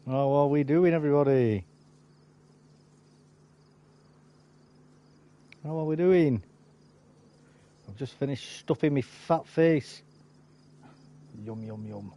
How are we doing, everybody? How are we doing? I've just finished stuffing my fat face. Yum, yum, yum.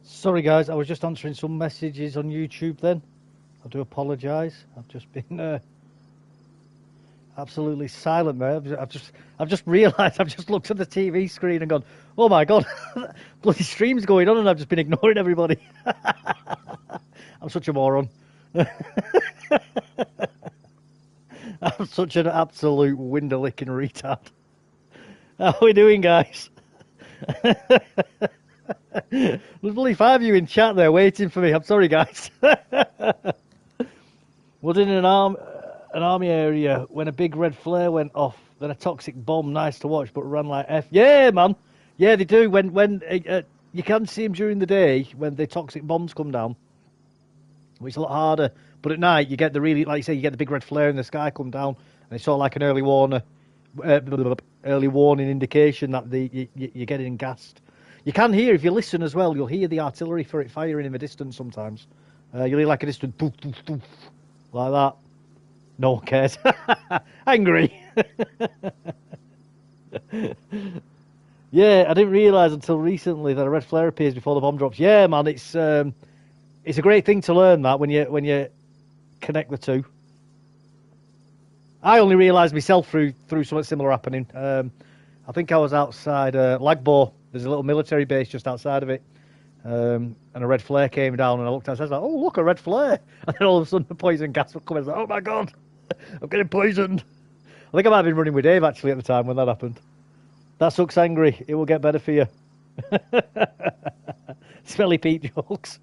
Sorry, guys, I was just answering some messages on YouTube then. I do apologise. I've just been absolutely silent there. I've just realised I've just looked at the TV screen and gone, oh my God, bloody stream's going on, and I've just been ignoring everybody. I'm such a moron. I'm such an absolute window-licking retard. How are we doing, guys? There's only 5 of you in chat there waiting for me. I'm sorry, guys. Was in an army area when a big red flare went off. Then a toxic bomb, nice to watch, but ran like F. Yeah, man. Yeah, they do. When you can see them during the day when the toxic bombs come down, which is a lot harder. But at night, you get the really, like you say, you get the big red flare in the sky come down, and it's sort of like an early warning indication that you're getting gassed. You can hear, if you listen as well, you'll hear the artillery for it firing in the distance sometimes. You'll hear like a distant poof, poof, poof, Like that. No one cares. Angry. Yeah, I didn't realise until recently that a red flare appears before the bomb drops. Yeah, man, it's a great thing to learn that when you connect the two. I only realised myself through something similar happening. I think I was outside Lagbo. There's a little military base just outside of it. And a red flare came down, and I looked outside. I was like, "Oh, look, a red flare!" And then all of a sudden, the poison gas was coming. I was like, "Oh my god, I'm getting poisoned!" I think I might have been running with Dave actually at the time when that happened. That sucks, angry. It will get better for you. Smelly Pete jokes.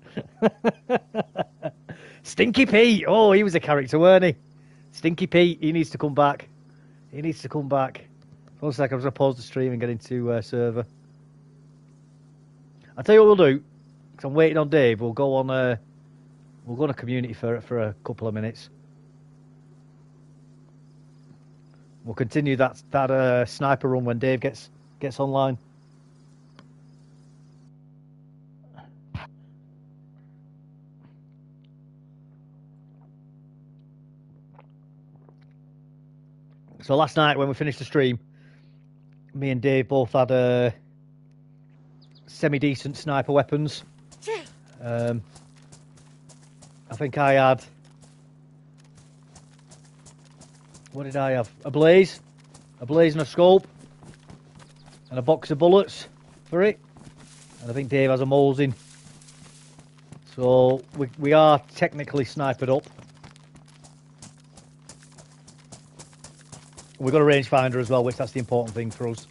Stinky Pete. Oh, he was a character, weren't he? Stinky Pete. He needs to come back. He needs to come back. 1 sec. I'm going to pause the stream and get into server. I'll tell you what we'll do. Because I'm waiting on Dave. We'll go on a community for a couple of minutes. We'll continue that sniper run when Dave gets online. So last night when we finished the stream, me and Dave both had semi-decent sniper weapons. I think I had... What did I have? A blaze and a scope, and a box of bullets for it. And I think Dave has a Molesing. So we are technically sniped up. We've got a rangefinder as well, which that's the important thing for us.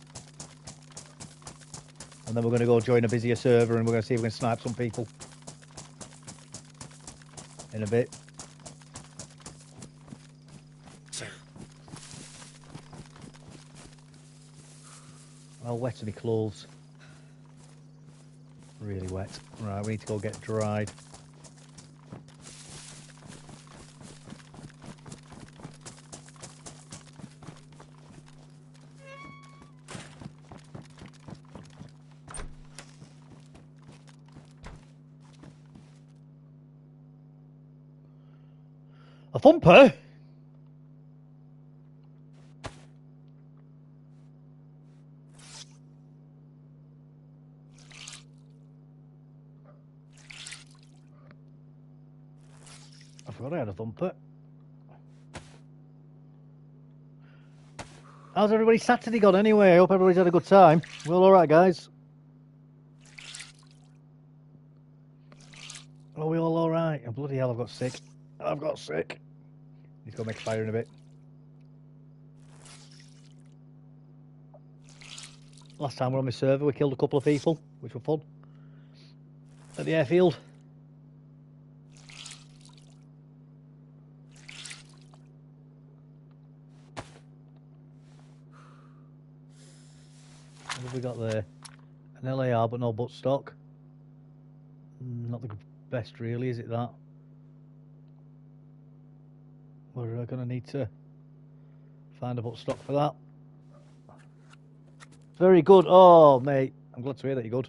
And then we're going to go join a busier server, and we're going to see if we can snipe some people in a bit. I'll wet my clothes. Really wet. Right, we need to go get dried. A thumper? I forgot I had a thumper. How's everybody's Saturday gone anyway? I hope everybody's had a good time. Well, alright, guys. Are we all alright? Oh, bloody hell, I've got sick. I've got sick. Need to go make a fire in a bit. Last time we were on my server, we killed a couple of people, which were fun. At the airfield. What have we got there? An LAR, but no buttstock. Not the best, really, is it that? We're going to need to find a buttstock for that. Very good. Oh, mate. I'm glad to hear that you're good.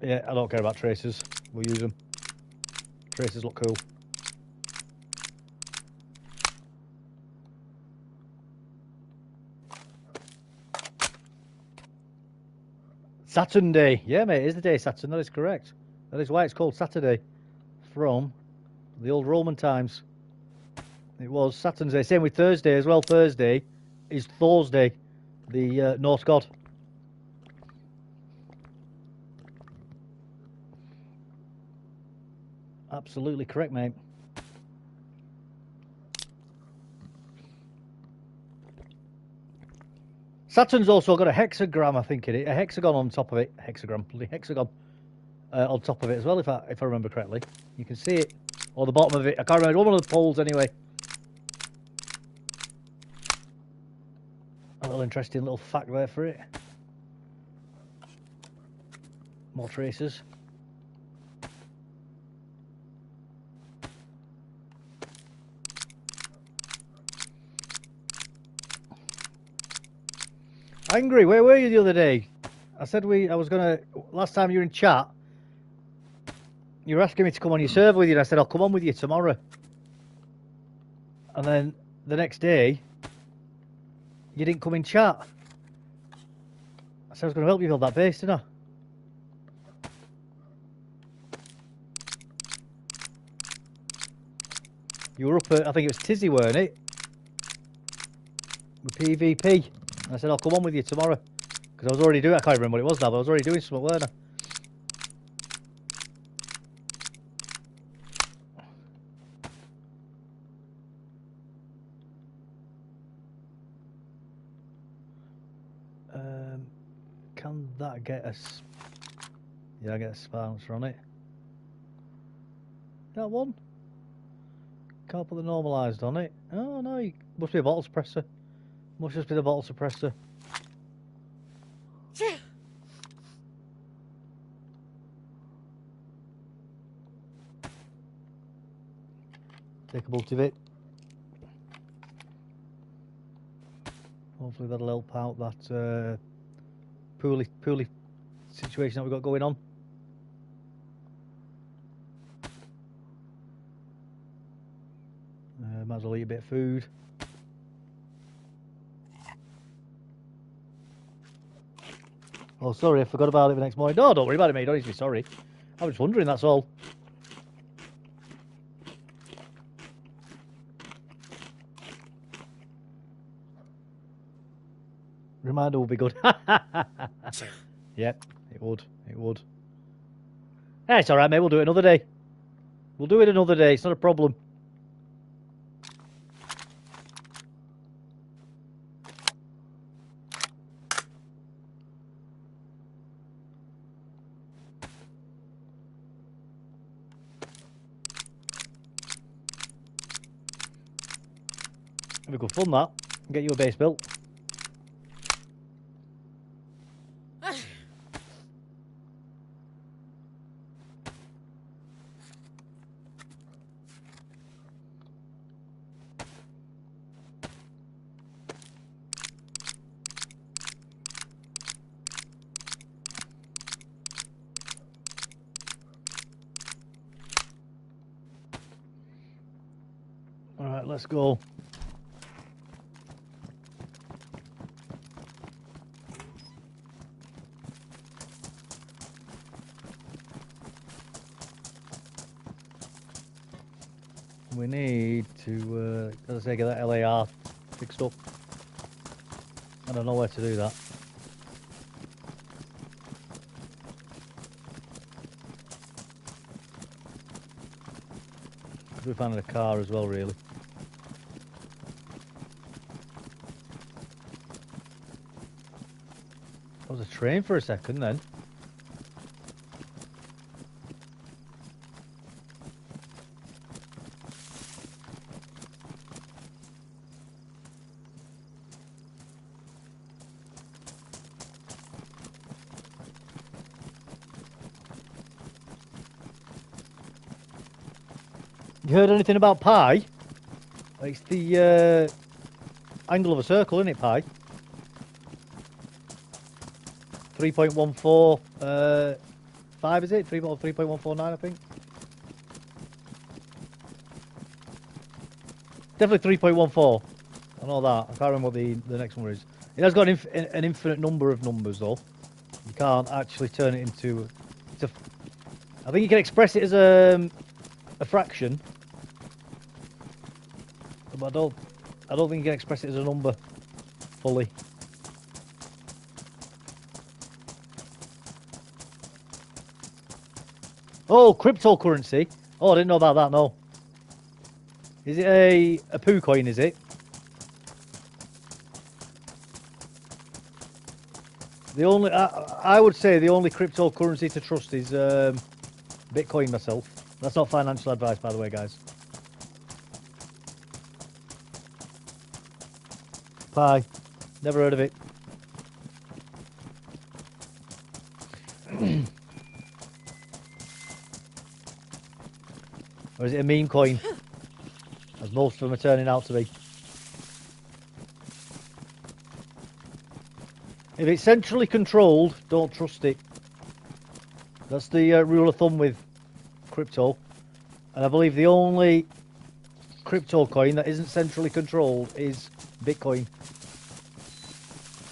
Yeah, I don't care about tracers. We'll use them. Tracers look cool. Saturn Day. Yeah, mate, it is the day of Saturn. That is correct. That is why it's called Saturday. From the old Roman times. It was Saturn's Day. Same with Thursday as well. Thursday is Thor's Day, the Norse god. Absolutely correct, mate. Saturn's also got a hexagram, I think it is. A hexagon on top of it. Hexagram, bloody hexagon. On top of it as well, if I remember correctly. You can see it. Or the bottom of it. I can't remember. One of the poles, anyway. A little interesting little fact there for it. More tracers. Angry, where were you the other day? I said I was gonna. Last time you were in chat, You were asking me to come on your server with you, and I said I'll come on with you tomorrow. And then the next day, you didn't come in chat. I said I was going to help you build that base, didn't I? You were up at, I think it was Tizzy, weren't it? With PvP. And I said I'll come on with you tomorrow. Because I was already doing, I can't remember what it was now, but I was already doing something, weren't I? Can that get us? Yeah, I get a silencer on it. That one? Can't put the normalised on it. Oh no, it must be a bottle suppressor. Must just be the bottle suppressor. Take a multivit. Hopefully that'll help out that poorly situation that we've got going on. Might as well eat a bit of food. Oh, sorry, I forgot about it the next morning. No, don't worry about it, mate. You don't need to be sorry. I was wondering, that's all. Reminder will be good. Yep, it would. It would. Hey, it's alright, mate. We'll do it another day. We'll do it another day. It's not a problem. It'll be good fun, that. Get you a base built. Alright, let's go. We need to, as I say, get that LAR fixed up. I don't know where to do that. Could we find a car as well, really? That was a train for a second then. You heard anything about pi? It's the angle of a circle, isn't it, pi? 3.145, is it? 3.149, I think. Definitely 3.14. I know that. I can't remember what the next number is. It has got an infinite number of numbers, though. You can't actually turn it into... I think you can express it as a fraction. But I don't think you can express it as a number fully. Oh, cryptocurrency. Oh, I didn't know about that, no. Is it a poo coin, is it? The only, I would say the only cryptocurrency to trust is Bitcoin myself. That's not financial advice, by the way, guys. Pi. Never heard of it. Or is it a meme coin? As most of them are turning out to be. If it's centrally controlled, don't trust it. That's the rule of thumb with crypto, and I believe the only crypto coin that isn't centrally controlled is Bitcoin.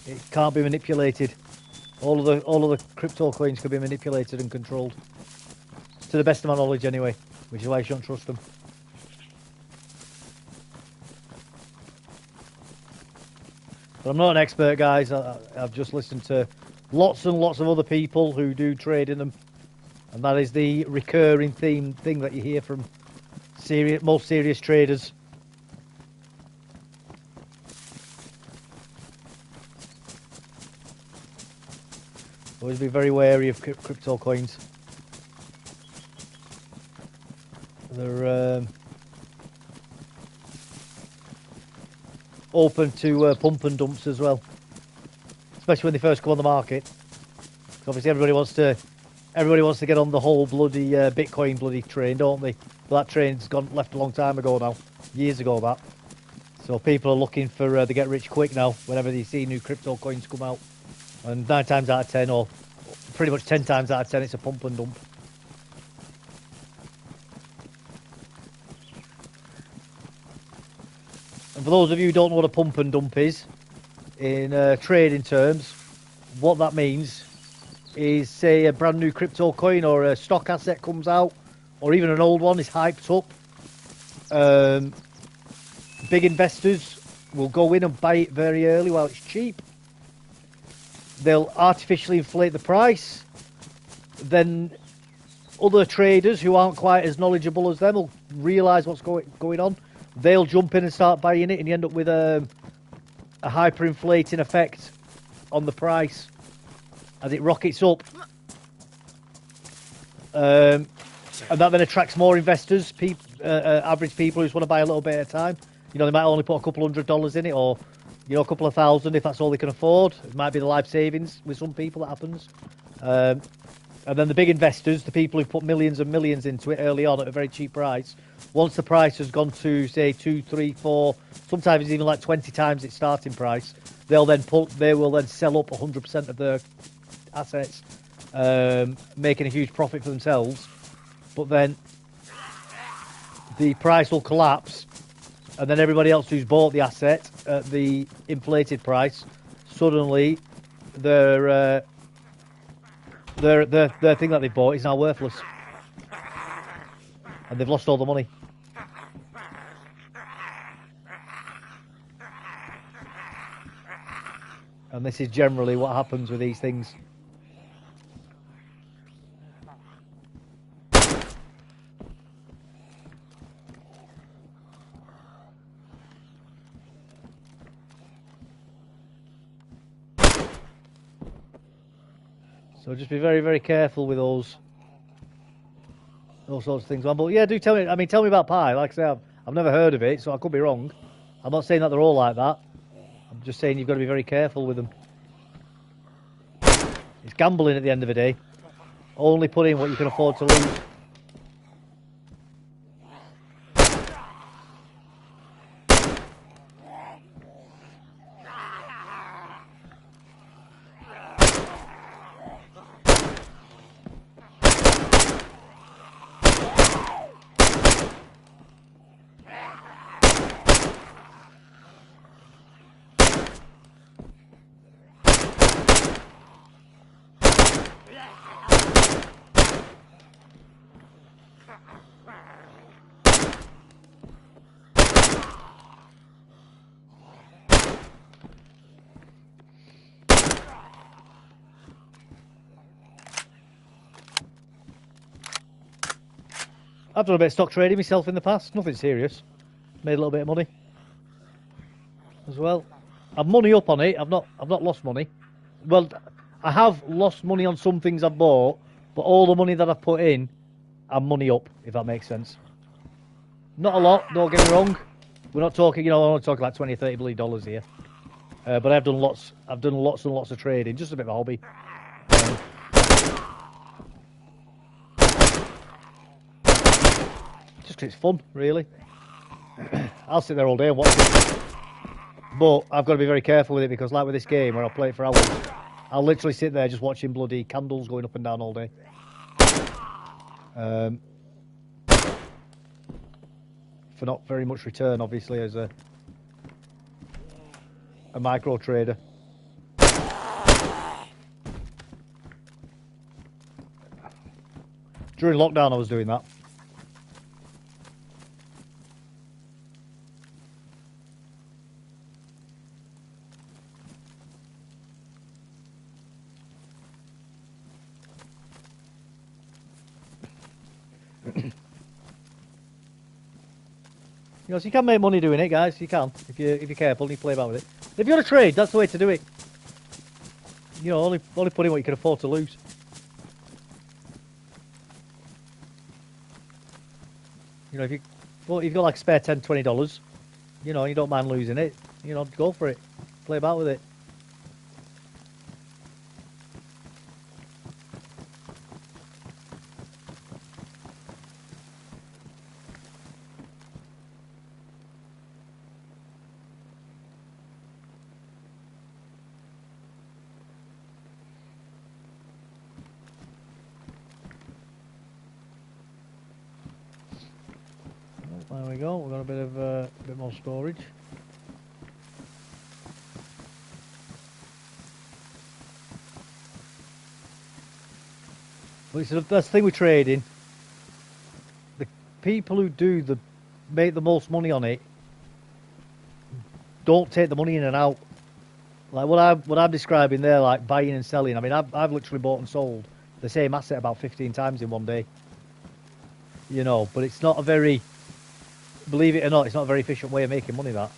It can't be manipulated. All of the crypto coins can be manipulated and controlled, to the best of my knowledge, anyway. Which is why you shouldn't trust them. But I'm not an expert, guys. I've just listened to lots and lots of other people who do trade in them, and that is the recurring thing that you hear from most serious traders. Always be very wary of crypto coins. They're open to pump and dumps as well, especially when they first come on the market. Obviously, everybody wants to get on the whole bloody Bitcoin bloody train, don't they? But that train's left a long time ago now, years ago that. So people are looking for the get rich quick now whenever they see new crypto coins come out. And 9 times out of 10, or pretty much 10 times out of 10, it's a pump and dump. And for those of you who don't know what a pump and dump is, in trading terms, what that means is, say, a brand new crypto coin or a stock asset comes out, or even an old one is hyped up. Big investors will go in and buy it very early while it's cheap. They'll artificially inflate the price. Then other traders who aren't quite as knowledgeable as them will realise what's going on. They'll jump in and start buying it, and you end up with a hyperinflating effect on the price as it rockets up. And that then attracts more investors, average people who just want to buy a little bit at a time. You know, they might only put a couple $100s in it, or you know, a couple of thousand if that's all they can afford. It might be the life savings with some people, that happens. And then the big investors, the people who put millions and millions into it early on at a very cheap price, once the price has gone to, say, 2, 3, 4, sometimes even like 20 times its starting price, they will then sell up 100% of their assets, making a huge profit for themselves. But then the price will collapse, and then everybody else who's bought the asset at the inflated price, suddenly their thing that they bought is now worthless, and they've lost all the money. And this is generally what happens with these things. So just be very, very careful with those sorts of things. But yeah, do tell me. I mean, tell me about Pi. Like I say, I've never heard of it, so I could be wrong. I'm not saying that they're all like that. I'm just saying you've got to be very careful with them. It's gambling at the end of the day. Only put in what you can afford to lose. I've done a bit of stock trading myself in the past. Nothing serious. Made a little bit of money as well. I'm money up on it. I've not lost money. Well, I have lost money on some things I've bought, but all the money that I've put in, I'm money up, if that makes sense. Not a lot, don't get me wrong. We're not talking, I'm only talking like 20 or 30 billion dollars here. But I've done lots and lots of trading, just a bit of a hobby. Just 'cause it's fun, really. I'll sit there all day and watch it. But I've got to be very careful with it, because like with this game, where I'll play it for hours, I'll literally sit there just watching bloody candles going up and down all day. for not very much return, obviously, as a micro trader. During lockdown, I was doing that. You know, so you can make money doing it, guys. You can, if you're careful and you play about with it. If you're gonna trade, that's the way to do it. You know, only put in what you can afford to lose. You know, if you've got like spare $10, $20, you know, you don't mind losing it. You know, go for it. Play about with it. There we go. We've got a bit more storage. But it's that's the thing with trading. The people who make the most money on it don't take the money in and out. Like what I'm describing there, like buying and selling. I mean, I've literally bought and sold the same asset about 15 times in one day. You know, but it's not a very, believe it or not, it's not a very efficient way of making money. That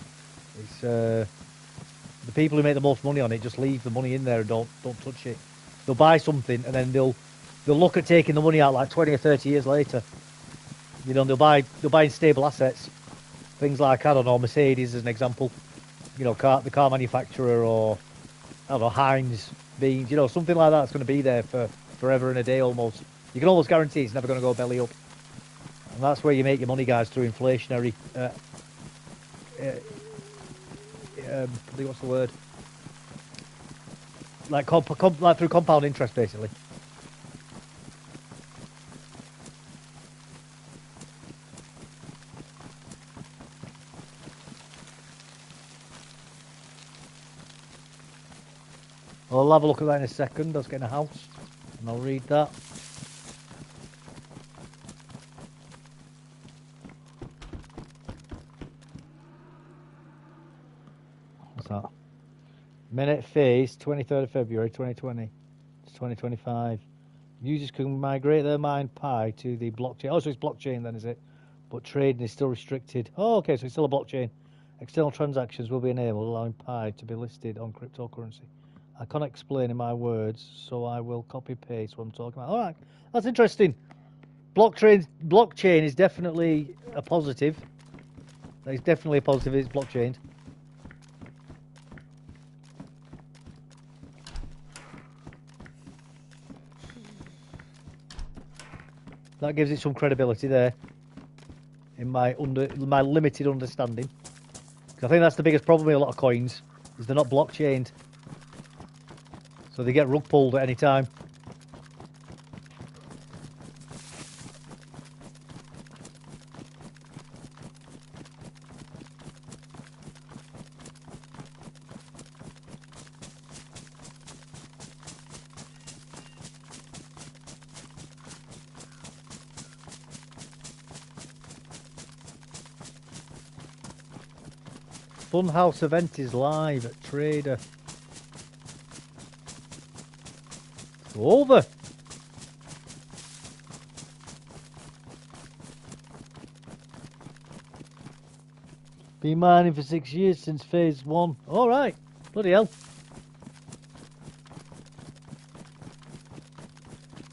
it's the people who make the most money on it just leave the money in there and don't touch it. They'll buy something and then they'll look at taking the money out like 20 or 30 years later. You know, they'll buy stable assets, things like, I don't know, Mercedes as an example. You know, the car manufacturer, or I don't know, Heinz beans. You know, something like that's going to be there for forever and a day almost. You can almost guarantee it's never going to go belly up. And that's where you make your money, guys, through inflationary. What's the word? Like through compound interest, basically. I'll have a look at that in a second. I was getting a house, and I'll read that. What's that? Minute phase, 23rd of February 2020 to 2025. Users can migrate their mined Pi to the blockchain. Oh, so it's blockchain then, is it? But trading is still restricted. Oh, okay, so it's still a blockchain. External transactions will be enabled, allowing Pi to be listed on cryptocurrency. I can't explain in my words, so I will copy-paste what I'm talking about. All right, that's interesting. Blockchain is definitely a positive. It's definitely a positive. It's blockchain. That gives it some credibility there, in my limited understanding. Because I think that's the biggest problem with a lot of coins, is they're not blockchained. So they get rug pulled at any time. Funhouse event is live at Trader. It's over. Been mining for 6 years since phase 1. All right. Bloody hell.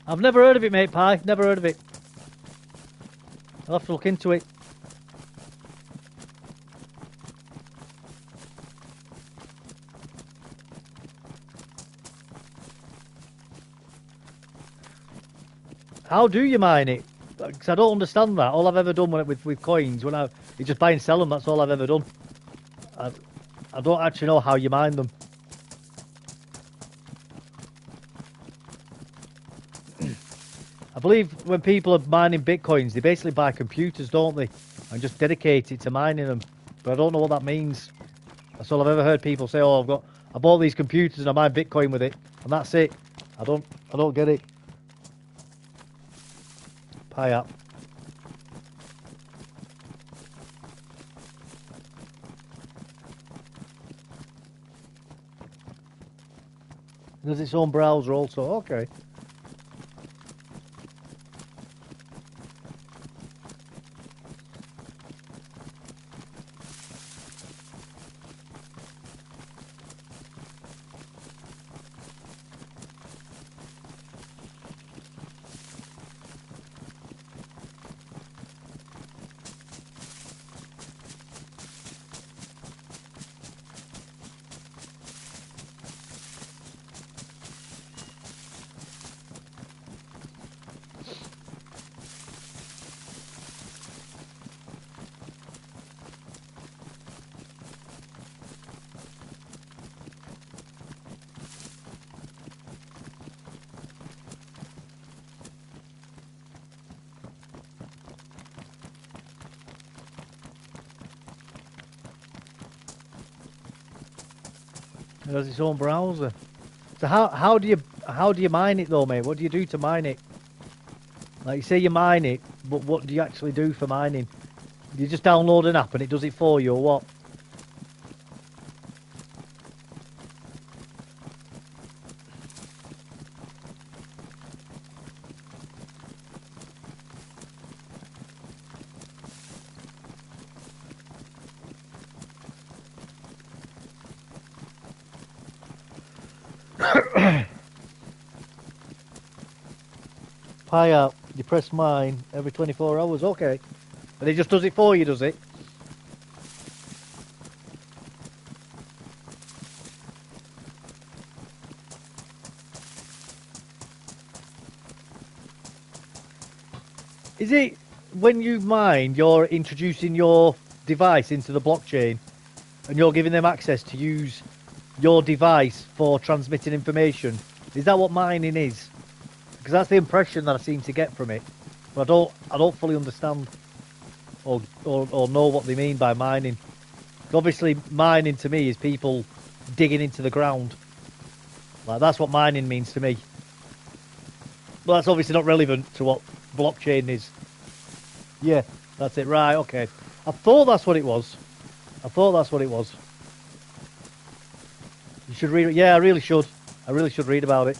I've never heard of it, mate, Pi. Never heard of it. I'll have to look into it. How do you mine it? Because I don't understand that. All I've ever done with coins, you just buy and sell them. That's all I've ever done. I don't actually know how you mine them. I believe when people are mining bitcoins, they basically buy computers, don't they? and just dedicate it to mining them. But I don't know what that means. That's all I've ever heard people say. Oh, I bought these computers and I mine Bitcoin with it, and that's it. I don't get it. Pi app. There's its own browser also. Okay. It has its own browser. So how do you mine it though, mate? What do you do to mine it? Like you say you mine it, but what do you actually do for mining? Do you just download an app and it does it for you, or what? Pi app, you press mine every 24 hours, okay. And it just does it for you, does it? Is it when you mine, you're introducing your device into the blockchain and you're giving them access to use your device for transmitting information? Is that what mining is? Because that's the impression that I seem to get from it. But I don't fully understand or know what they mean by mining. Obviously, mining to me is people digging into the ground. Like, that's what mining means to me. But that's obviously not relevant to what blockchain is. Yeah, that's it. Right, okay. I thought that's what it was. You should read it. Yeah, I really should. I really should read about it.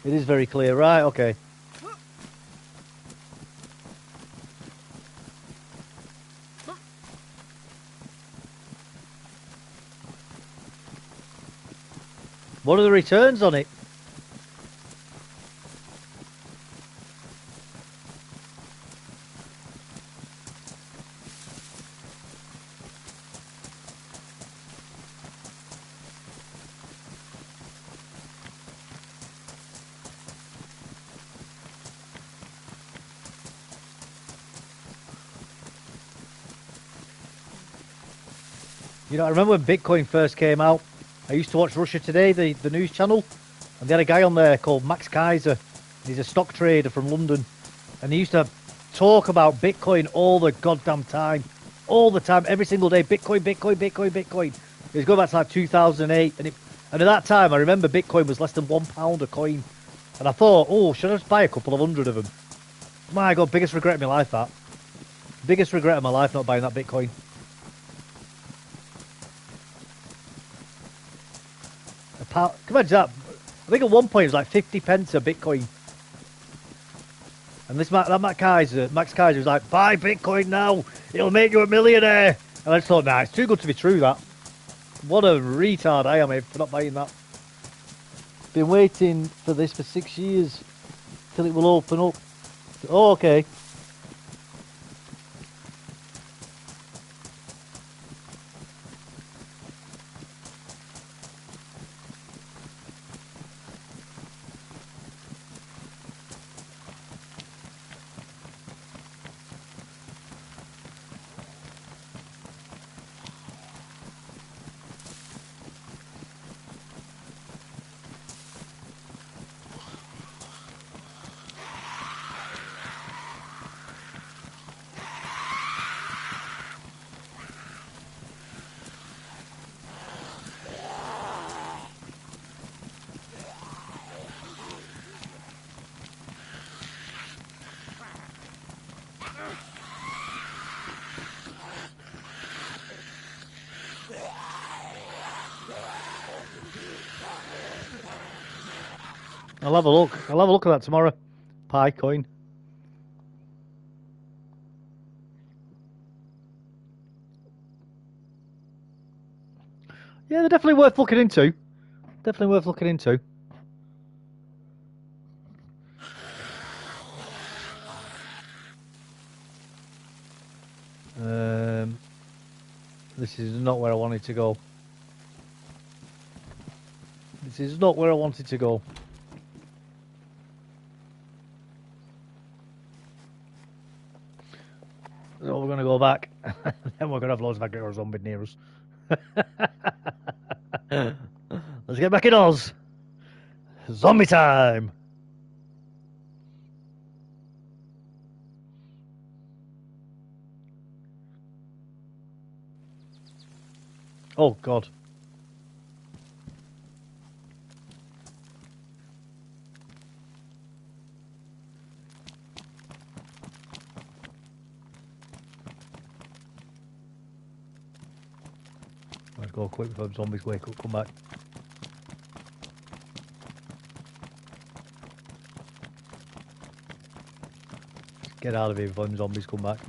It is very clear. Right, okay. What are the returns on it? You know, I remember when Bitcoin first came out, I used to watch Russia Today, the news channel, and they had a guy on there called Max Kaiser. He's a stock trader from London, and he used to talk about Bitcoin all the goddamn time. All the time, every single day. Bitcoin, Bitcoin, Bitcoin, Bitcoin. It was going back to like 2008, and at that time, I remember Bitcoin was less than £1 a coin. And I thought, oh, should I just buy a couple of hundred of them? My God, biggest regret in my life, that. Biggest regret of my life not buying that Bitcoin. Can you imagine that? I think at one point it was like 50 pence a Bitcoin. And Max Kaiser was like, buy Bitcoin now, it'll make you a millionaire. And I just thought, nah, it's too good to be true, that. What a retard I am for not buying that. Been waiting for this for 6 years till it will open up. Oh, okay. I'll have a look. I'll have a look at that tomorrow. Pie coin. Yeah, they're definitely worth looking into. Definitely worth looking into. This is not where I wanted to go. This is not where I wanted to go. So we're going to go back. Then we're going to have loads of Aggro zombies near us. Let's get back in Oz. Zombie time. Oh, God. Let's go quick before zombies wake up. Come back. Get out of here before zombies come back.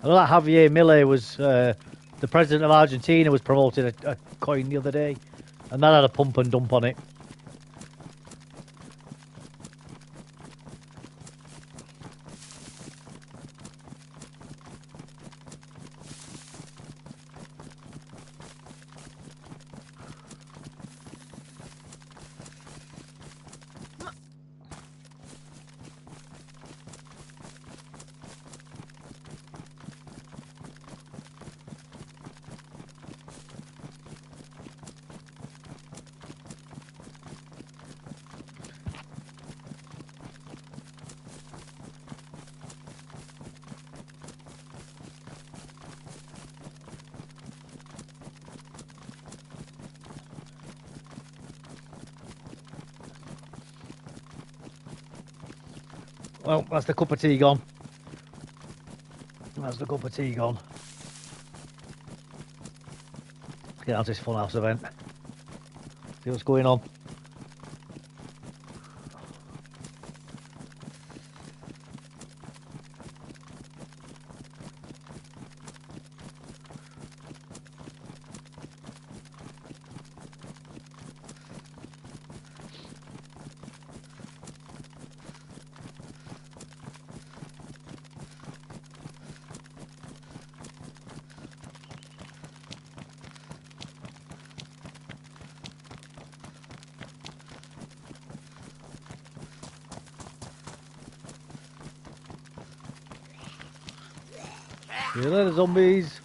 I know that Javier Milei was the president of Argentina, was promoting a coin the other day, and that had a pump and dump on it. Well, that's the cup of tea gone. That's the cup of tea gone. Let's get out this funhouse event. See what's going on. See you later, zombies.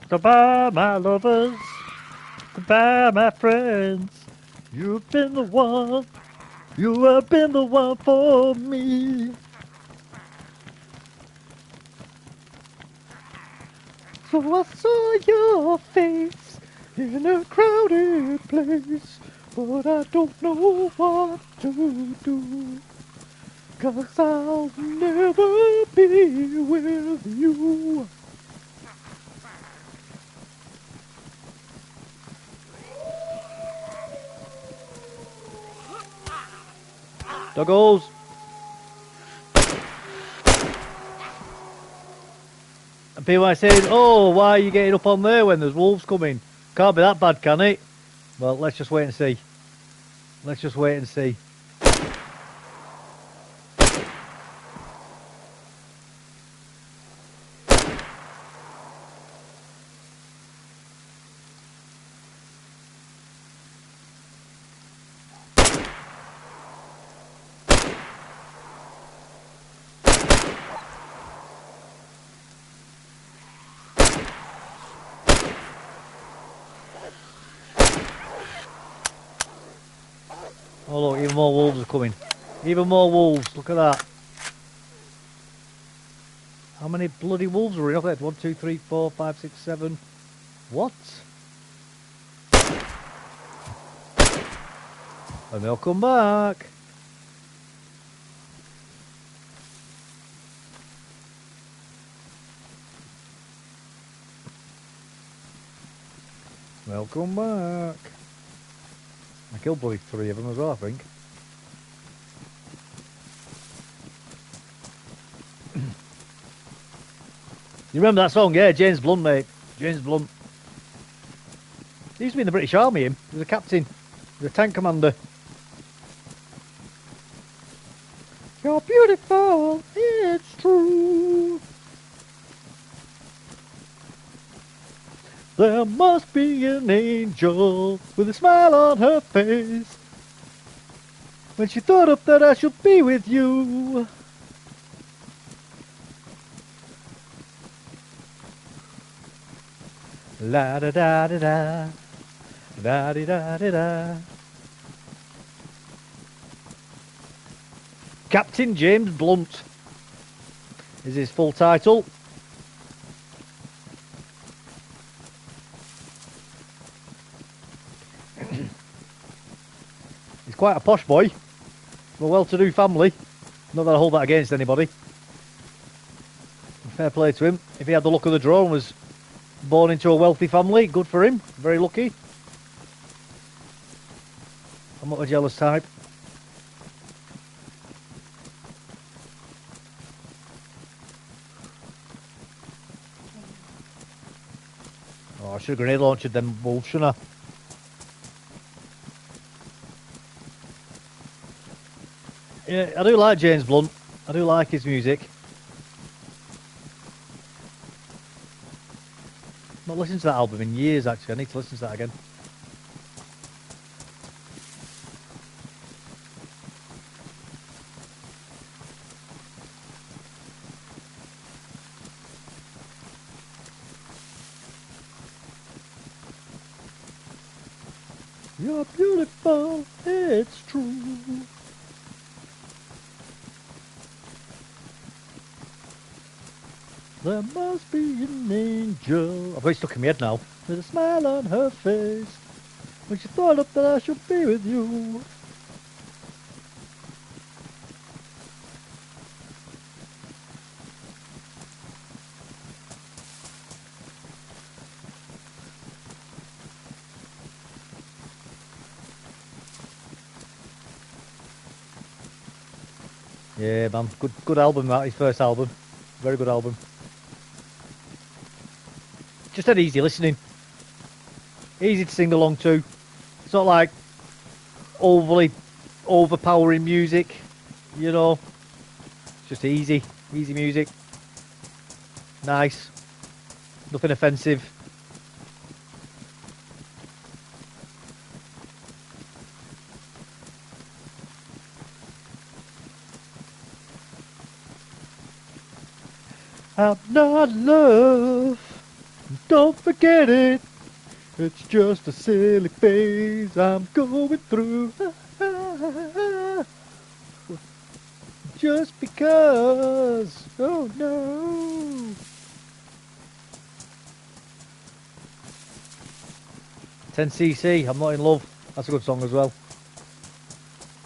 Goodbye, my lovers. Goodbye, my friends. You've been the one. You have been the one for me. So I saw your face in a crowded place, but I don't know what to do. 'Cause I'll never be with you. Doggos. And people are saying, oh, why are you getting up on there when there's wolves coming? Can't be that bad, can it? Well, let's just wait and see. Let's just wait and see. Oh look, even more wolves are coming. Even more wolves, look at that. many bloody wolves were in? Okay, 1, 2, 3, 4, 5, 6, 7. What? And they'll come back. They'll come back. I killed bloody 3 of them as well, I think. You remember that song? Yeah, James Blunt, mate. James Blunt. He used to be in the British Army, him. He was a captain. He was a tank commander. You're beautiful, it's true. There must be an angel with a smile on her face when she thought up that I should be with you. La da da da da, da di da da da. Captain James Blunt is his full title. He's quite a posh boy from a well-to-do family. Not that I hold that against anybody. Fair play to him. If he had the luck of the draw and was born into a wealthy family, good for him. Very lucky. I'm not a jealous type. Oh, I should have grenade launched them wolves, shouldn't I? Yeah, I do like James Blunt. I do like his music. Not listened to that album in years, actually. I need to listen to that again. You're beautiful, it's true. There must be an angel. I've got it stuck in my head now. With a smile on her face when she thought up that I should be with you. Yeah, man. Good album, that. His first album. Very good album. Just had easy listening. Easy to sing along to. It's not like overly overpowering music, you know. It's just easy music. Nice. Nothing offensive. I'm not love. Don't forget it. It's just a silly phase I'm going through. Just because. Oh no. 10cc, I'm not in love. That's a good song as well.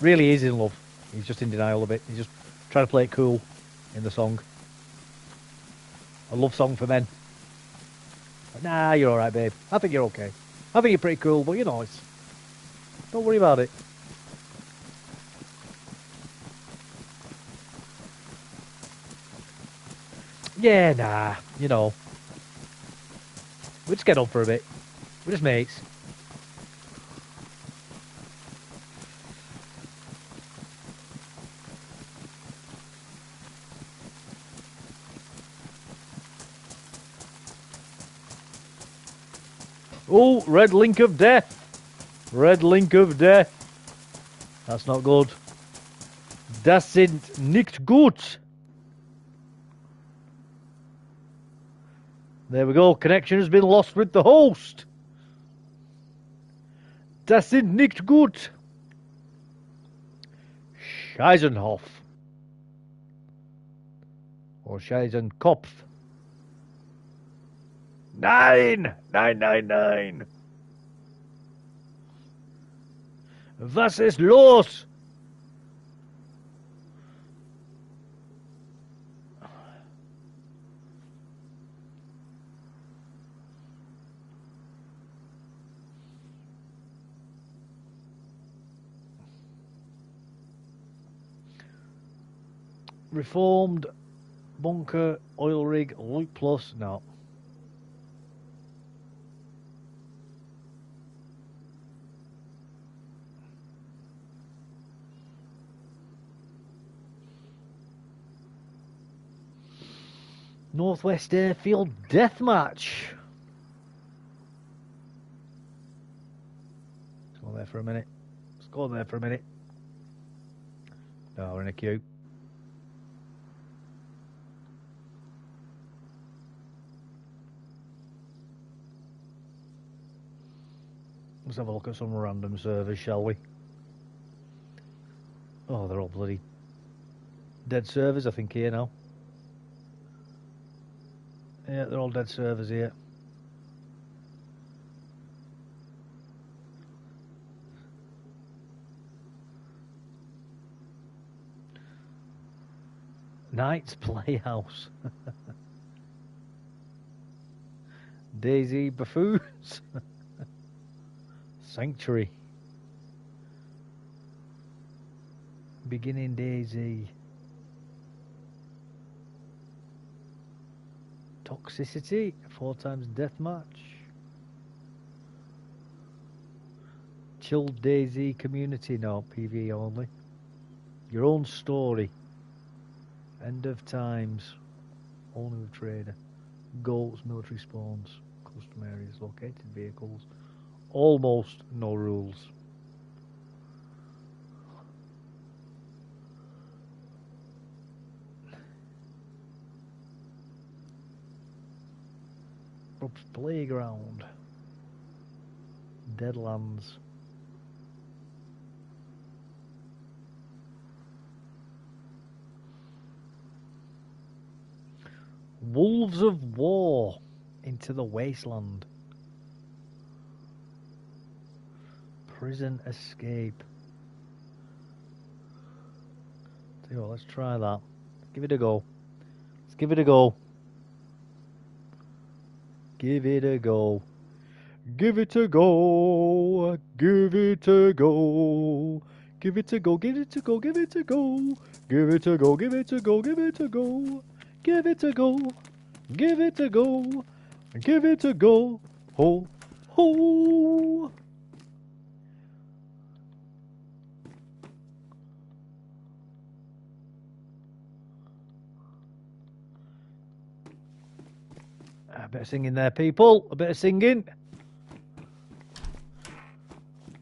Really is in love. He's just in denial a bit. He's just trying to play it cool in the song. A love song for men. Nah, you're alright, babe. I think you're okay. I think you're pretty cool, but you know, it's... Don't worry about it. Yeah, nah, you know. We just get on for a bit. We're just mates. Oh, red link of death. Red link of death. That's not good. Das sind nicht gut. There we go. Connection has been lost with the host. Das sind nicht gut. Scheisenhof. Or Scheißenkopf. 9! Was ist los? Reformed bunker oil rig Loop Plus. No. Northwest Airfield Deathmatch. Let's go there for a minute. Let's go there for a minute. No, we're in a queue. Let's have a look at some random servers, shall we? Oh, they're all bloody dead servers, I think, here now. Yeah, they're all dead servers here. Knight's Playhouse. DayZ Buffoons. Sanctuary. Beginning DayZ. Toxicity. 4x deathmatch. Chilled DayZ community. No, PvE only. Your own story. End of times. Only with trader. Goals, military spawns. Custom areas, located vehicles. Almost no rules. Playground. Deadlands. Wolves of War. Into the Wasteland. Prison Escape. Tell you what, let's try that. Give it a go. Let's give it a go. Give it a go. Give it a go. Give it a go. Give it a go. Give it a go. Give it a go. Give it a go. Give it a go. Give it a go. Give it a go. Give it a go. Give it a go. Ho. Ho. A bit of singing there, people. A bit of singing.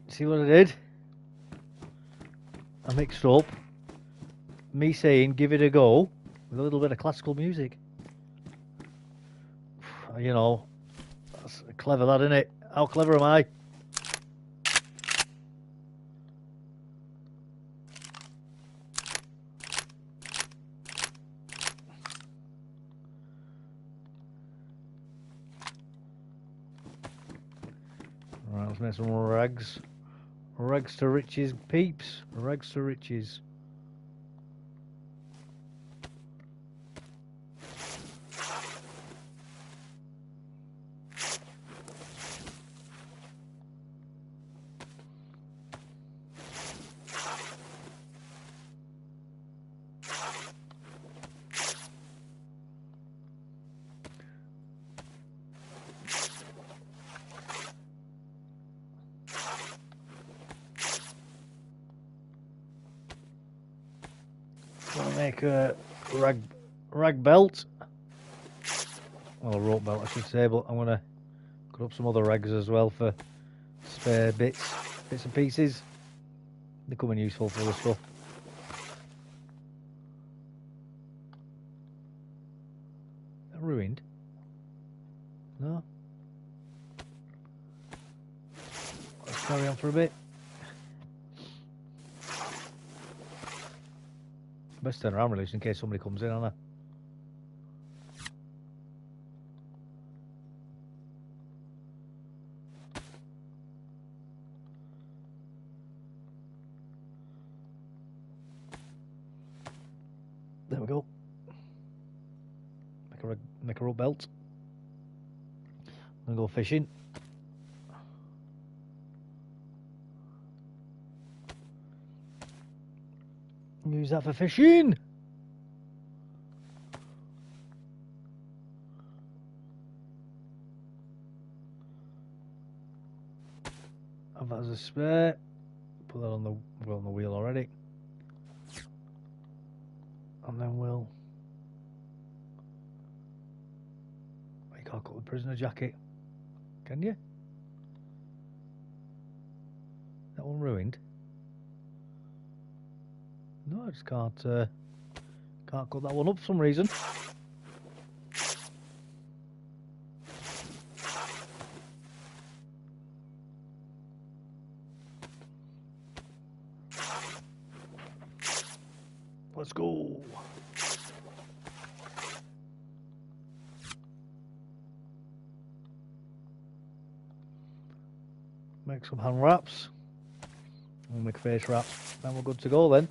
See what I did? I mixed up me saying give it a go with a little bit of classical music. You know, that's clever, that, isn't it? How clever am I? Alright, let's make some rags. Rags to riches, peeps. Rags to riches. Make a rag belt. Well, a rope belt, I should say, but I'm gonna cut up some other rags as well for spare bits and pieces. They're coming useful for the stuff. Ruined? No. Let's carry on for a bit. Best turn around really, in case somebody comes in, aren't I? rope belt. I'm gonna go fishing. Use that for fishing. Have that as a spare. Put that on the wheel already. And then we'll. You can't cut the prisoner jacket, can you? That one ruined. No, I just can't cut that one up for some reason. Let's go. Make some hand wraps. We'll make face wraps. Then we're good to go then.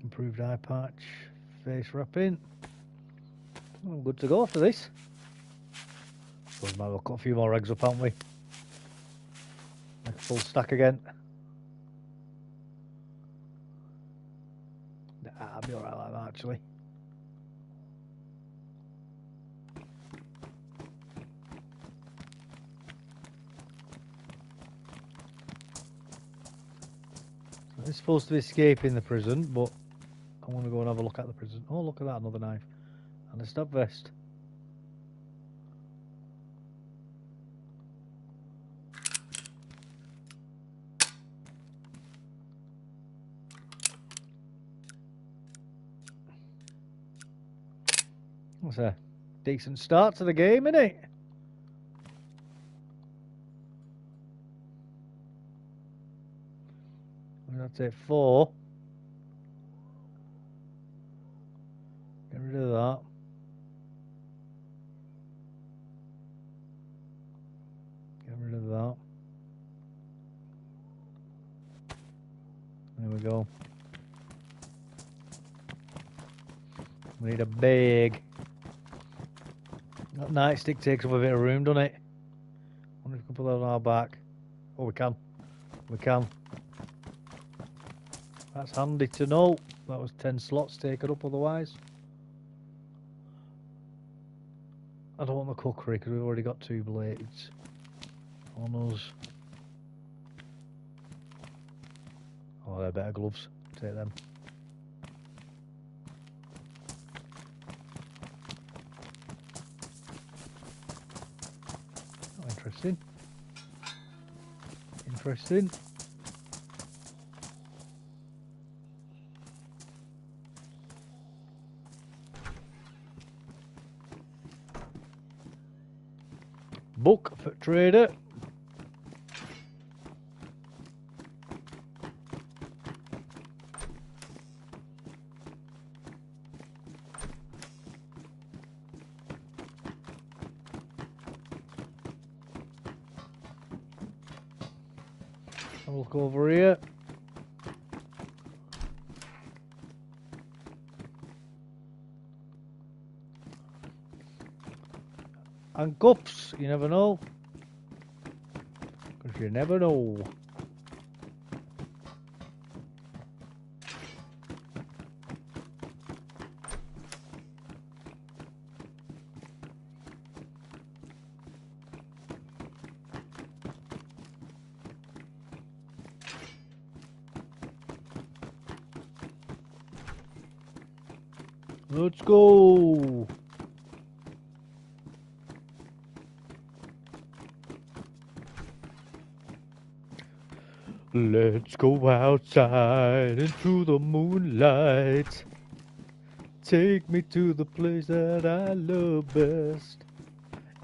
Improved eye patch, face wrapping. I'm good to go after this. Suppose might have got a few more eggs up, haven't we? Make a full stack again. Nah, I'll be alright like that actually. It's supposed to be escaping the prison, but I want to go and have a look at the prison. Oh, look at that, another knife. And a stab vest. That's a decent start to the game, isn't it? That's it, 4. Get rid of that. Get rid of that. There we go. We need a bag. That nightstick takes up a bit of room, doesn't it? I wonder if we can put that on our back. Oh, we can. We can. That's handy to know. That was 10 slots taken up otherwise. I don't want the cookery because we've already got 2 blades on us. Oh, they're better gloves. Take them. Oh, interesting. Interesting. Book for trader. Have a look over here. And cups, you never know. Because you never know. Let's go. Let's go outside into the moonlight. Take me to the place that I love best.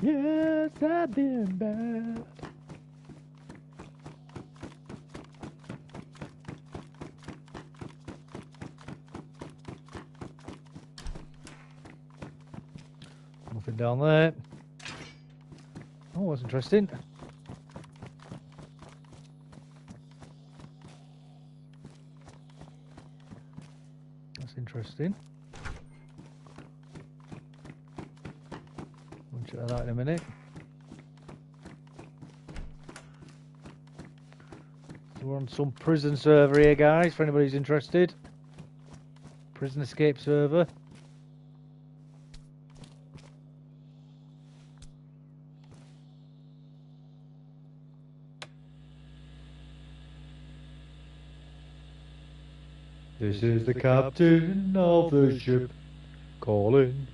Yes, I've been bad. Nothing down there. Oh, that's interesting. That's interesting. We'll check that out in a minute. So we're on some prison server here, guys, for anybody who's interested. Prison escape server. This is the captain of the ship calling.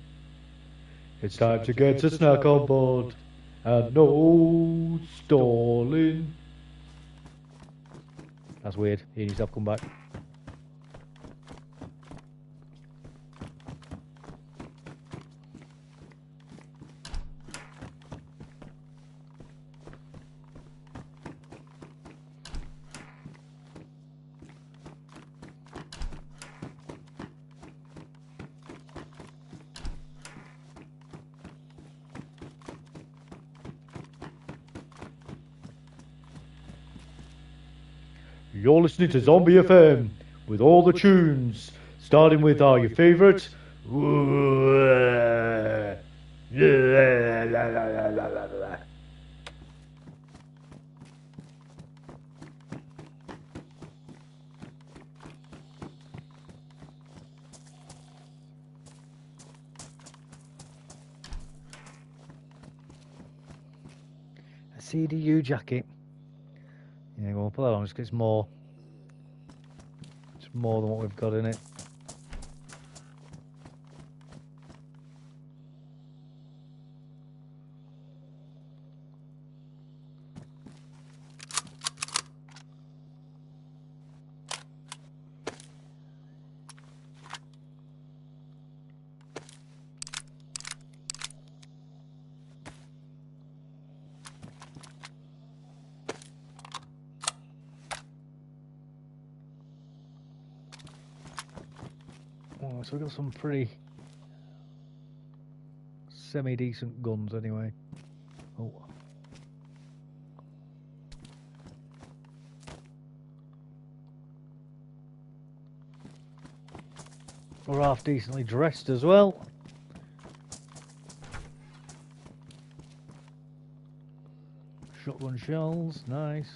It's time to get a snack on board and no stalling. That's weird. He needs to have come back. You're listening to Zombie FM with all the tunes, starting with your favourite. A CDU jacket. Yeah, go on, put that on, just 'cause it's more. It's more than what we've got in it. Oh, so we've got some pretty semi-decent guns anyway. Oh. We're half decently dressed as well. Shotgun shells, nice.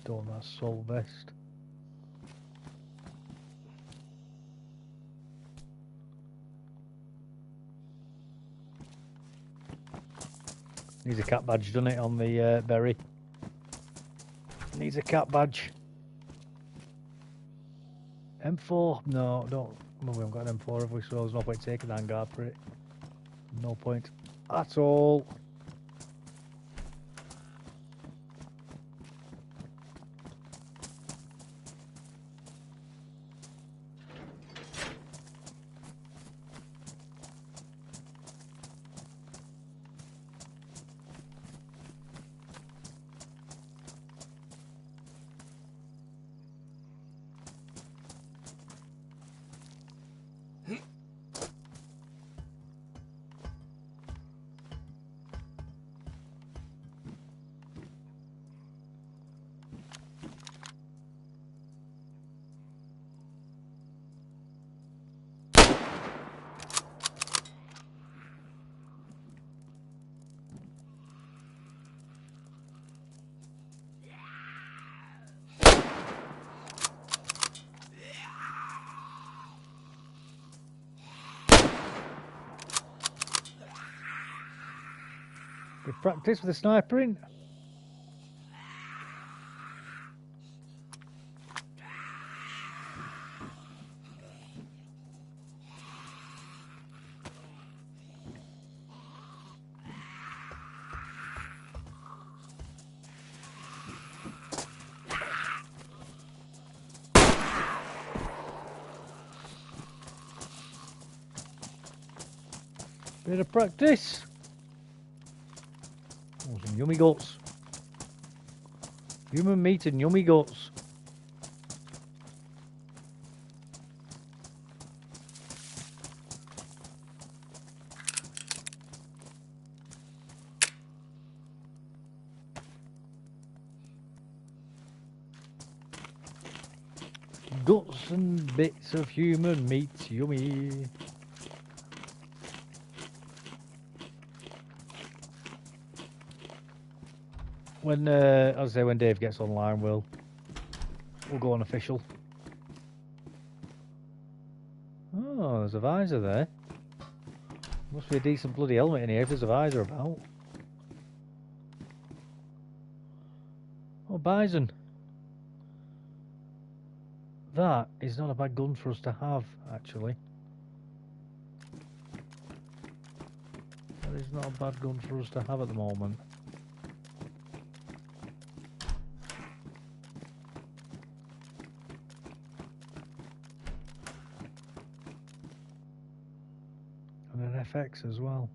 Don't that soul vest. Needs a cat badge, doesn't it, on the berry? Needs a cat badge. M4? No, don't. Well, we haven't got an M4, have we? So there's no point taking the handguard for it. No point at all. Good practice with the snipering. Bit of practice. Oh, some yummy guts. Human meat and yummy guts. Guts and bits of human meat, yummy. When I say when Dave gets online, we'll go on official. Oh, there's a visor there. Must be a decent bloody helmet in here if there's a visor about. Oh, bison. That is not a bad gun for us to have, actually. That is not a bad gun for us to have at the moment. And an FX as well.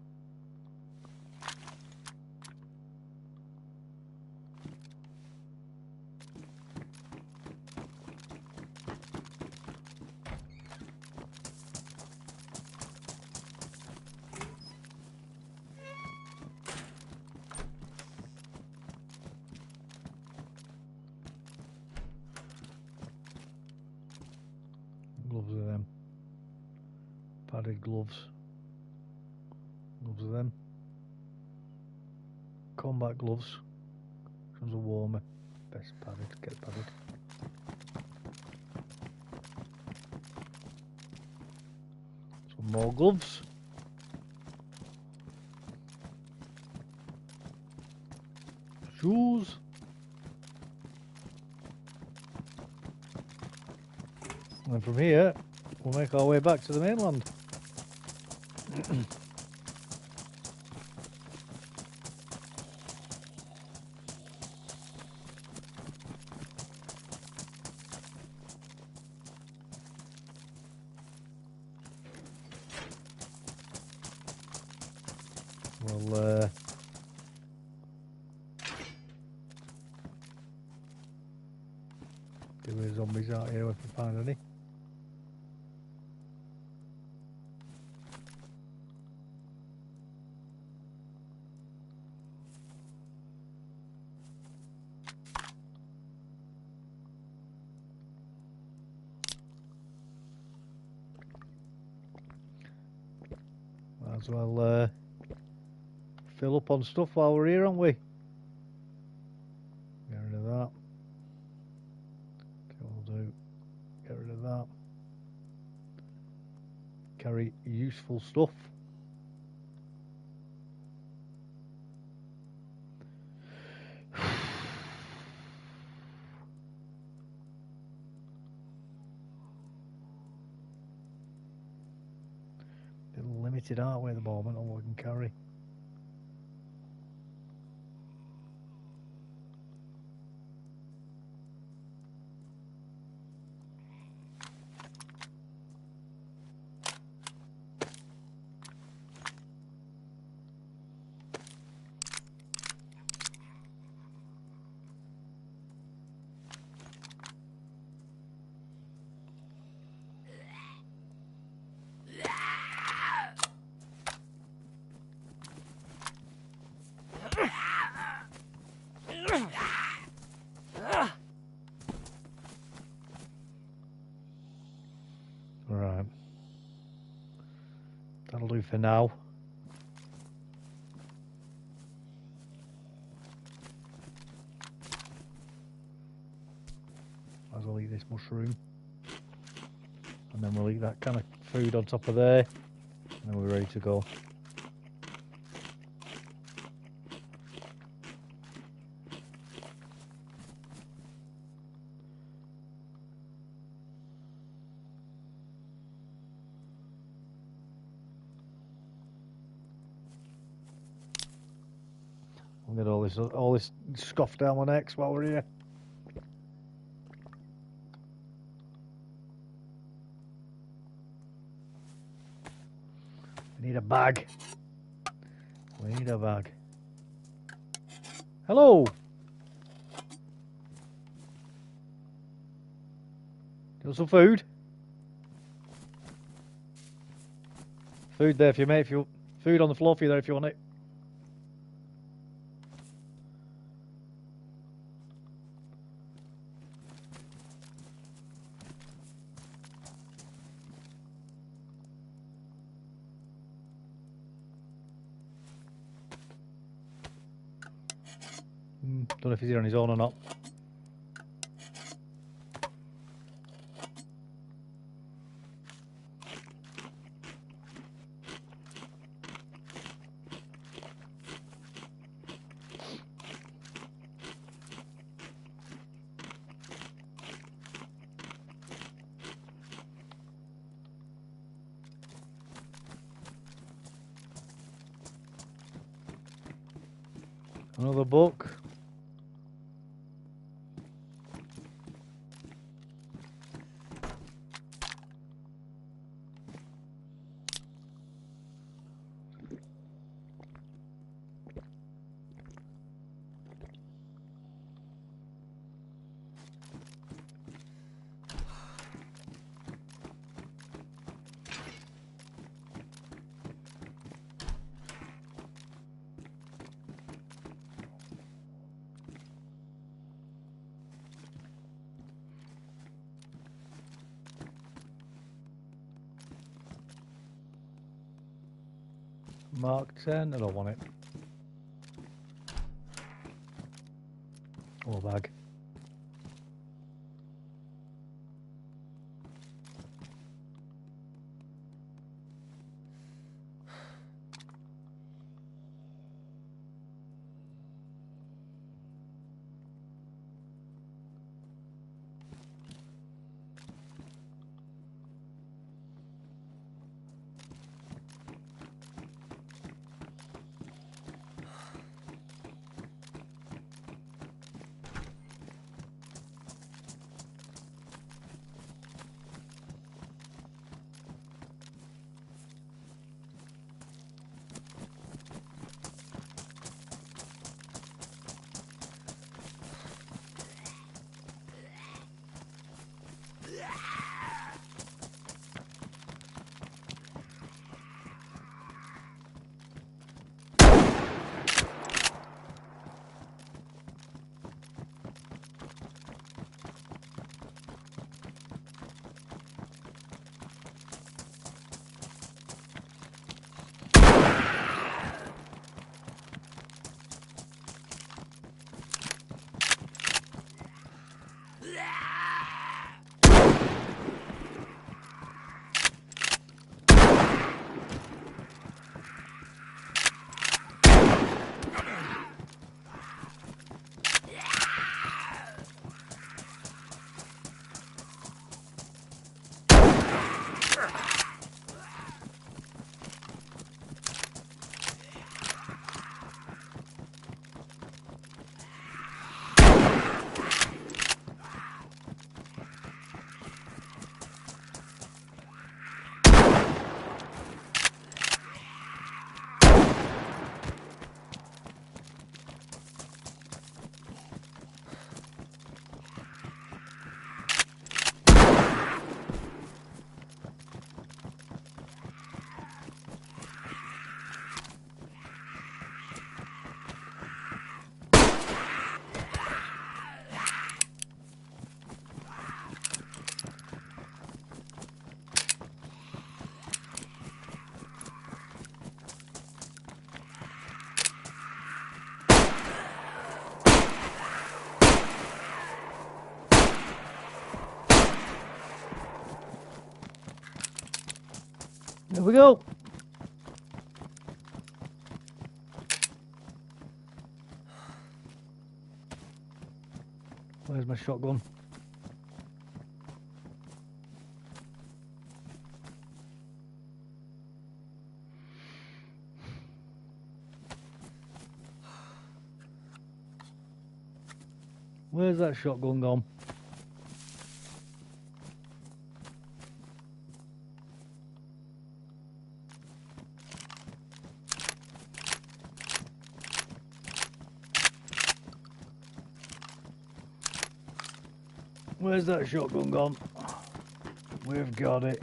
Gloves of them. Padded gloves. Gloves of them. Combat gloves. Comes a warmer. Best padded. Get padded. Some more gloves. Shoes. And from here, we'll make our way back to the mainland. We'll do with zombies out here if we find any. Might as well fill up on stuff while we're here, aren't we? Get rid of that. Okay, we'll do. Get rid of that. Carry useful stuff. Limited, aren't we, at the moment on what we can carry? Right. That'll do for now. Might as well eat this mushroom. And then we'll eat that kind of food on top of there. And then we're ready to go. I'll get all this scoff down my necks while we're here. We need a bag. We need a bag. Hello. You want some food? Food there for you, mate. If you food on the floor for you there if you want it. Don't know if he's here on his own or not. Another book. Mark 10, I don't want it. Oh, bag. Here we go. Where's my shotgun? Where's that shotgun gone? Where's that shotgun gone? We've got it.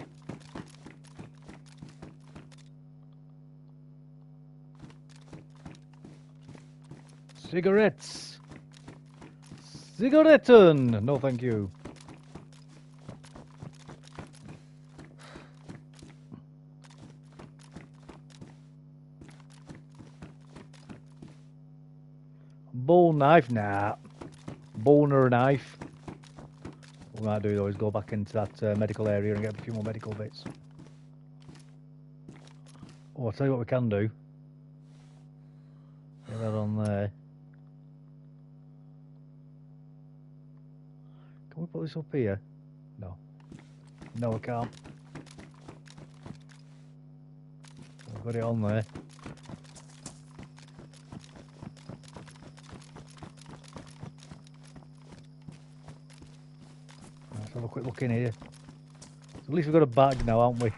Cigarettes. Cigaretten. No, thank you. Bone knife? Nah. Bone or a knife. What we might do though is go back into that medical area and get a few more medical bits. Oh, I'll tell you what we can do. Get that on there. Can we put this up here? No. No, we can't. I've got it on there. Let's have a quick look in here. So at least we've got a bag now, haven't we?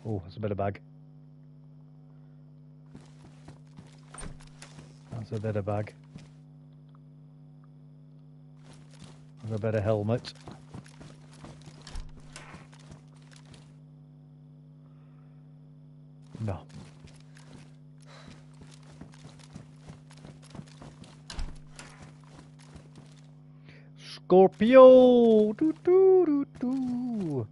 Oh, that's a better bag. That's a better bag. That's a better helmet. No. Scorpio! Doo, doo, doo, doo.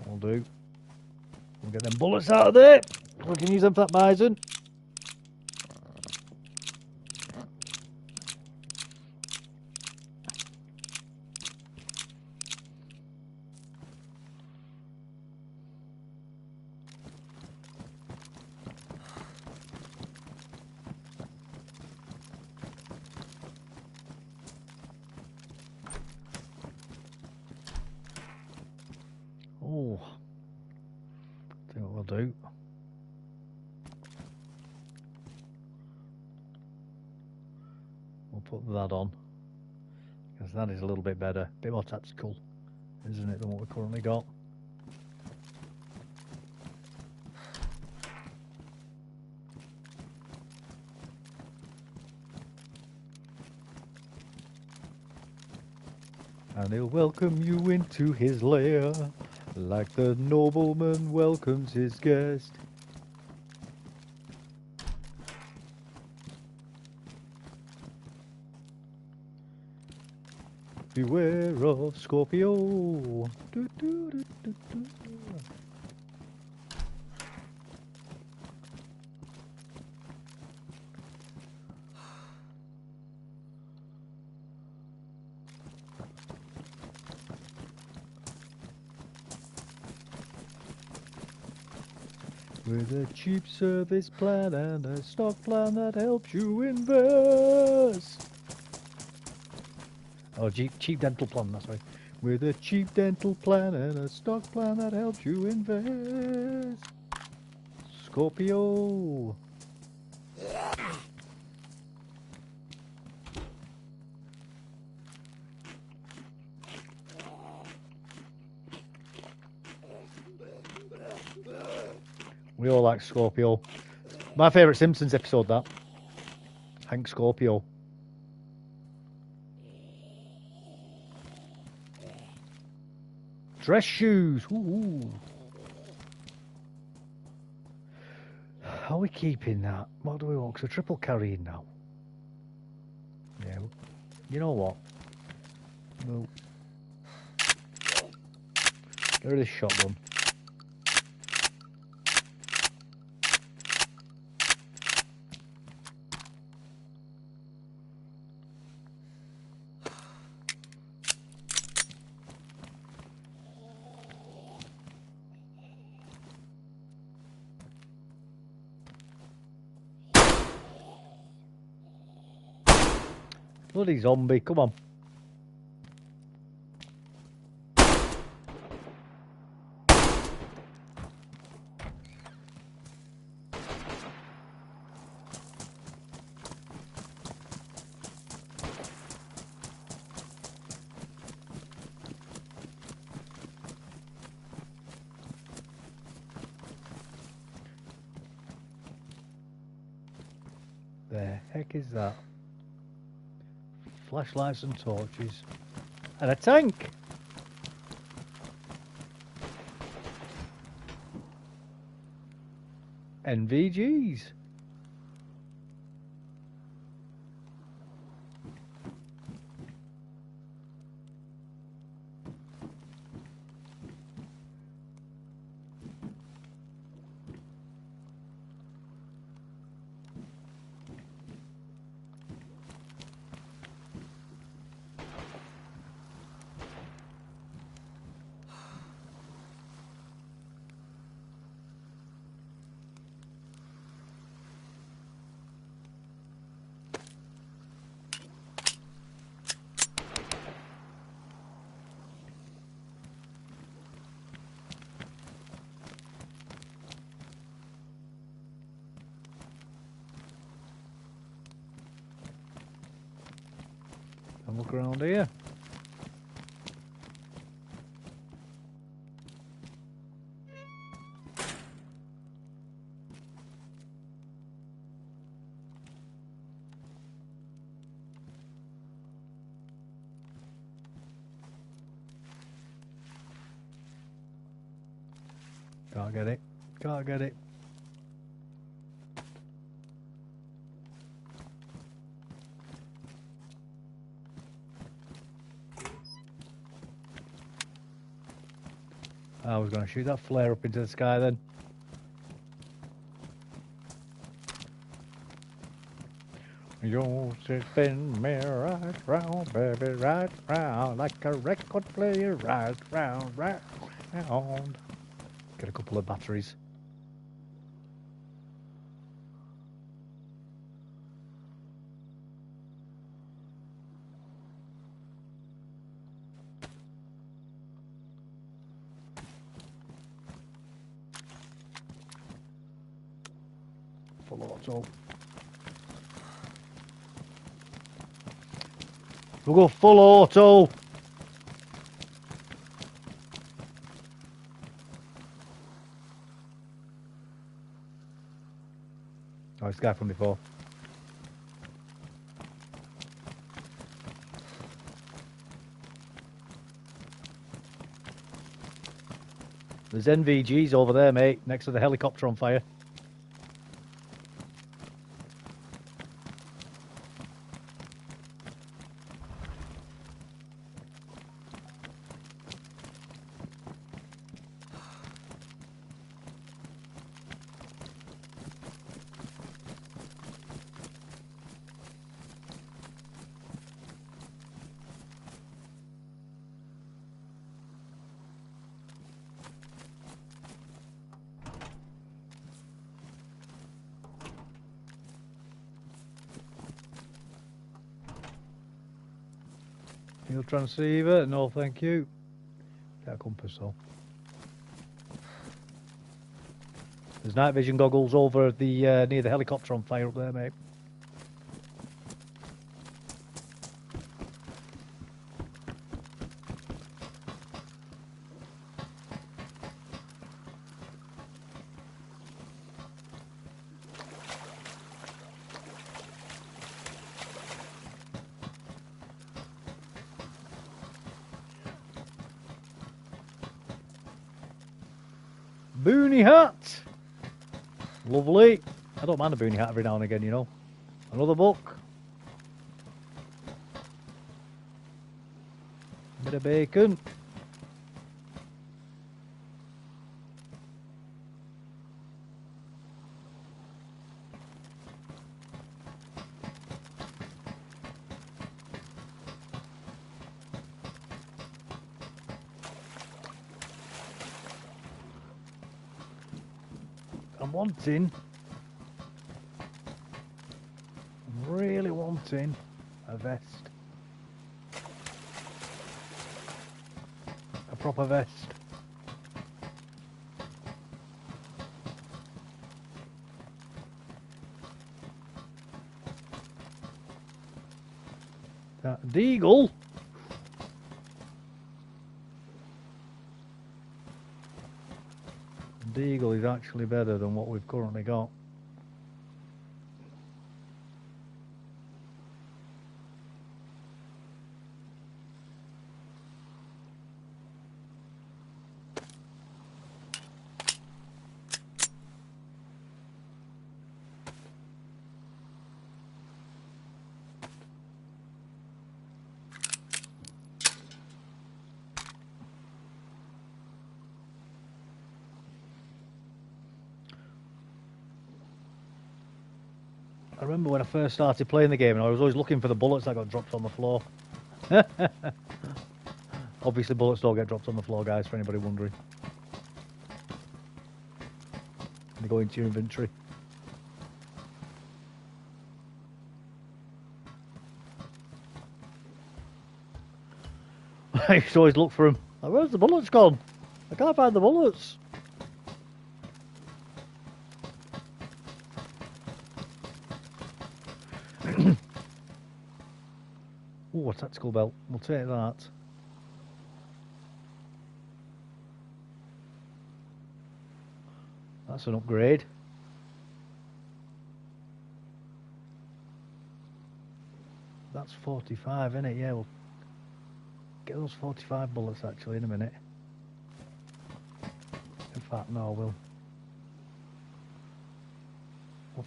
Will do. We'll get them bullets out of there. We can use them for that bison. Oh, I think what we'll do. We'll put that on, because that is a little bit better, a bit more tactical, isn't it, than what we've currently got. And he'll welcome you into his lair, like the nobleman welcomes his guest. Beware of Scorpio. Do, do, do, do, do. With a cheap service plan and a stock plan that helps you invest. Oh, cheap dental plan, that's right. With a cheap dental plan and a stock plan that helps you invest. Scorpio. We all like Scorpio. My favourite Simpsons episode, that. Hank Scorpio. Dress shoes. Ooh. Are we keeping that? What do we want? Because we're triple carrying now. Yeah. You know what? We'll get rid of this shotgun. Bloody zombie, come on. The heck is that? Flashlights and torches. And a tank! NVGs. And look around here. Can't get it. Can't get it. I was going to shoot that flare up into the sky then. You'll spin me right round, baby, right round, like a record player, right round, right round. Get a couple of batteries. Full auto. We'll go full auto. Oh, it's the guy from before. There's NVGs over there, mate, next to the helicopter on fire. Field transceiver, no thank you. Get a compass though. There's night vision goggles over the near the helicopter on fire up there, mate. Boonie hat! Lovely. I don't mind a boonie hat every now and again, you know. Another book. Bit of bacon. I'm really wanting a vest. A proper vest. That Deagle. Deagle is actually better than what we've currently got. I remember when I first started playing the game and I was always looking for the bullets that got dropped on the floor. Obviously bullets don't get dropped on the floor, guys, for anybody wondering. They go into your inventory. I used to always look for them. Like, where's the bullets gone? I can't find the bullets. Oh, a tactical belt. We'll take that. That's an upgrade. That's 45, isn't it? Yeah, we'll get those 45 bullets actually in a minute. In fact, no, we'll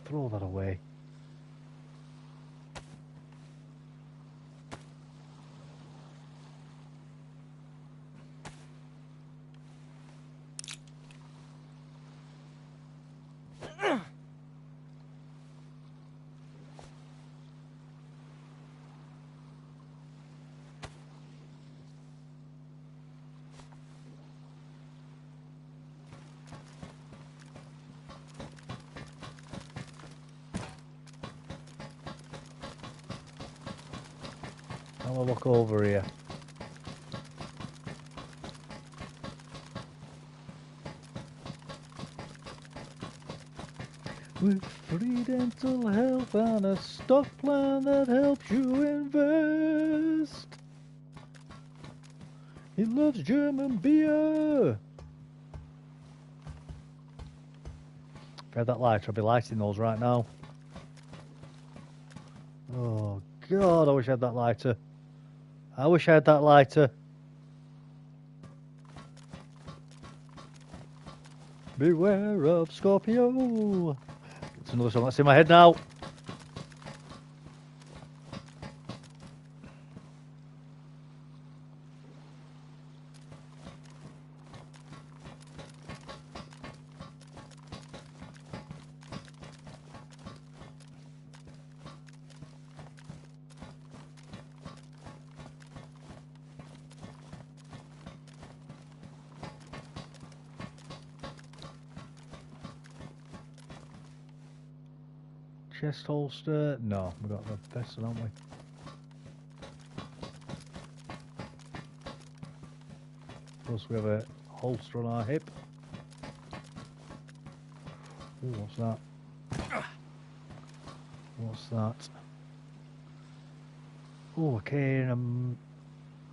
throw that away. Have a look over here. With free dental health and a stock plan that helps you invest. He loves German beer. If I had that lighter, I'd be lighting those right now. Oh God, I wish I had that lighter. I wish I had that lighter. Beware of Scorpio. It's another song that's in my head now. Chest holster? No, we got the vest, haven't we? Plus we have a holster on our hip. Ooh, what's that? What's that? Oh, okay,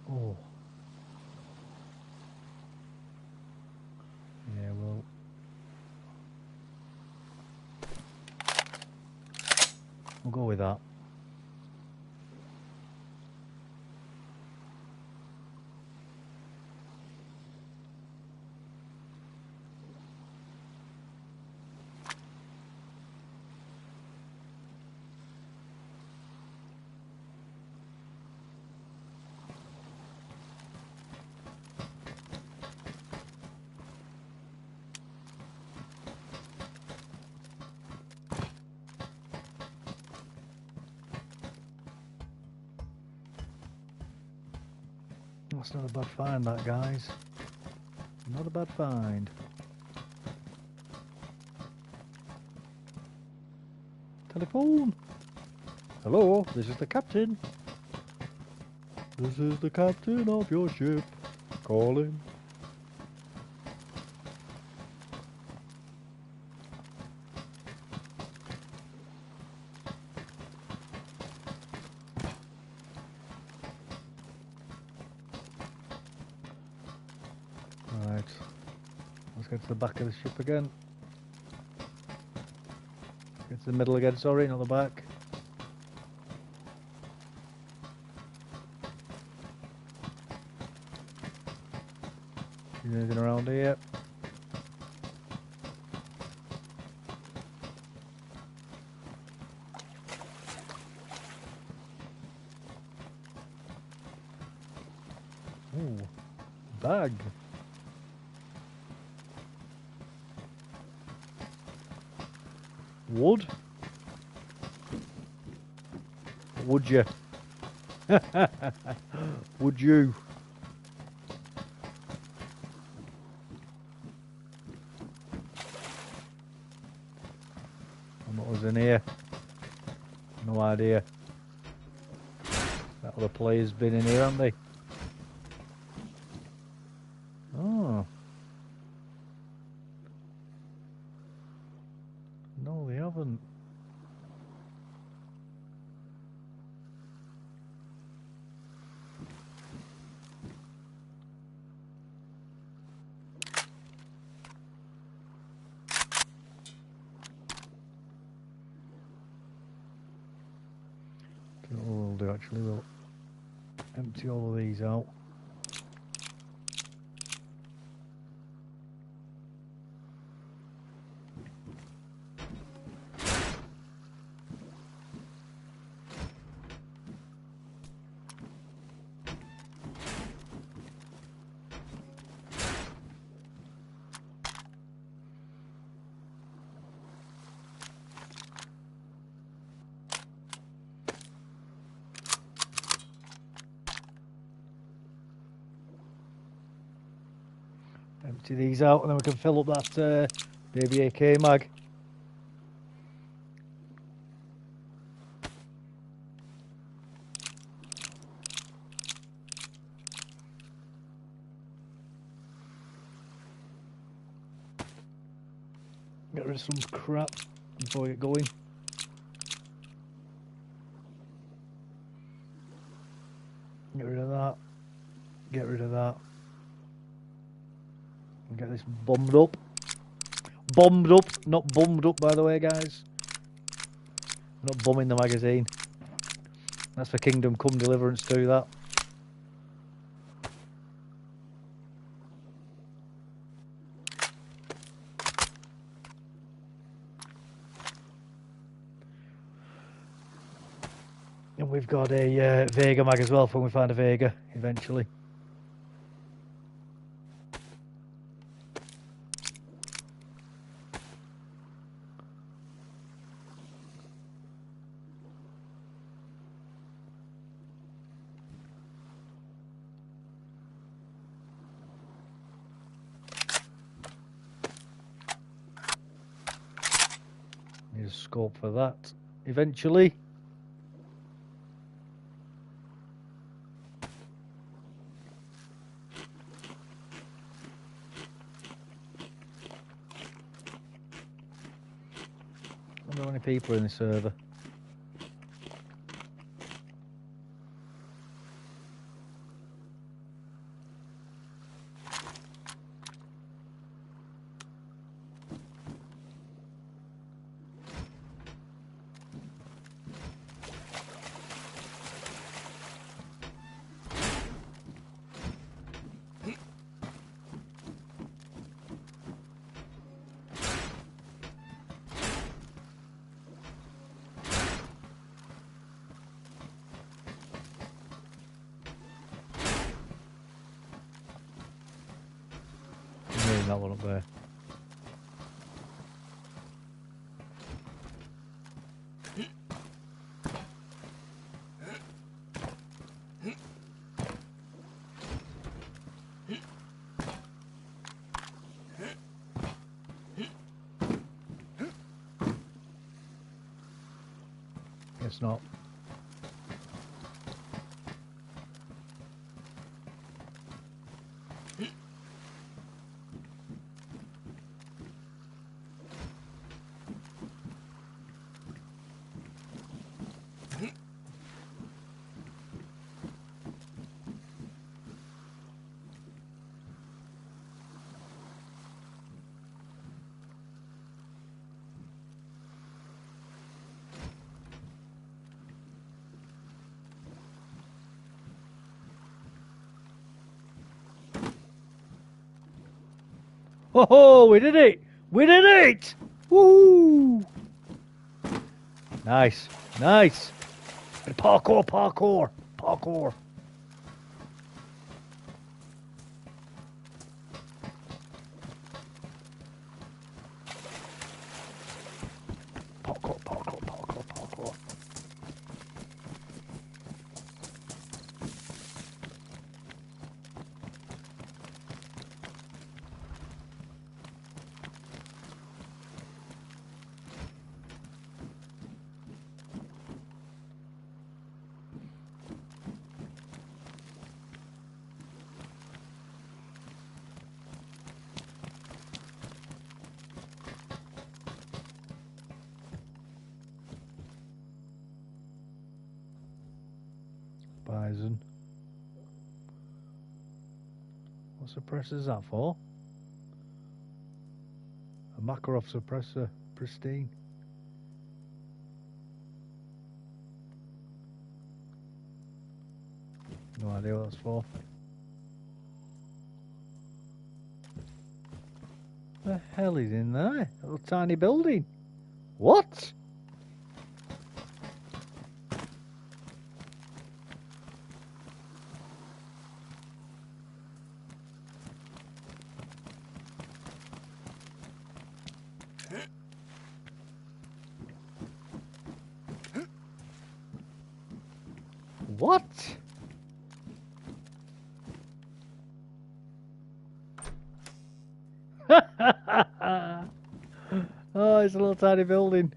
oh. Yeah, well. We'll go with that. That's not a bad find, that, guys. Not a bad find. Telephone. Hello, this is the captain. This is the captain of your ship. Calling. Right. Let's get to the back of the ship again. Get to the middle again, sorry, not the back. See anything around here? Ooh, bag. Wood? Would you? Would you? And what was in here? No idea. That other player's been in here, haven't they? Oh. No, they haven't. do actually. We'll empty all of these out. Empty these out and then we can fill up that baby AK mag. Get rid of some crap before we get going. Get rid of that. Get rid of that. And get this bombed up. Bombed up, not bummed up, by the way, guys. Not bumming the magazine. That's for Kingdom Come Deliverance too, that. And we've got a Vega mag as well for when we find a Vega eventually. Need a scope for that eventually. I wonder how many people are in the server. That one up there. Guess not. Oh, we did it! We did it! Woo! Nice, nice. Parkour, parkour, parkour. Parkour, parkour, parkour, parkour. Bison. What suppressor is that for? A Makarov suppressor, pristine. idea what that's for. The hell is in there? A little tiny building. What? What? Oh, it's a little tiny building.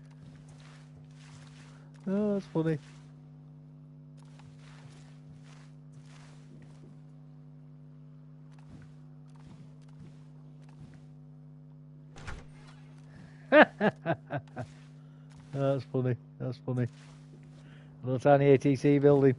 Oh, that's funny. That's funny. That's funny. A little tiny ATC building.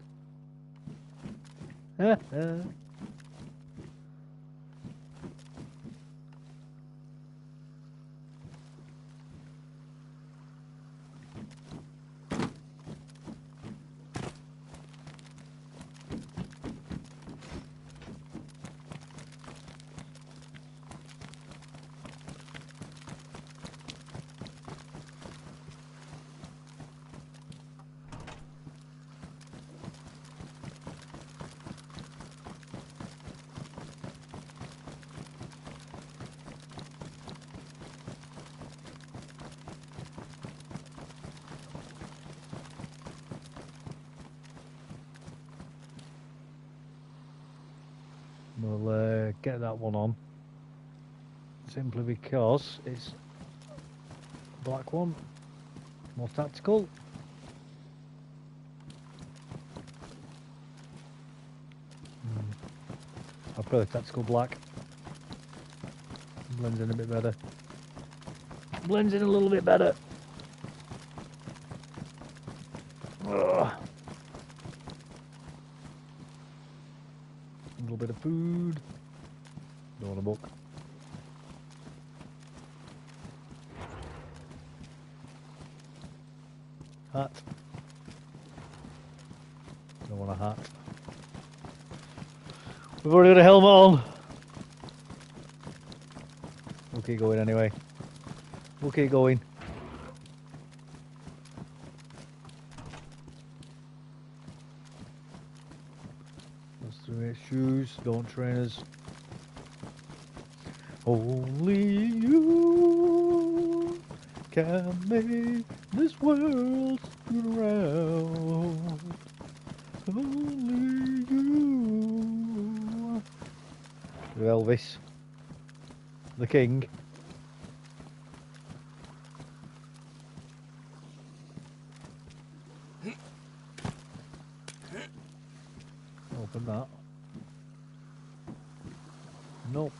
We'll get that one on. Simply because it's a black one. More tactical. I'll prefer the tactical black. Blends in a bit better. Blends in a little bit better. Ugh. A little bit of food. Don't want a book. Hat. Don't want a hat. We've already got a helmet on. We'll keep going anyway. We'll keep going. That's the shoes, don't trainers. Only you can make this world spin around. Only you. Elvis, the king. Open that. Nope.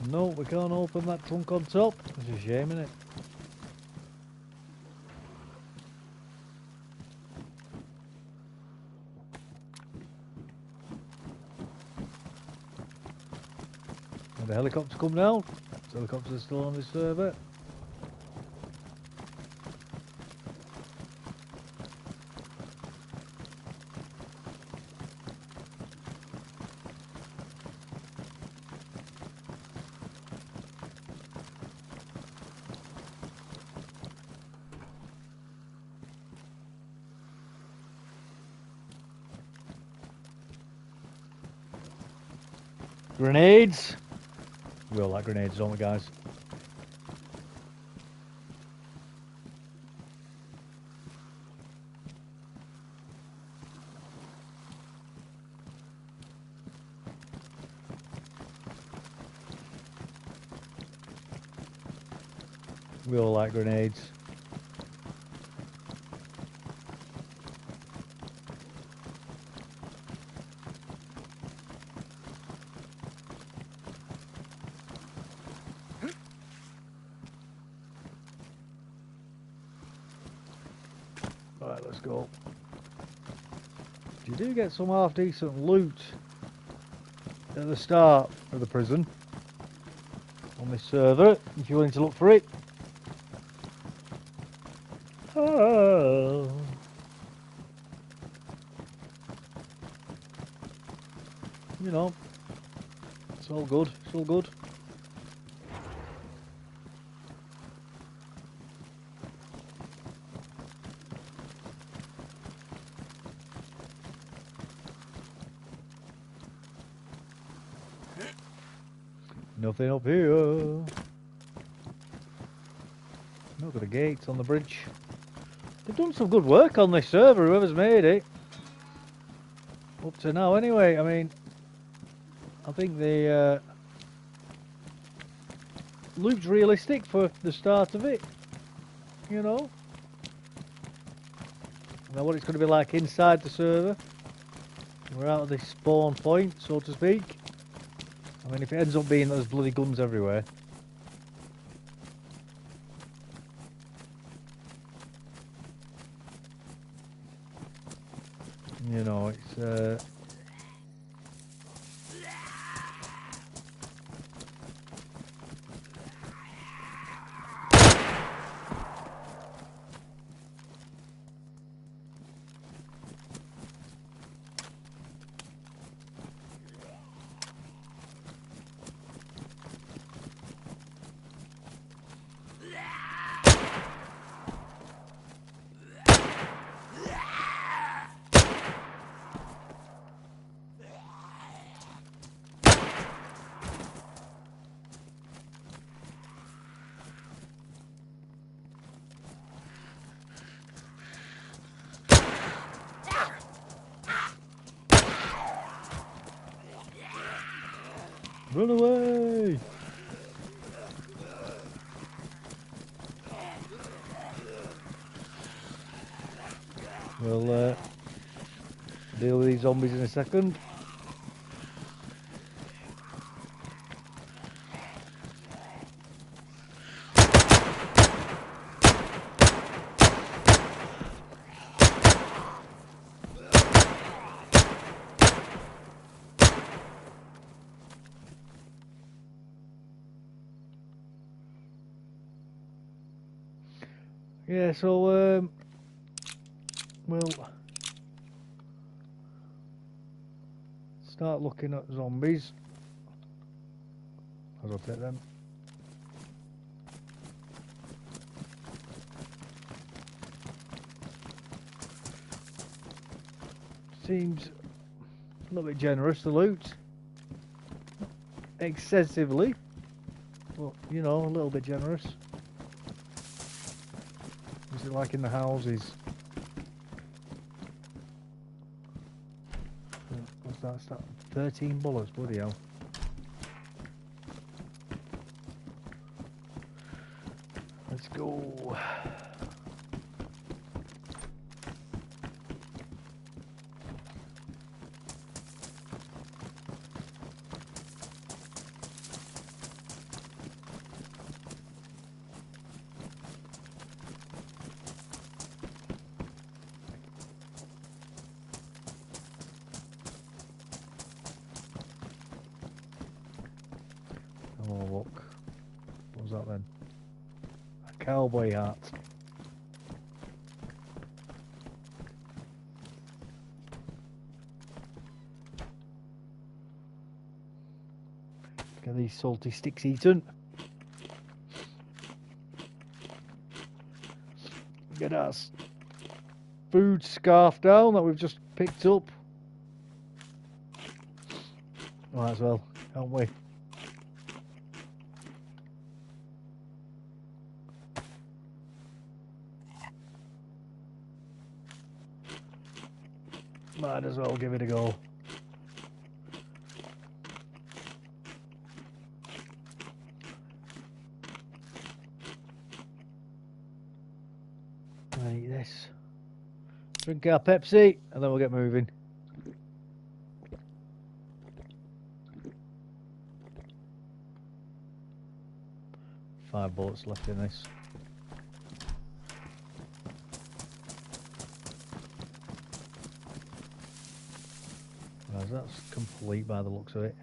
No, we can't open that trunk on top. It's a shame, isn't it? And the helicopter come down. The helicopters are still on this server. Grenades. We all like grenades, don't we, guys? We all like grenades. Alright, let's go. You do get some half decent loot at the start of the prison on this server, if you're willing to look for it. know, it's all good. It's all good. Nothing up here. Look at the gates on the bridge. They've done some good work on this server, whoever's made it. Up to now, anyway. I mean, I think the looked realistic for the start of it. You know. Now what it's going to be like inside the server. We're out of this spawn point, so to speak. I mean, if it ends up being that there's bloody guns everywhere. You know, it's run away! We'll deal with these zombies in a second. Yeah, so we'll start looking at zombies. I'll take them. Seems a little bit generous, the loot. Excessively, but you know, a little bit generous. Is it like in the houses? What's that? Start 13 bullets, bloody hell. Let's go. Oh look, what was that then? A cowboy hat. Get these salty sticks eaten. Get our food scarf down that we've just picked up. Might as well, can't we? Might as well give it a go. Eat this. Drink our Pepsi and then we'll get moving. Five bullets left in this. That's complete by the looks of it.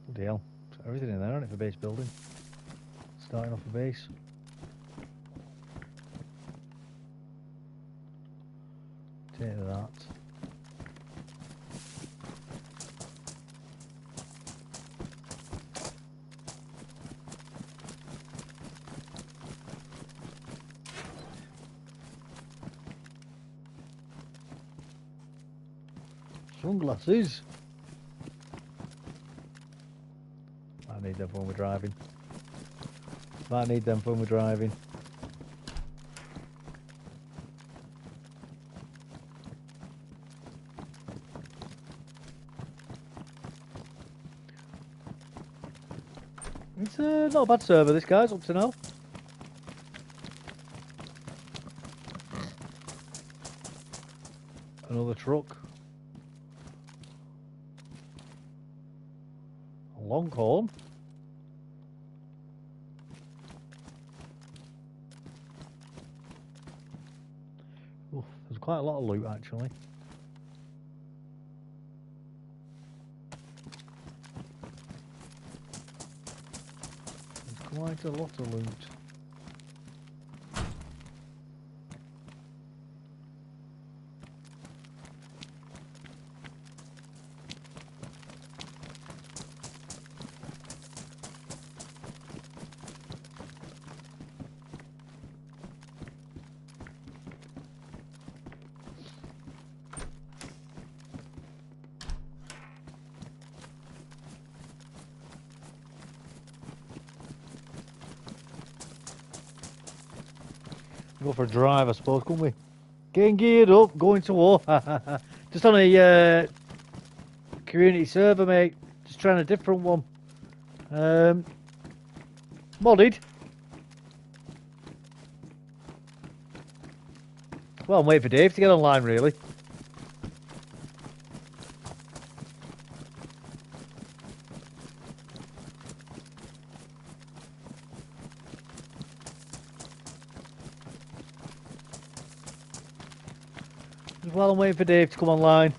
Bloody hell. Everything in there, isn't it, for base building? Starting off a base. Take that. Sunglasses. I need them when we're driving. Might need them when we're driving. It's not a bad server, this guy's up to now. Another truck. A Longhorn. Oof, there's quite a lot of loot actually. There's quite a lot of loot. Go for a drive, I suppose, couldn't we? Getting geared up, going to war. Just on a community server, mate. Just trying a different one. Modded. Well, I'm waiting for Dave to get online, really. While I'm waiting for Dave to come online.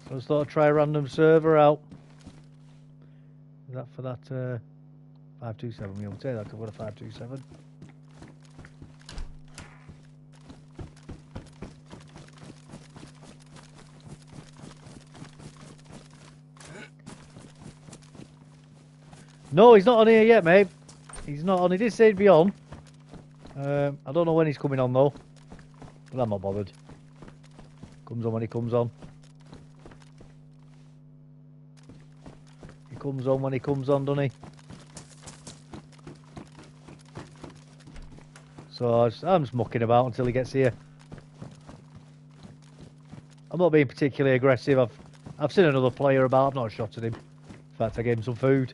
So I just thought I'd try a random server out. Is that for that 527? We'll take that, 'cause I've got a 527. No, he's not on here yet, mate. He's not on. He did say he'd be on. I don't know when he's coming on though, but I'm not bothered. Comes on when he comes on. He comes on when he comes on, doesn't he? So I'm just mucking about until he gets here. I'm not being particularly aggressive. I've seen another player about. I've not shot at him. In fact, I gave him some food.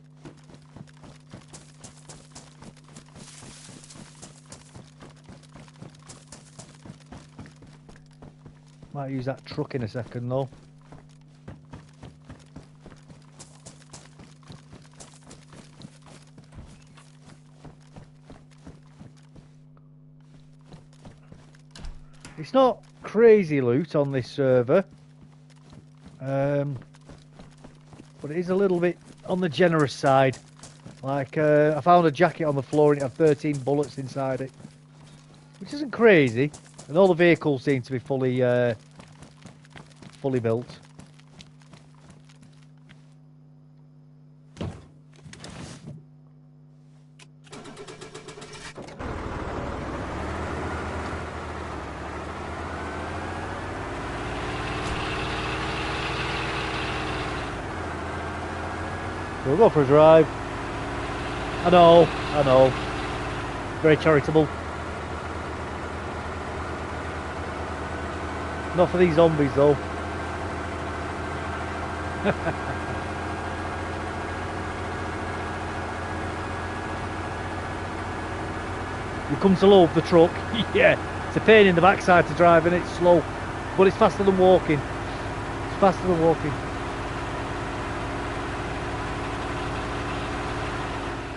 Might use that truck in a second though. It's not crazy loot on this server, but it is a little bit on the generous side. Like I found a jacket on the floor and it had 13 bullets inside it, which isn't crazy, and all the vehicles seem to be fully built. So we'll go for a drive. I know. Very charitable. Not for these zombies though. You come to love the truck. Yeah, it's a pain in the backside to drive and it's slow, but it's faster than walking. It's faster than walking.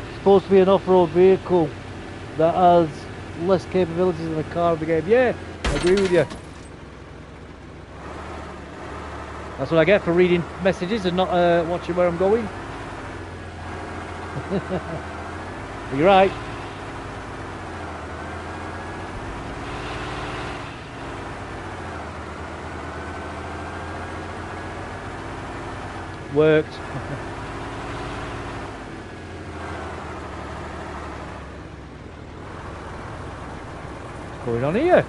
It's supposed to be an off-road vehicle that has less capabilities than a car in the game. Yeah, I agree with you. That's what I get for reading messages and not watching where I'm going. You're right. Worked. What's going on here?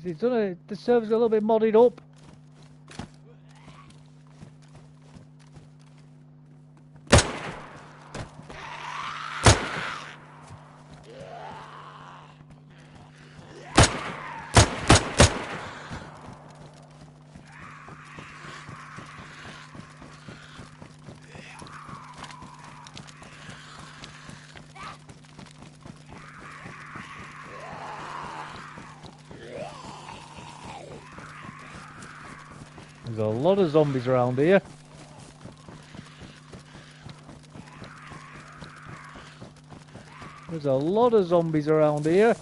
He's done it. The server's got a little bit modded up. There's a lot of zombies around here. There's a lot of zombies around here.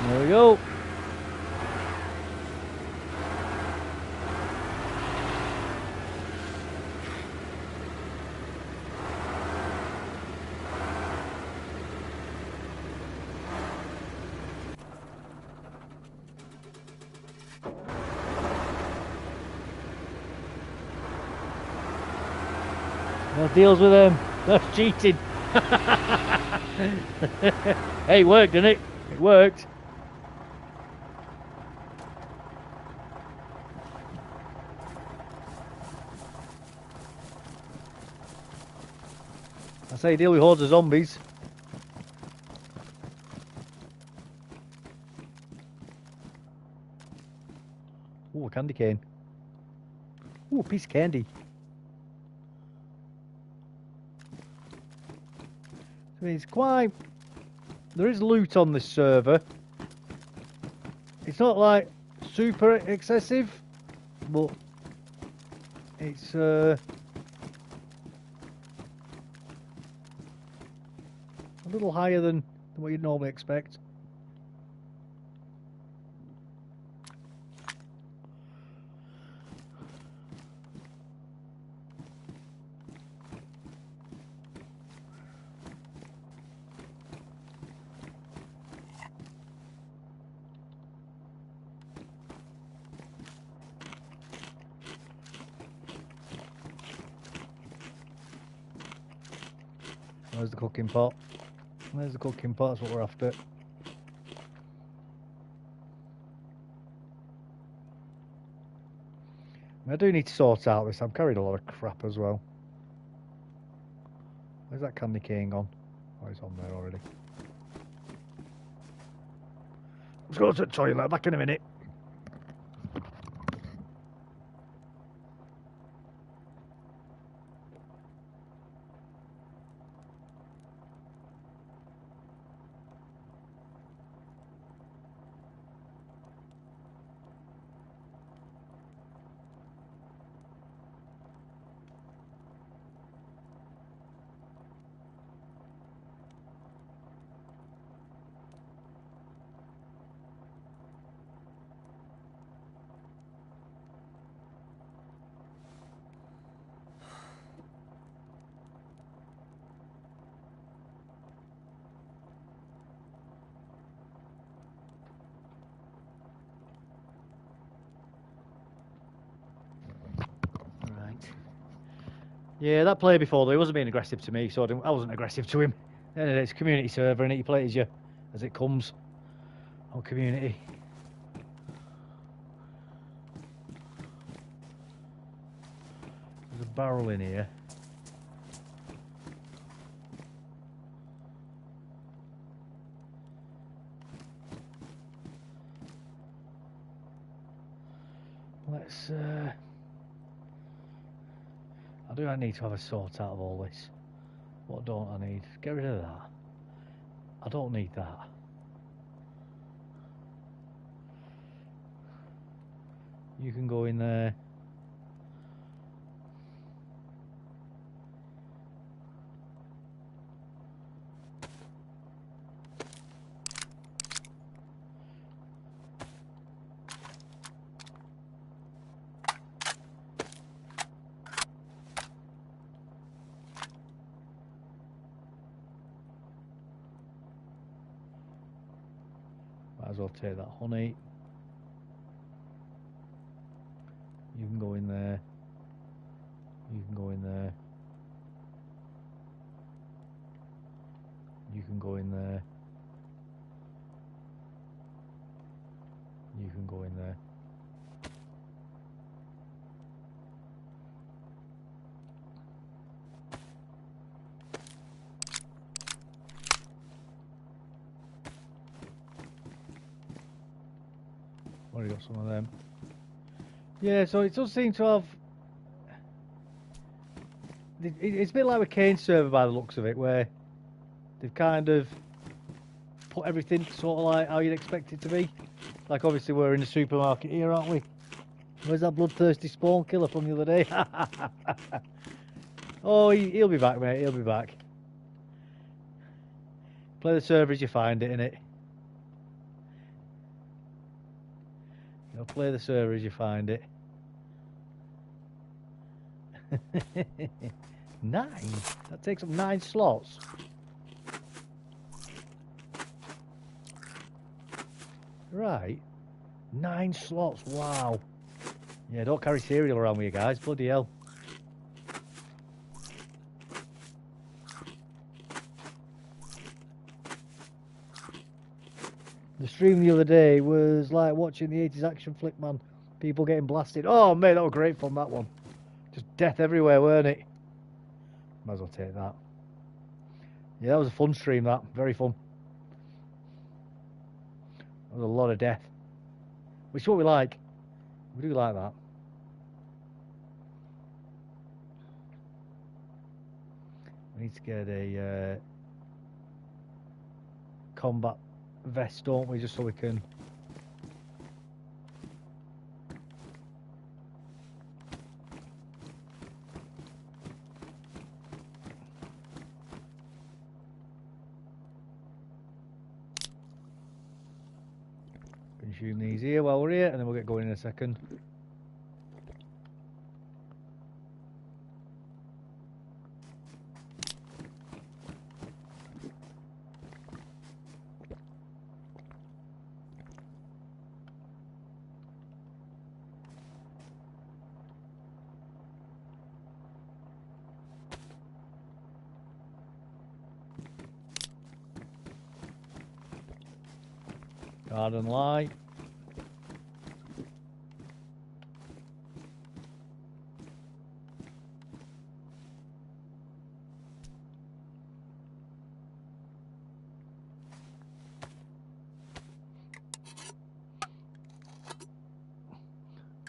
There we go. No deals with them. That's cheating. Hey, it worked, didn't it? It worked. I say deal with hordes of zombies. Ooh, a candy cane. Ooh, a piece of candy. So it's quite... There is loot on this server. It's not like super excessive, but it's a little higher than what you'd normally expect. There's the cooking pot. There's the cooking pot, that's what we're after. I do need to sort out this. I've carried a lot of crap as well. Where's that candy cane gone? Oh, it's on there already. Let's go to the toilet. Back in a minute. Yeah, that player before though, he wasn't being aggressive to me, so I wasn't aggressive to him. Anyway, it's a community server and you play as it comes on community. There's a barrel in here. Let's. I need to have a sort out of all this. What don't I need? Get rid of that. I don't need that. You can go in there. Might as well take that honey. You can go in there. You can go in there. You can go in there. You can go in there. Already got some of them. Yeah, so it does seem to have. It's a bit like a Kane server by the looks of it, where they've kind of put everything sort of like how you'd expect it to be. Like, obviously, we're in the supermarket here, aren't we? Where's that bloodthirsty spawn killer from the other day? Oh, he'll be back, mate. He'll be back. Play the server as you find it, innit? You'll play the server as you find it. 9? That takes up 9 slots. Right. 9 slots, wow. Yeah, don't carry cereal around with you guys, bloody hell. The stream the other day was like watching the 80s action flick, man. People getting blasted. Oh, mate, that was great fun, that one. Just death everywhere, weren't it? Might as well take that. Yeah, that was a fun stream, that. Very fun. There was a lot of death. Which is what we like. We do like that. We need to get a combat vest, don't we? Just so we can... Consume these here while we're here, and then we'll get going in a second. Garden light.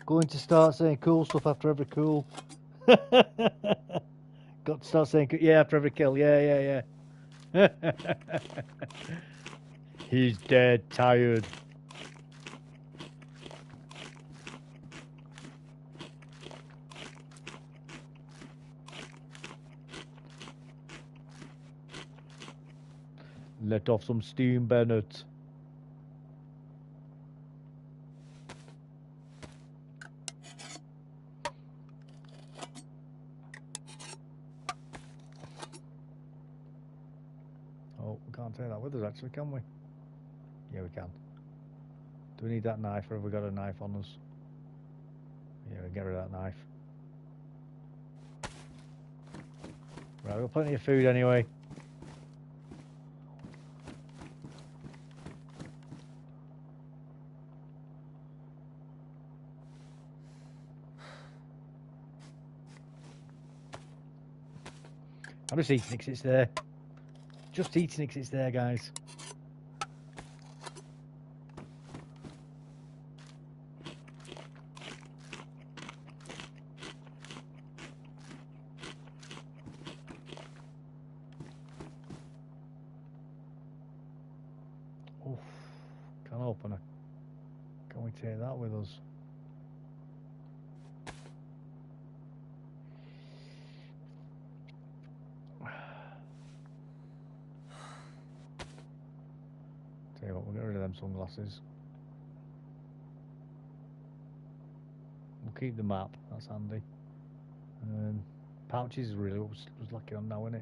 Going to start saying cool stuff after every cool. Got to start saying yeah after every kill. Yeah. He's dead, tired. Let off some steam, Bennett. Oh, we can't take that with us actually, can we? Yeah, we can. Do we need that knife, or have we got a knife on us? Yeah, we get rid of that knife. Right, we've got plenty of food anyway. I'm just eating it 'cause it's there. Just eating it 'cause it's there, guys. Oof. Can't open it. Can we take that with us? Tell you what, we'll get rid of them sunglasses. We'll keep the map, that's handy. Pouches really was lucky on now, innit?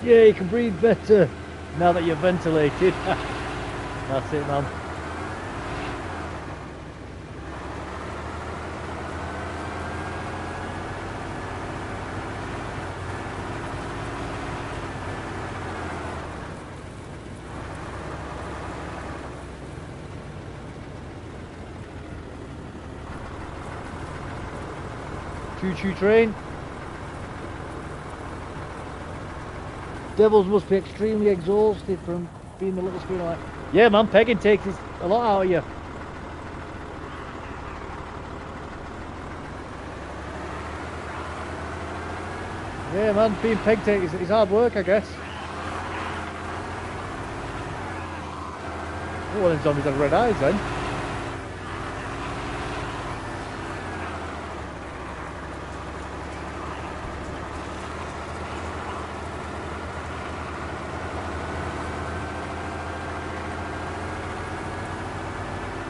Yeah, you can breathe better now that you're ventilated. That's it, man. Choo-choo train. Devils must be extremely exhausted from being the little screen like. Yeah, man, pegging takes a lot out of you. Yeah, man, being peg takes is hard work, I guess. Oh, well, them zombies have red eyes then.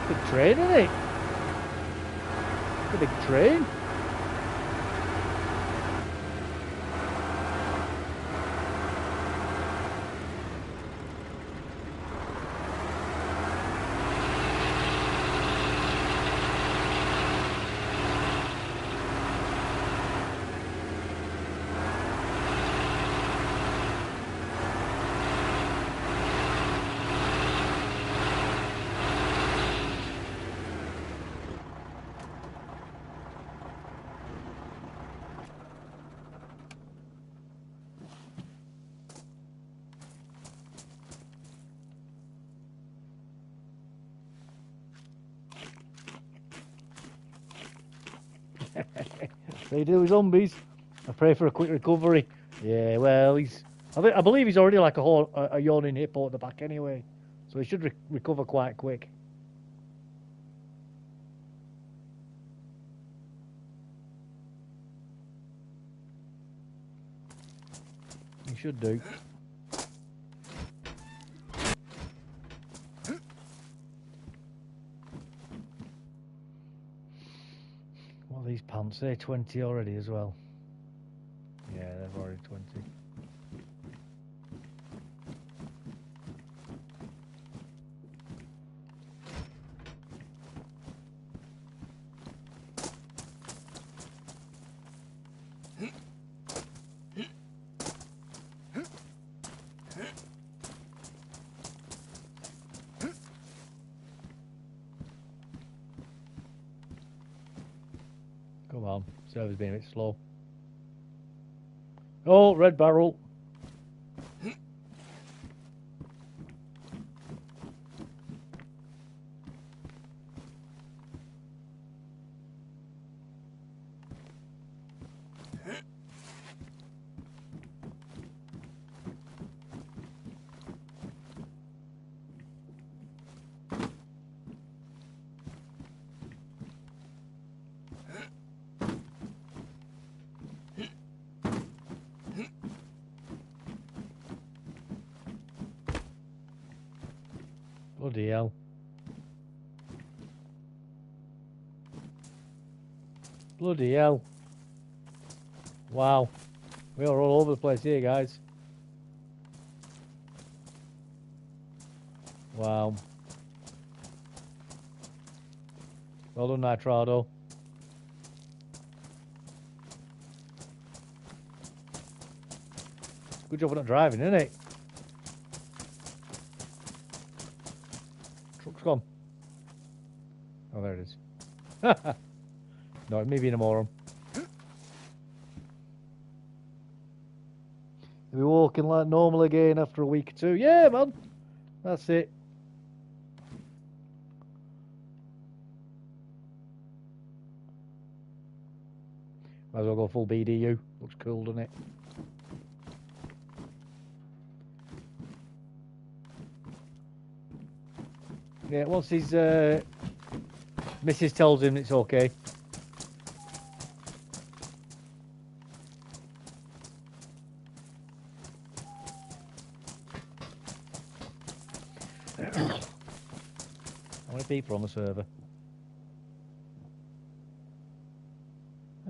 Big train, isn't it? It's a big train. They do zombies. I pray for a quick recovery. Yeah, well, I believe he's already like a yawning hippo at the back anyway, so he should recover quite quick. He should do. What are these pants? They're 20 already as well. Yeah, they're already 20. Come on, server's being a bit slow. Oh, red barrel. Bloody hell. Bloody hell. Wow. We are all over the place here, guys. Wow. Well done, Nitrado. Good job we're not driving, isn't it? Truck's gone. Oh, there it is. No, maybe in a moron. We're walking like normal again after a week or two. Yeah, man. That's it. Might as well go full BDU. Looks cool, doesn't it? Yeah, once his missus tells him it's okay. How many people on the server?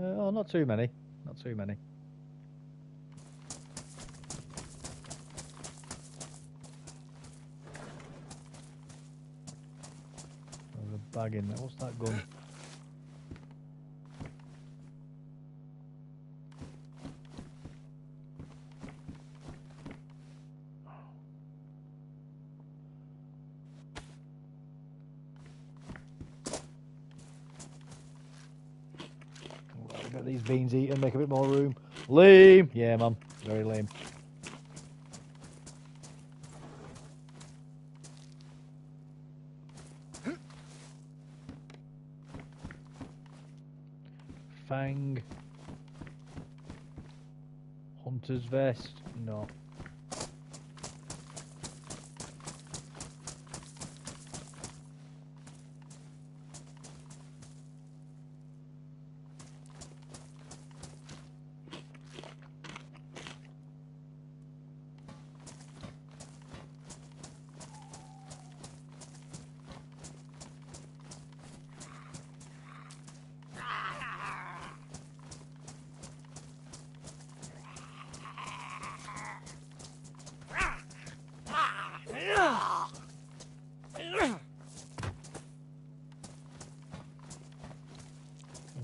Oh, not too many. Not too many. There's a bag in there. What's that gun? Get these beans eaten, make a bit more room. Lame! Yeah, man. Very lame. Fang. Hunter's vest. No.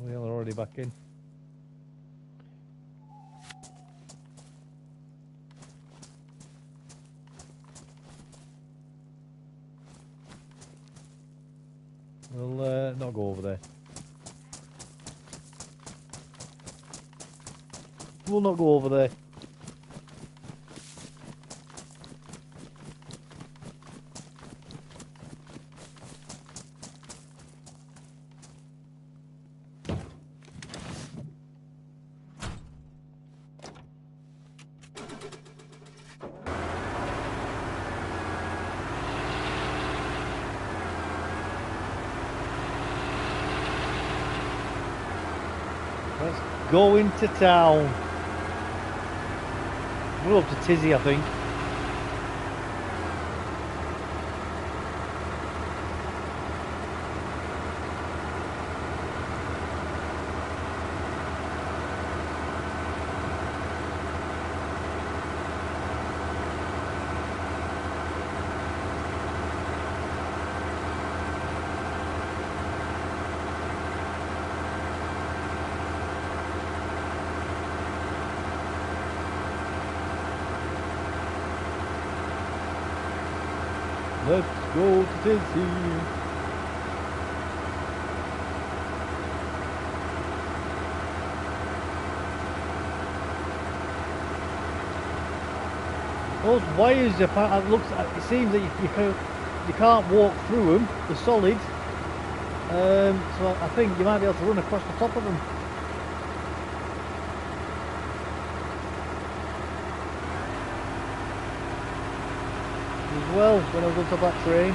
They're already back in. We'll not go over there. We'll not go over there. Let's go into town. We're up to Tizzy, I think. Let's go to Dizzy. Those wires, it seems that you can't walk through them. They're solid. So I think you might be able to run across the top of them. As well, when I was on top of that train.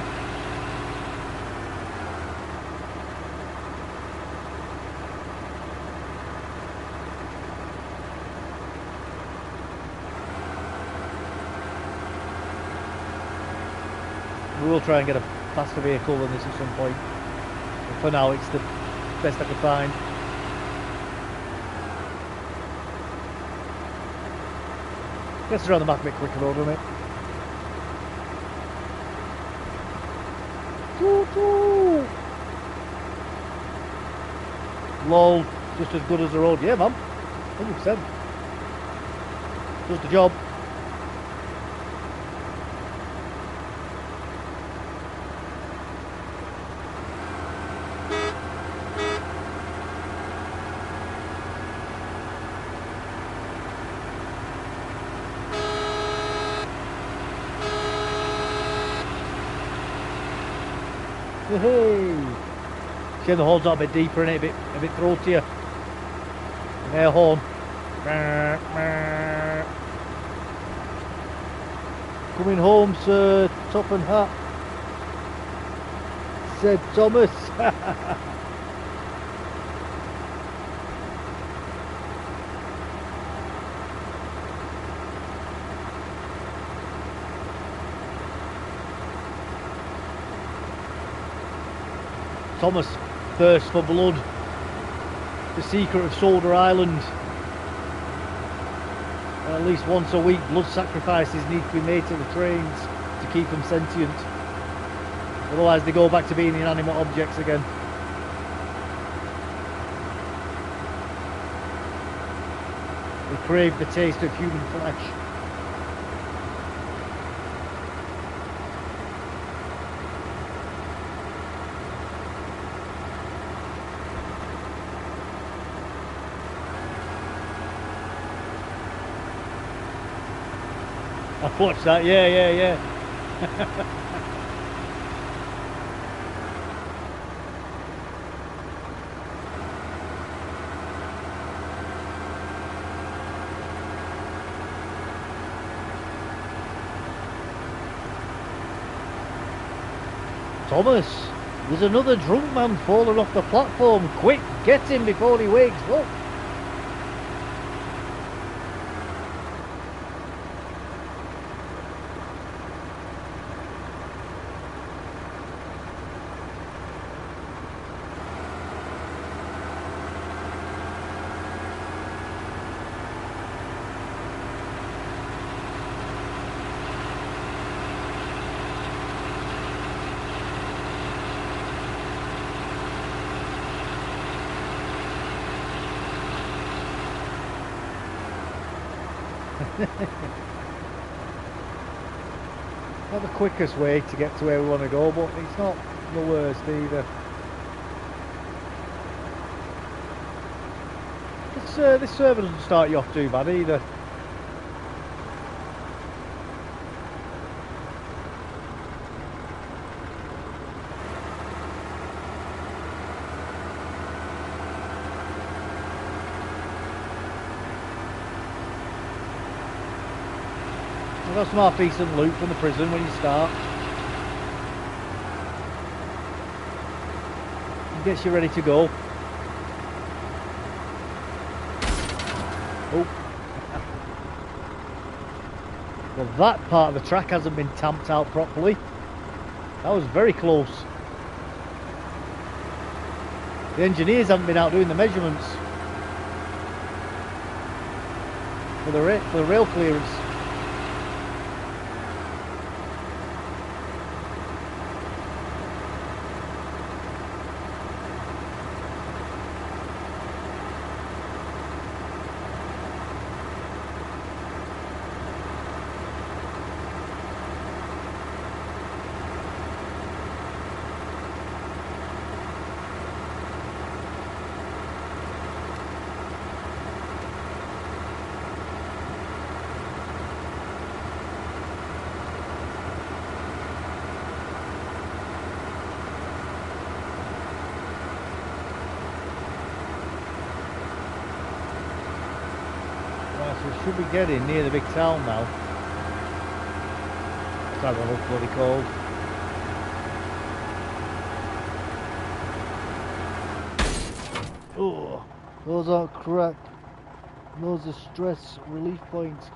We will try and get a faster vehicle than this at some point. But for now, it's the best I could find. Gets around the map a bit quicker though, doesn't it? Lol, just as good as the road. Yeah, man. 100%. Does the job. Hey! See the hole's got a bit deeper in it, a bit throatier. An air horn. Coming home, sir. Top and hat. Said Thomas. Thomas thirsts for blood. The secret of Soldier Island. At least once a week, blood sacrifices need to be made to the trains to keep them sentient. Otherwise, they go back to being inanimate objects again. They crave the taste of human flesh. I've watched that, yeah. Thomas, there's another drunk man falling off the platform. Quick, get him before he wakes up. Not the quickest way to get to where we want to go, but it's not the worst either. This server doesn't start you off too bad either. I've got some half decent loot from the prison when you start. It gets you ready to go. Oh. Well, that part of the track hasn't been tamped out properly. That was very close. The engineers haven't been out doing the measurements for the rail clearance. So we should be getting near the big town now. Let's have a look bloody cold. Oh, those aren't crack. Those are stress relief points.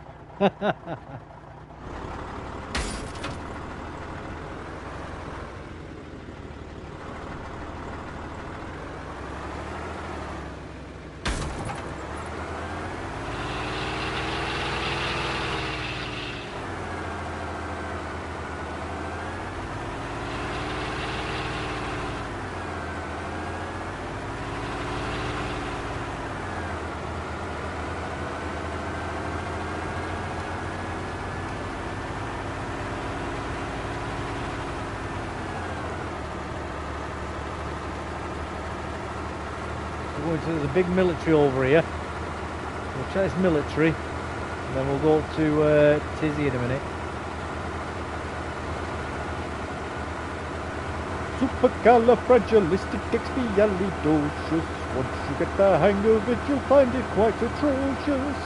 So there's a big military over here. We'll check this military, and then we'll go up to Tizzy in a minute. Supercalifragilisticexpialidocious. Once you get the hang of it, you'll find it quite atrocious.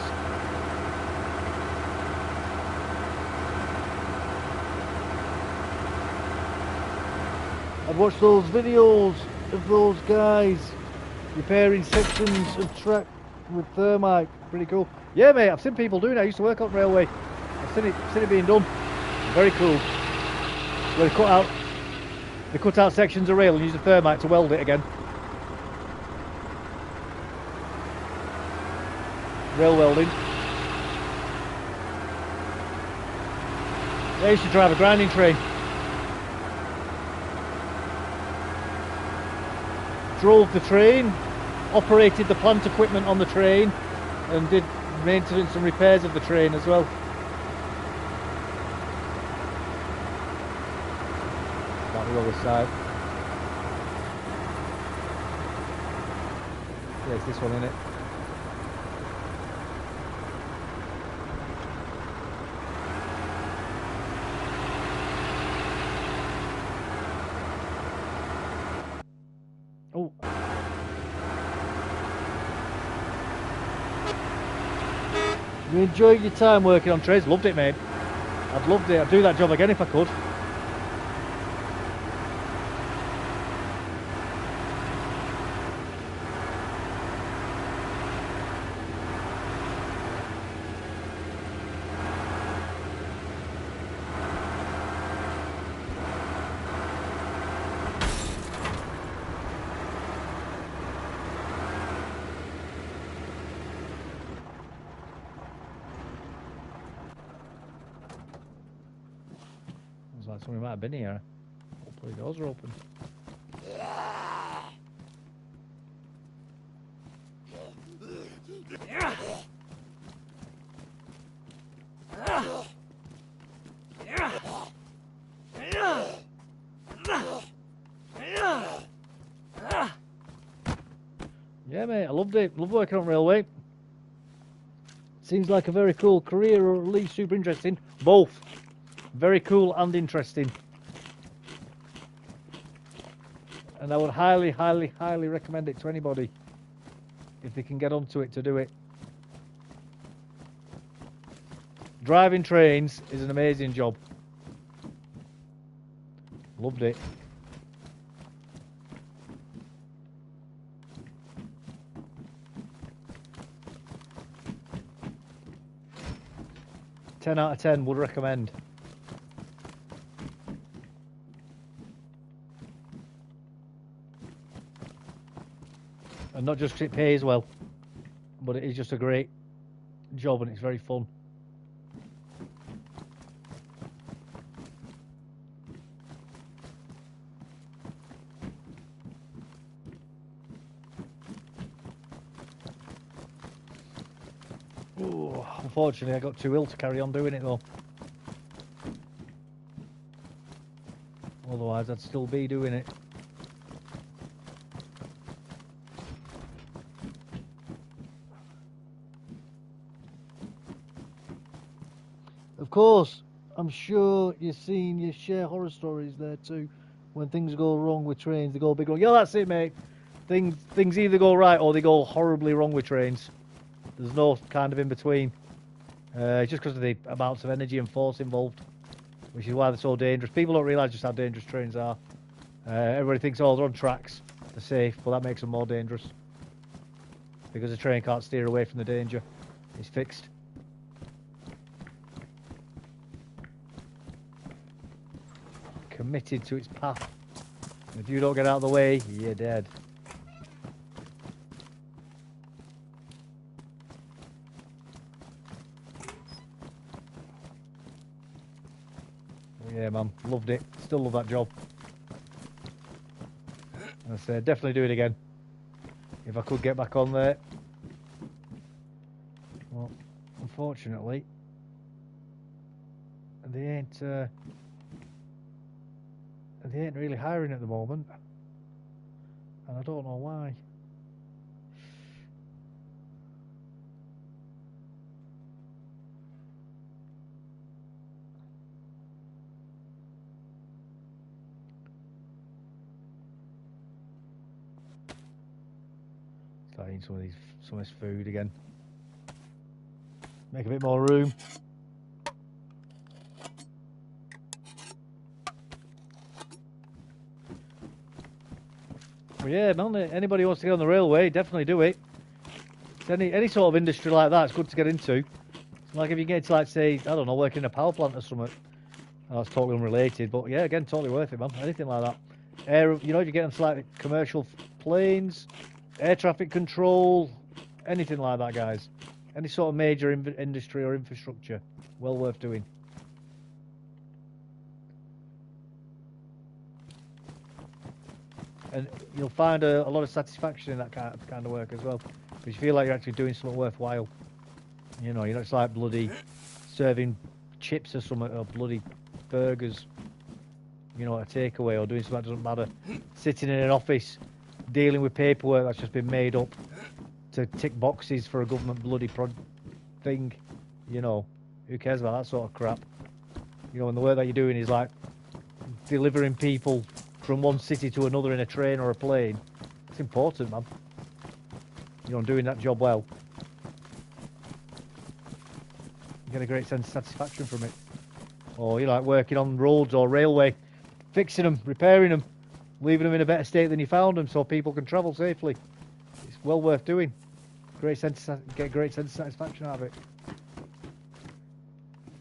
I'd watch those videos of those guys repairing sections of track with thermite. Pretty cool. Yeah, mate, I've seen people doing it. I used to work on railway. I've seen it being done. Very cool. Where they cut out sections of rail and use the thermite to weld it again. Rail welding. I used to drive a grinding train. Drove the train, operated the plant equipment on the train, and did maintenance and repairs of the train as well. Down the other side. Yeah, it's this one, isn't it? Oh. You enjoyed your time working on trains? Loved it, mate. I'd loved it. I'd do that job again if I could. Like somebody might have been here. Hopefully the doors are open. Yeah, mate, I loved it. Love working on railway. Seems like a very cool career, or at least super interesting. Both. Very cool and interesting. And I would highly, highly, highly recommend it to anybody if they can get onto it to do it. Driving trains is an amazing job. Loved it. Ten out of 10 would recommend. And not just 'cause it pays well, but it is just a great job and it's very fun. Ooh, unfortunately, I got too ill to carry on doing it though. Otherwise, I'd still be doing it. Of course, I'm sure you've seen your share horror stories there too. When things go wrong with trains, they go big wrong. Yeah, that's it, mate. Things either go right or they go horribly wrong with trains. There's no kind of in between. Just because of the amounts of energy and force involved, which is why they're so dangerous. People don't realise just how dangerous trains are. Everybody thinks, oh, they're on tracks, they're safe, but that makes them more dangerous. Because the train can't steer away from the danger. It's fixed. Committed to its path. And if you don't get out of the way, you're dead. Yeah, man, loved it. Still love that job. I say, definitely do it again. If I could get back on there. Well, unfortunately, they ain't really hiring at the moment. And I don't know why. Start eating some of this food again. Make a bit more room. But yeah, man, anybody who wants to get on the railway, definitely do it. Any sort of industry like that, it's good to get into. Like if you get to, like, say, I don't know, working in a power plant or something. Oh, that's totally unrelated, but yeah, again, totally worth it, man. Anything like that. If you get into like commercial planes, air traffic control, anything like that, guys. Any sort of major industry or infrastructure, well worth doing. And you'll find a lot of satisfaction in that kind of work as well, because you feel like you're actually doing something worthwhile. You're not just like bloody serving chips or something, or bloody burgers, a takeaway, or doing something that doesn't matter. Sitting in an office, dealing with paperwork that's just been made up to tick boxes for a government bloody thing. Who cares about that sort of crap? And the work that you're doing is like delivering people from one city to another in a train or a plane. It's important, man. Doing that job well. You get a great sense of satisfaction from it. Or you like working on roads or railway, fixing them, repairing them, leaving them in a better state than you found them, so people can travel safely. It's well worth doing. Get a great sense of satisfaction out of it.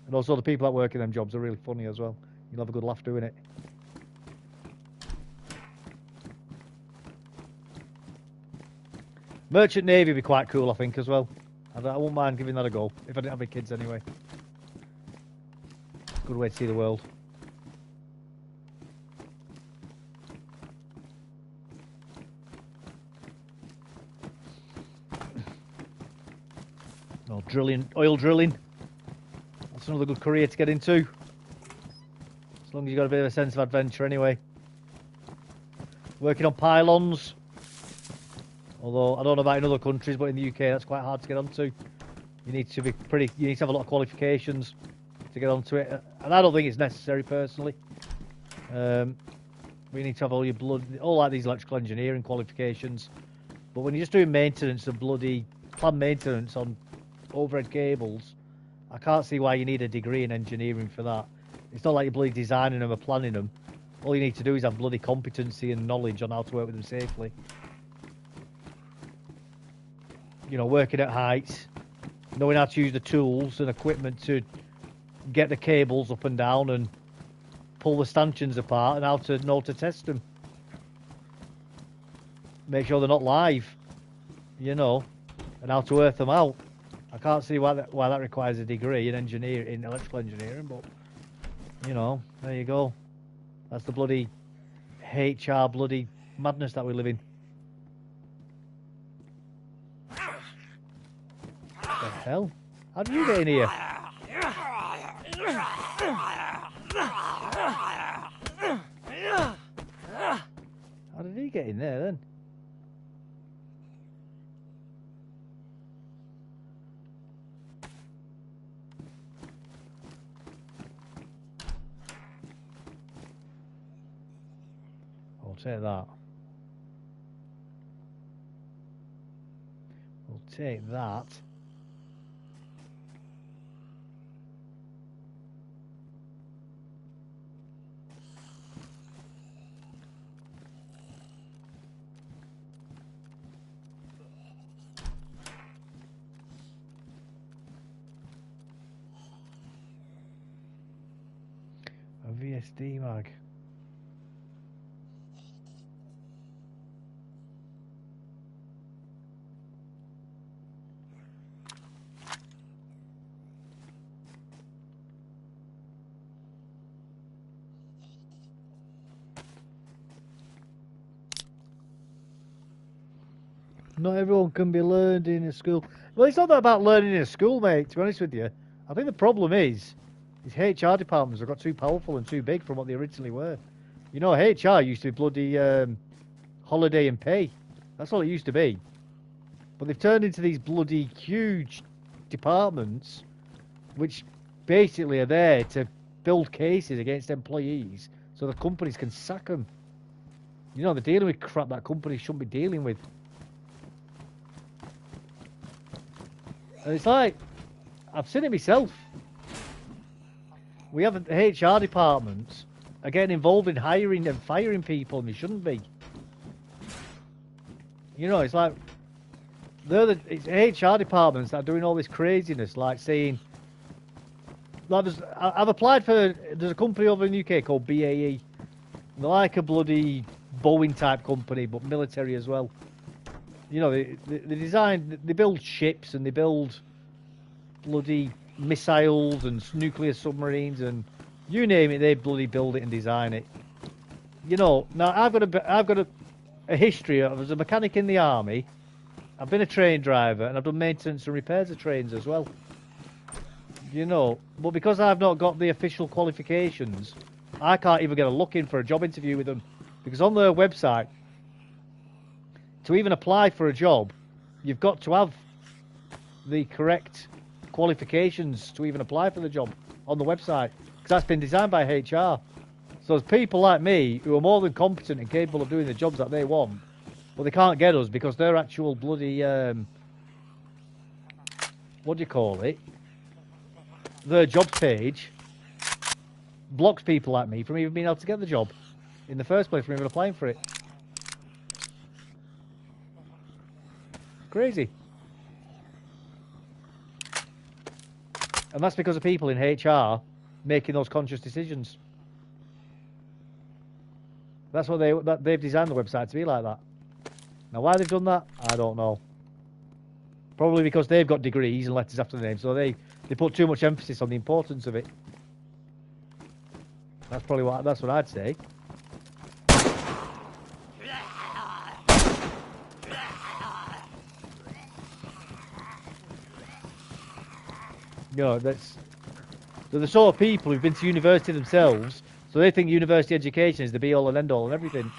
And also the people that work in them jobs are really funny as well. You'll have a good laugh doing it. Merchant Navy would be quite cool, I think, as well. I wouldn't mind giving that a go, if I didn't have any kids anyway. Good way to see the world. Well, oil drilling. That's another good career to get into. As long as you've got a bit of a sense of adventure anyway. Working on pylons. Although, I don't know about in other countries, but in the UK that's quite hard to get onto. You need to have a lot of qualifications to get onto it. And I don't think it's necessary, personally. We need to have all like these electrical engineering qualifications. But when you're just doing maintenance and bloody planned maintenance on overhead cables, I can't see why you need a degree in engineering for that. It's not like you're bloody designing them or planning them. All you need to do is have bloody competency and knowledge on how to work with them safely. Working at heights, knowing how to use the tools and equipment to get the cables up and down and pull the stanchions apart, and how to know to test them. Make sure they're not live, and how to earth them out. I can't see why that requires a degree in electrical engineering, but there you go. That's the bloody HR bloody madness that we live in. What the hell? How did you get in here? How did he get in there then? I'll take that. We'll take that. A VSD mag. Not everyone can be learned in a school. Well, it's not that about learning in a school, mate, to be honest with you. I think the problem is HR departments have got too powerful and too big from what they originally were. HR used to be bloody holiday and pay. That's all it used to be. But they've turned into these bloody huge departments, which basically are there to build cases against employees so the companies can sack them. They're dealing with crap that companies shouldn't be dealing with. And it's like, I've seen it myself. We have HR departments are getting involved in hiring and firing people, and they shouldn't be. You know, it's like it's HR departments that are doing all this craziness, like saying, like I've applied for. There's a company over in the UK called BAE. They're like a bloody Boeing type company, but military as well. You know, they build ships and they build bloody missiles and nuclear submarines and you name it, they bloody build it and design it. You know, now I've got a history of as a mechanic in the army. I've been a train driver and I've done maintenance and repairs of trains as well. You know, but because I've not got the official qualifications, I can't even get a look in for a job interview with them. Because on their website, to even apply for a job, you've got to have the correct qualifications to even apply for the job on the website. Because that's been designed by HR. So there's people like me who are more than competent and capable of doing the jobs that they want, but they can't get us because their actual bloody, what do you call it? Their jobs page blocks people like me from even being able to get the job in the first place, from even applying for it. Crazy. And that's because of people in HR making those conscious decisions. That's what they've designed the website to be like that. Now, why they've done that, I don't know. Probably because they've got degrees and letters after the name, so they put too much emphasis on the importance of it. That's probably that's what I'd say. You know, they're the sort of people who've been to university themselves, so they think university education is the be-all and end-all and everything.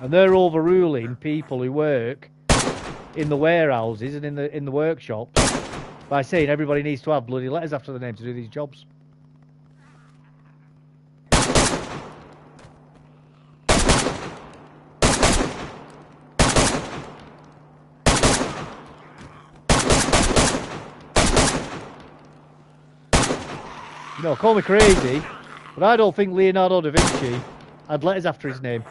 And they're overruling people who work in the warehouses and in the workshops by saying everybody needs to have bloody letters after their name to do these jobs. You know, call me crazy, but I don't think Leonardo da Vinci had letters after his name.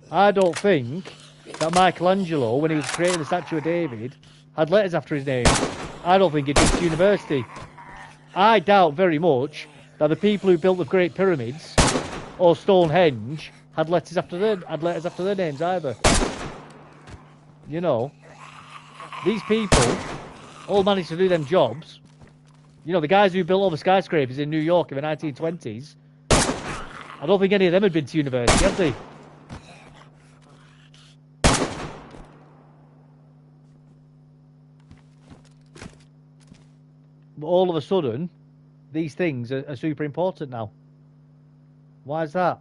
I don't think that Michelangelo, when he was creating the statue of David, had letters after his name. I don't think he'd been to university. I doubt very much that the people who built the Great Pyramids or Stonehenge had letters after their names either. You know, these people all managed to do them jobs. You know, the guys who built all the skyscrapers in New York in the 1920s, I don't think any of them had been to university, had they? But all of a sudden, these things are super important now. Why is that?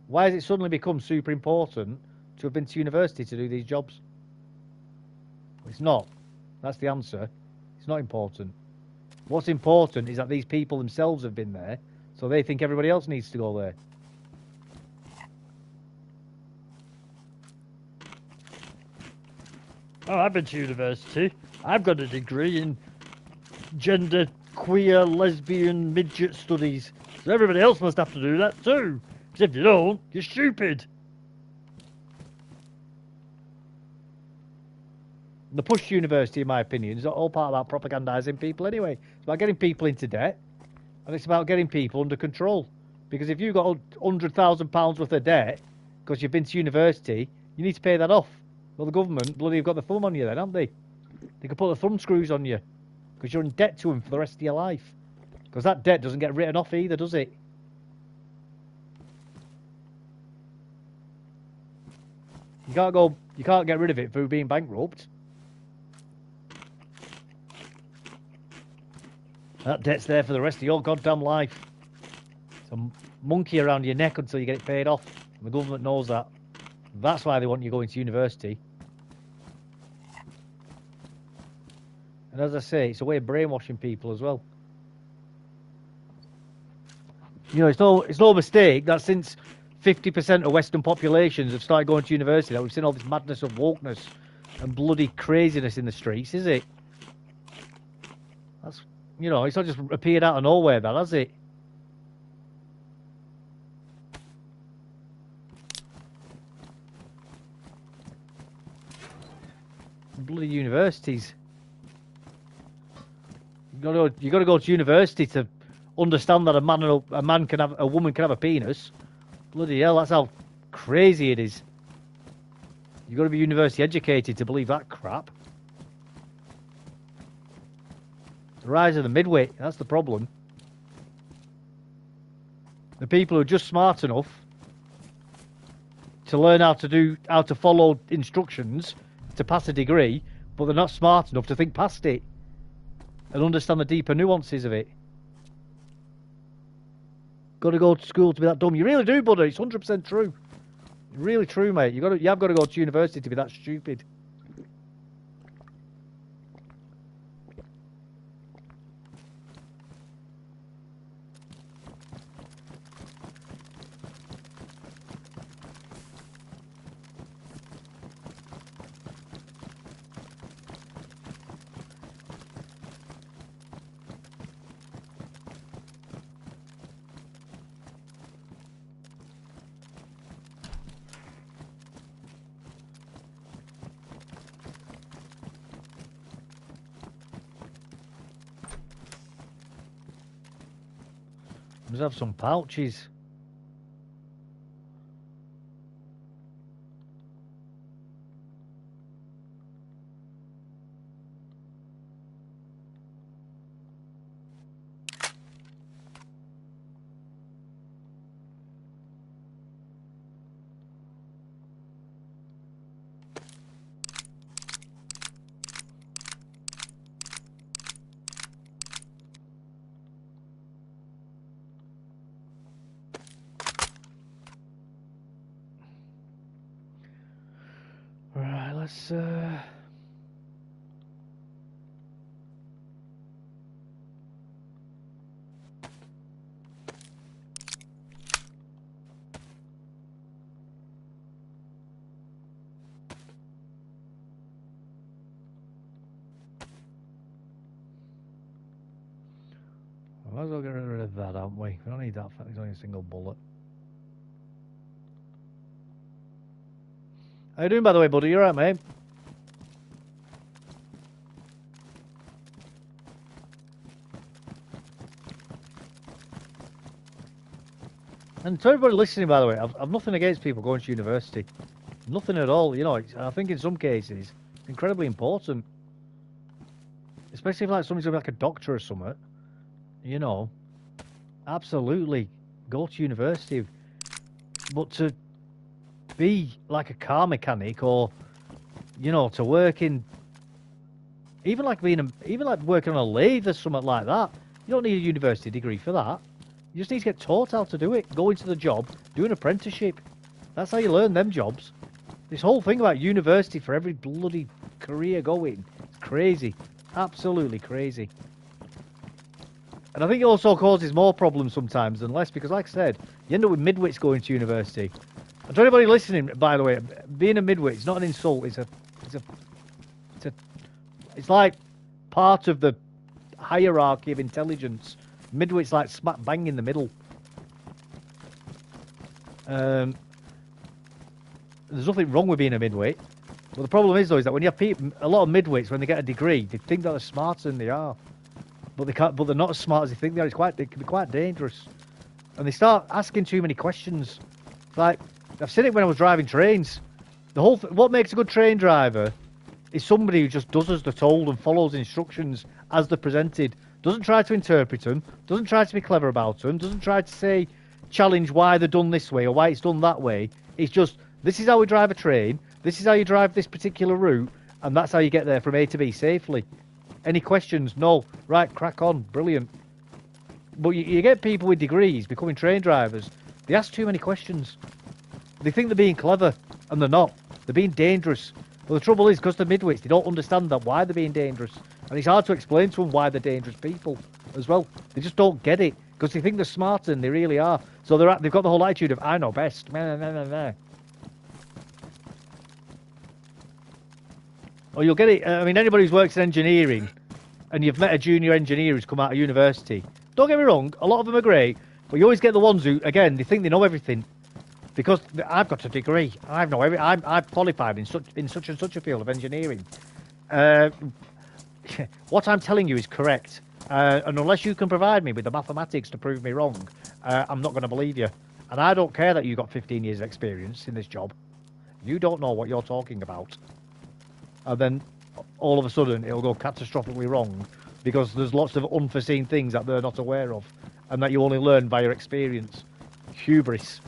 Why has it suddenly become super important to have been to university to do these jobs? It's not. That's the answer. It's not important. What's important is that these people themselves have been there, so they think everybody else needs to go there. Oh, I've been to university. I've got a degree in gender, queer, lesbian, midget studies. So everybody else must have to do that too. Because if you don't, you're stupid. The push to university, in my opinion, is all part about propagandising people anyway. It's about getting people into debt, and it's about getting people under control. Because if you've got £100,000 worth of debt because you've been to university, you need to pay that off. Well, the government bloody have got the thumb on you then, haven't they? They can put the thumb screws on you because you're in debt to them for the rest of your life. Because that debt doesn't get written off either, does it? You can't get rid of it through being bankrupt. That debt's there for the rest of your goddamn life. It's a monkey around your neck until you get it paid off. And the government knows that. That's why they want you going to university. And as I say, it's a way of brainwashing people as well. You know, it's no mistake that since 50% of Western populations have started going to university, that we've seen all this madness of wokeness and bloody craziness in the streets, is it? That's, you know, it's not just appeared out of nowhere, that, has it? Bloody universities. You got to go to university to understand that a woman can have a penis. Bloody hell, that's how crazy it is. You got to be university educated to believe that crap. The rise of the midweight, that's the problem. The people who are just smart enough to learn how to follow instructions to pass a degree, but they're not smart enough to think past it and understand the deeper nuances of it. Got to go to school to be that dumb. You really do, buddy. It's 100% true. Really true, mate. You have got to go to university to be that stupid. Let's have some pouches. Right, let's might as well get rid of that, haven't we? We don't need that. There's only a single bullet. How you doing, by the way, buddy? You alright, mate? And to everybody listening, by the way, I've nothing against people going to university. Nothing at all. You know, I think in some cases, it's incredibly important. Especially if like somebody's going to be like a doctor or something. You know, absolutely go to university. But to be like a car mechanic or, you know, to work in, even like working on a lathe or something like that, you don't need a university degree for that. You just need to get taught how to do it. Go into the job, do an apprenticeship. That's how you learn them jobs. This whole thing about university for every bloody career going, it's crazy. Absolutely crazy. And I think it also causes more problems sometimes than less, because like I said, you end up with midwits going to university. And to anybody listening, by the way, being a midwit is not an insult. It's like part of the hierarchy of intelligence. Midwit's like smack bang in the middle. There's nothing wrong with being a midwit. But the problem is, though, is that when you have people, a lot of midwits, when they get a degree, they think that they're smarter than they are. But they can't. But they're not as smart as they think they are. It can be quite dangerous. And they start asking too many questions. Like, I've seen it when I was driving trains. What makes a good train driver is somebody who just does as they're told and follows instructions as they're presented. Doesn't try to interpret them. Doesn't try to be clever about them. Doesn't try to challenge why they're done this way or why it's done that way. It's just, this is how we drive a train. This is how you drive this particular route. And that's how you get there from A to B safely. Any questions? No. Right, crack on. Brilliant. But you get people with degrees becoming train drivers. They ask too many questions. They think they're being clever, and they're not. They're being dangerous. But the trouble is, because they're midwits, they don't understand that why they're being dangerous. And it's hard to explain to them why they're dangerous people as well. They just don't get it. because they think they're smarter than they really are. So they've got the whole attitude of I know best. Meh, meh, meh, meh. Or you'll get it. I mean, anybody who's worked in engineering, and you've met a junior engineer who's come out of university. Don't get me wrong, a lot of them are great, but you always get the ones who, again, they think they know everything. Because I've got a degree, I'm qualified in such and such a field of engineering. What I'm telling you is correct, and unless you can provide me with the mathematics to prove me wrong, I'm not going to believe you. And I don't care that you've got 15 years of experience in this job. You don't know what you're talking about. And then all of a sudden it'll go catastrophically wrong because there's lots of unforeseen things that they're not aware of and that you only learn by your experience. Hubris.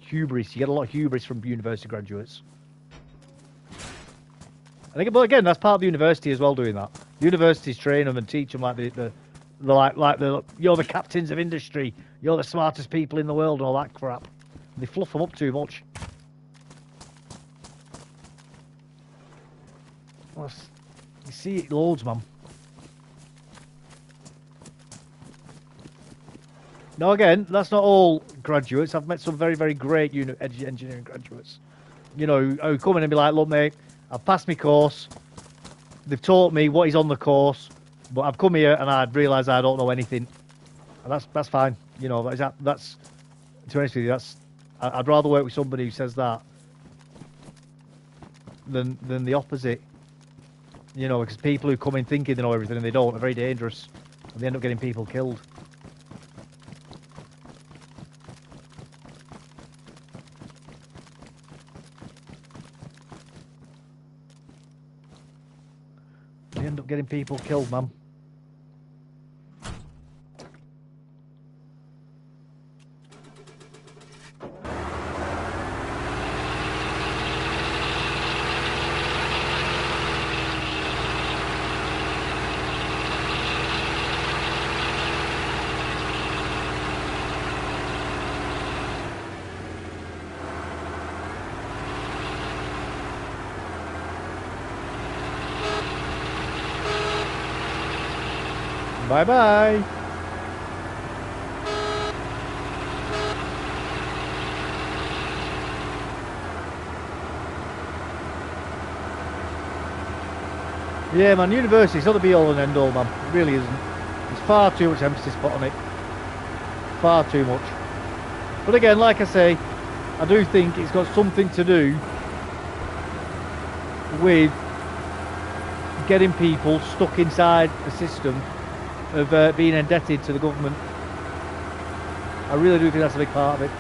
Hubris. You get a lot of hubris from university graduates. I think, but again, that's part of the university as well, doing that. Universities train them and teach them like you're the captains of industry, you're the smartest people in the world and all that crap. They fluff them up too much. You see it loads, man. Now again, that's not all graduates. I've met some very, very great engineering graduates. You know, who come in and be like, look, mate, I've passed my course. They've taught me what is on the course, but I've come here and I've realised I don't know anything. And that's fine. You know, that's to be honest with you, I'd rather work with somebody who says that than the opposite. You know, because people who come in thinking they know everything and they don't are very dangerous. And they end up getting people killed. They end up getting people killed, man. Bye-bye. Yeah, man, university's not the be-all and end-all, man. It really isn't. There's far too much emphasis put on it. Far too much. But again, like I say, I do think it's got something to do with getting people stuck inside a system of being indebted to the government. I really do think that's a big part of it.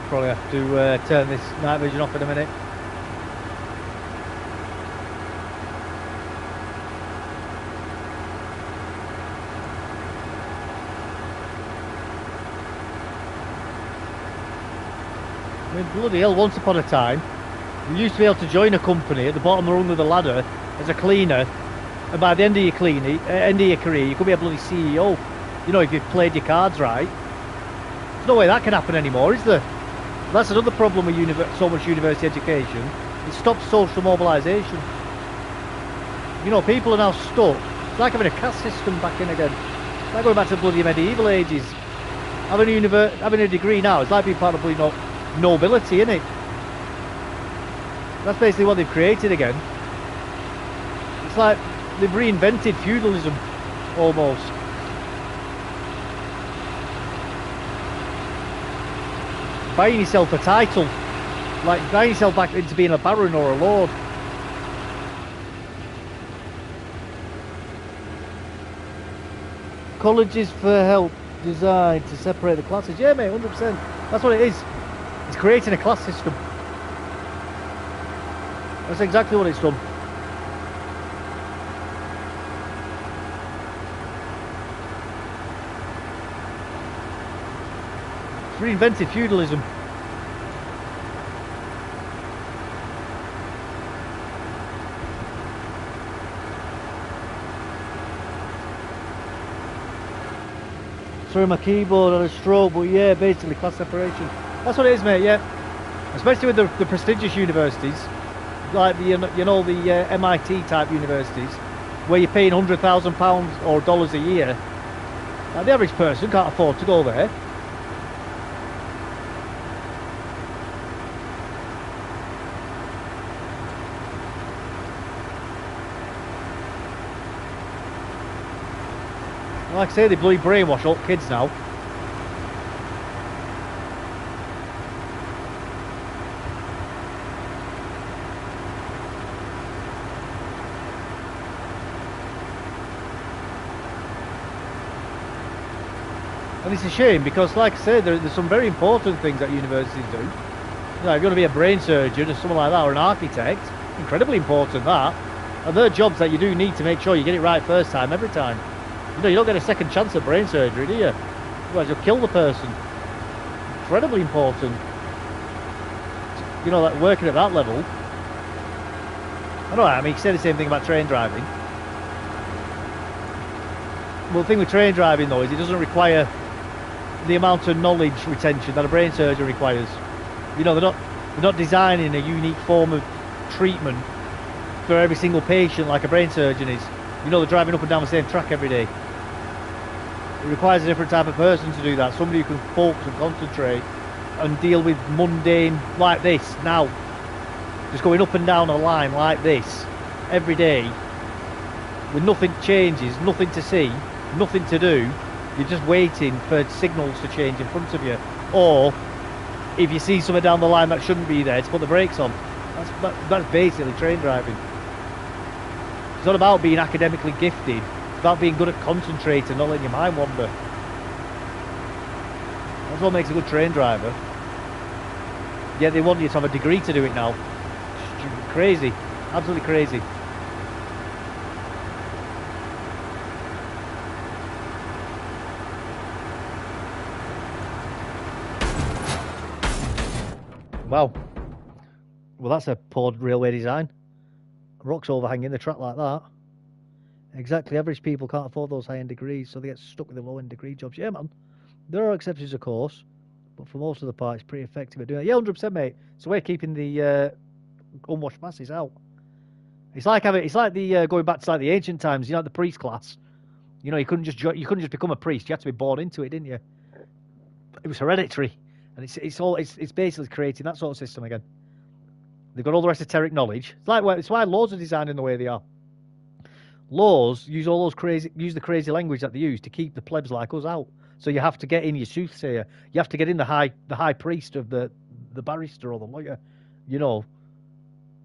Probably have to turn this night vision off in a minute. I mean, bloody hell, once upon a time, you used to be able to join a company at the bottom rung of the ladder as a cleaner, and by the end of your career, you could be a bloody CEO. You know, if you've played your cards right. There's no way that can happen anymore, is there? That's another problem with so much university education. It stops social mobilisation. You know, people are now stuck. It's like having a caste system back in again. It's like going back to the bloody medieval ages. Having a degree now, it's like being part of bloody nobility, isn't it? That's basically what they've created again. It's like they've reinvented feudalism, almost. buying yourself a title, like buying yourself back into being a baron or a lord. Colleges for help designed to separate the classes. Yeah, mate, 100%. That's what it is. It's creating a class system. That's exactly what it's done. It's reinvented feudalism. Sorry, my keyboard had a stroke, but yeah, basically class separation. That's what it is, mate, yeah. Especially with the prestigious universities, like the MIT type universities, where you're paying £100,000 or dollars a year. Like the average person can't afford to go there. Like I say, they bloody brainwash all kids now. And it's a shame because, like I say, there's some very important things that universities do. You know, if you're going to be a brain surgeon or something like that, or an architect, incredibly important that. And they're jobs that you do need to make sure you get it right first time, every time. You know, you don't get a second chance at brain surgery, do you? Otherwise you'll kill the person. Incredibly important. You know, like working at that level. I know, I mean, you say the same thing about train driving. Well, the thing with train driving, though, is it doesn't require the amount of knowledge retention that a brain surgeon requires. You know, they're not designing a unique form of treatment for every single patient like a brain surgeon is. You know, they're driving up and down the same track every day. It requires a different type of person to do that. Somebody who can focus and concentrate and deal with mundane like this now. Just going up and down a line like this every day with nothing changes, nothing to see, nothing to do. You're just waiting for signals to change in front of you. Or if you see something down the line that shouldn't be there, to put the brakes on. That's basically train driving. It's not about being academically gifted. It's about being good at concentrating, not letting your mind wander. That's what makes a good train driver. Yet they want you to have a degree to do it now. Crazy. Absolutely crazy. Wow. Well, that's a poor railway design. Rocks overhanging the track like that. Exactly. Average people can't afford those high-end degrees, so they get stuck with the low-end degree jobs. Yeah, man. There are exceptions, of course, but for most of the part, it's pretty effective at doing it. Yeah, 100%, mate. It's a way of keeping the unwashed masses out. It's like the going back to like the ancient times. You know, the priest class. You know, you couldn't just become a priest. You had to be born into it, didn't you? It was hereditary, and it's basically creating that sort of system again. They've got all the esoteric knowledge. It's why laws are designed in the way they are. Laws use the crazy language that they use to keep the plebs like us out. So you have to get in your soothsayer. You have to get in the high priest of the barrister or the lawyer, you know,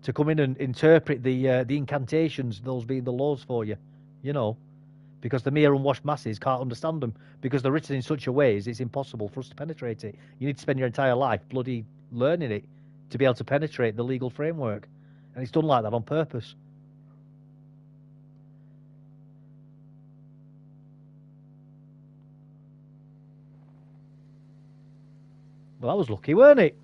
to come in and interpret the incantations, those being the laws for you, you know, because the mere unwashed masses can't understand them because they're written in such a way as it's impossible for us to penetrate it. You need to spend your entire life bloody learning it to be able to penetrate the legal framework. And it's done like that on purpose. Well, that was lucky, weren't it?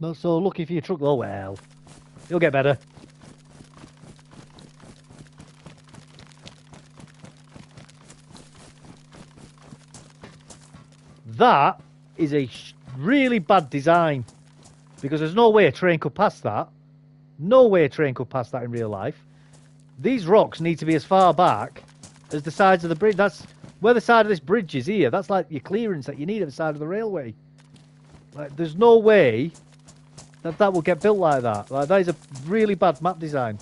Not so lucky for your truck, though. Well, you'll get better. That is a really bad design because there's no way a train could pass that. No way a train could pass that in real life. These rocks need to be as far back as the sides of the bridge. Where the side of this bridge is here, that's like your clearance that you need at the side of the railway. Like, there's no way that will get built like that. Like, that is a really bad map design.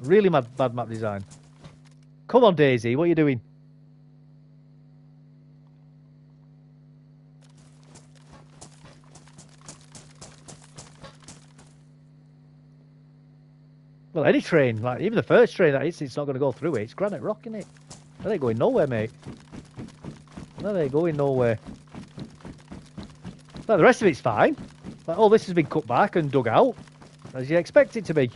Really bad map design. Come on, DayZ, what are you doing? Well, any train, like even the first train that it's not going to go through it. It's granite rock, isn't it? That ain't going nowhere, mate. That ain't going nowhere. Like, the rest of it's fine. Like, all this has been cut back and dug out, as you expect it to be.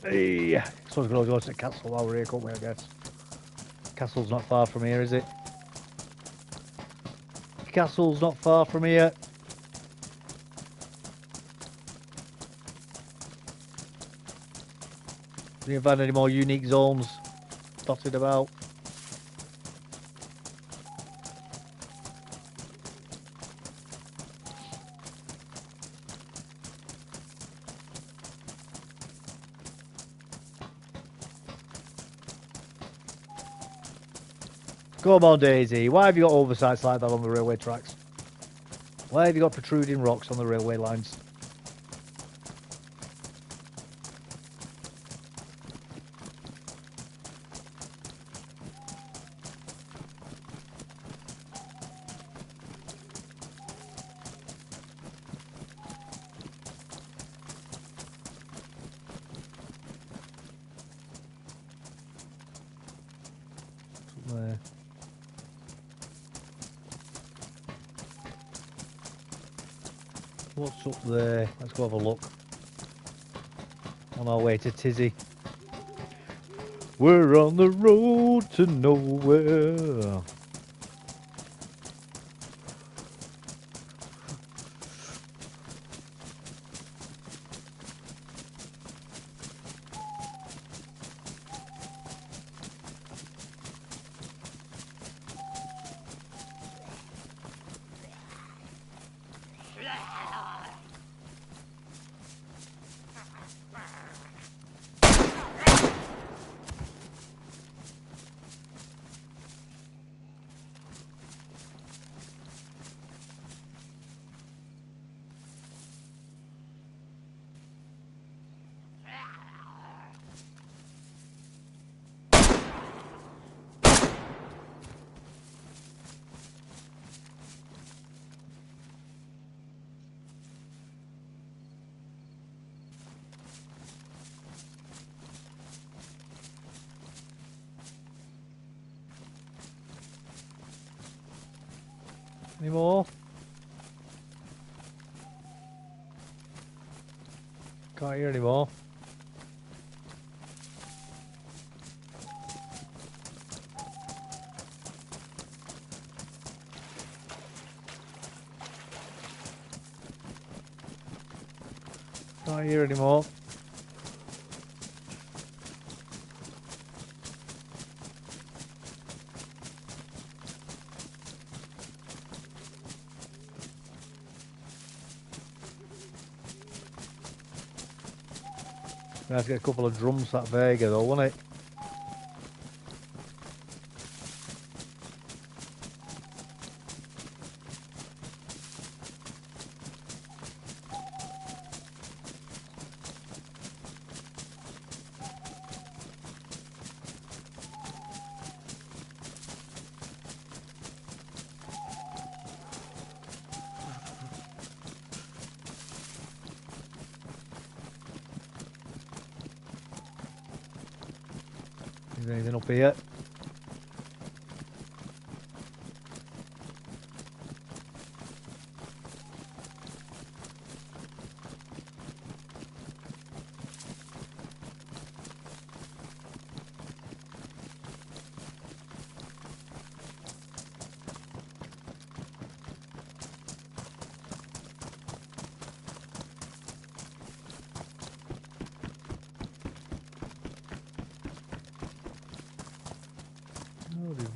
Hey, so we're going to go to the castle while we're here, can't we, I guess? Castle's not far from here, is it? Castle's not far from here. Do you find any more unique zones dotted about? Come on, DayZ. Why have you got oversights like that on the railway tracks? Why have you got protruding rocks on the railway lines? There. What's up there? Let's go have a look. On our way to Tizzy. We're on the road to nowhere. Any more? Can't hear any more. Can't hear any more. Nice to get a couple of drums that Vega though, won't it? Is there anything up here?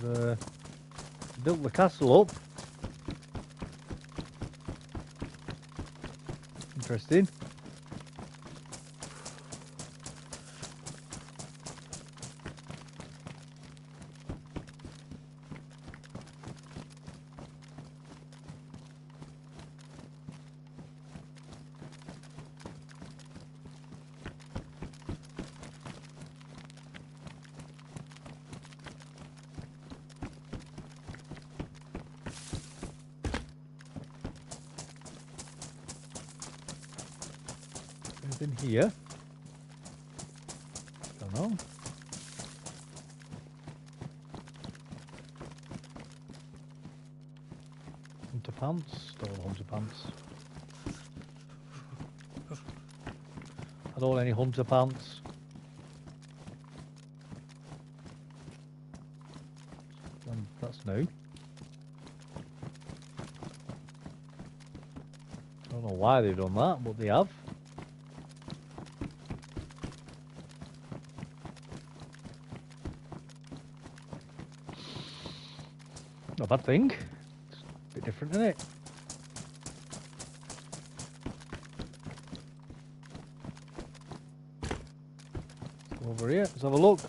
They've built the castle up. Interesting. Anything here? Don't know. Hunter pants. Stole hunter pants. I don't want any hunter pants. That's new. I don't know why they've done that, but they have. Not a bad thing. It's a bit different, isn't it? Over here, let's have a look.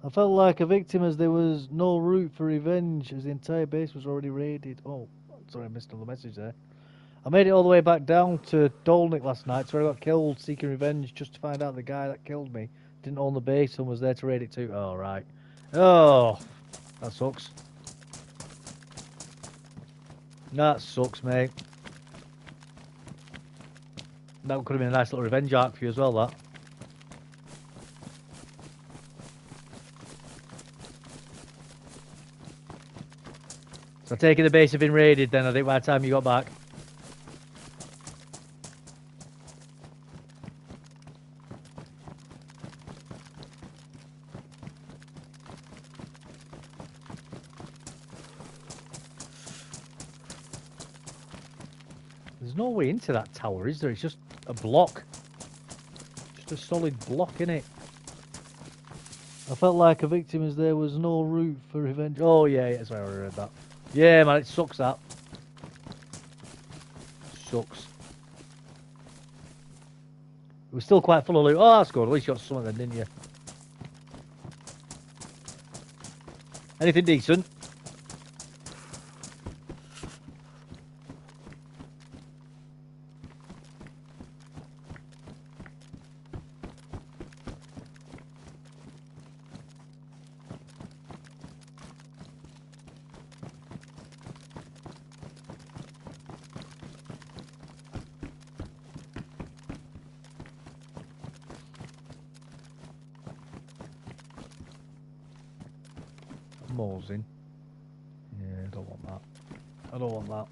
I felt like a victim as there was no route for revenge as the entire base was already raided. Oh, sorry, I missed another message there. I made it all the way back down to Dolnik last night, so I got killed seeking revenge just to find out the guy that killed me didn't own the base and was there to raid it too. Oh, right. Oh, that sucks. That sucks, mate. That could have been a nice little revenge arc for you as well, that. So taking the base had been raided then, I think, by the time you got back. There's no way into that tower, is there? It's just a block. Just a solid block, innit? I felt like a victim as there was no route for revenge. Oh, yeah, that's why I already read that. Yeah, man, it sucks, that. Sucks. It was still quite full of loot. Oh, that's good. At least you got some of them, didn't you? Anything decent? Molesing. Yeah, I don't want that. I don't want that.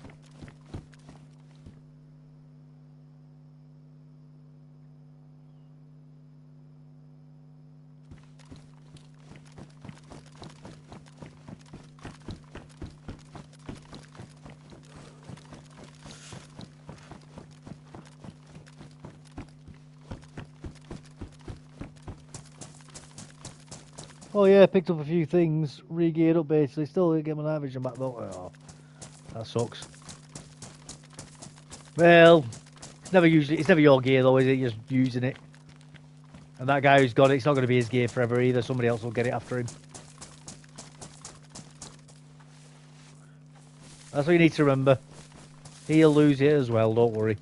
Oh yeah, picked up a few things, re-geared up basically, still didn't get my night vision back though. Oh, that sucks. Well, it's never your gear though, is it? You're just using it. And that guy who's got it, it's not going to be his gear forever either. Somebody else will get it after him. That's what you need to remember. He'll lose it as well, don't worry.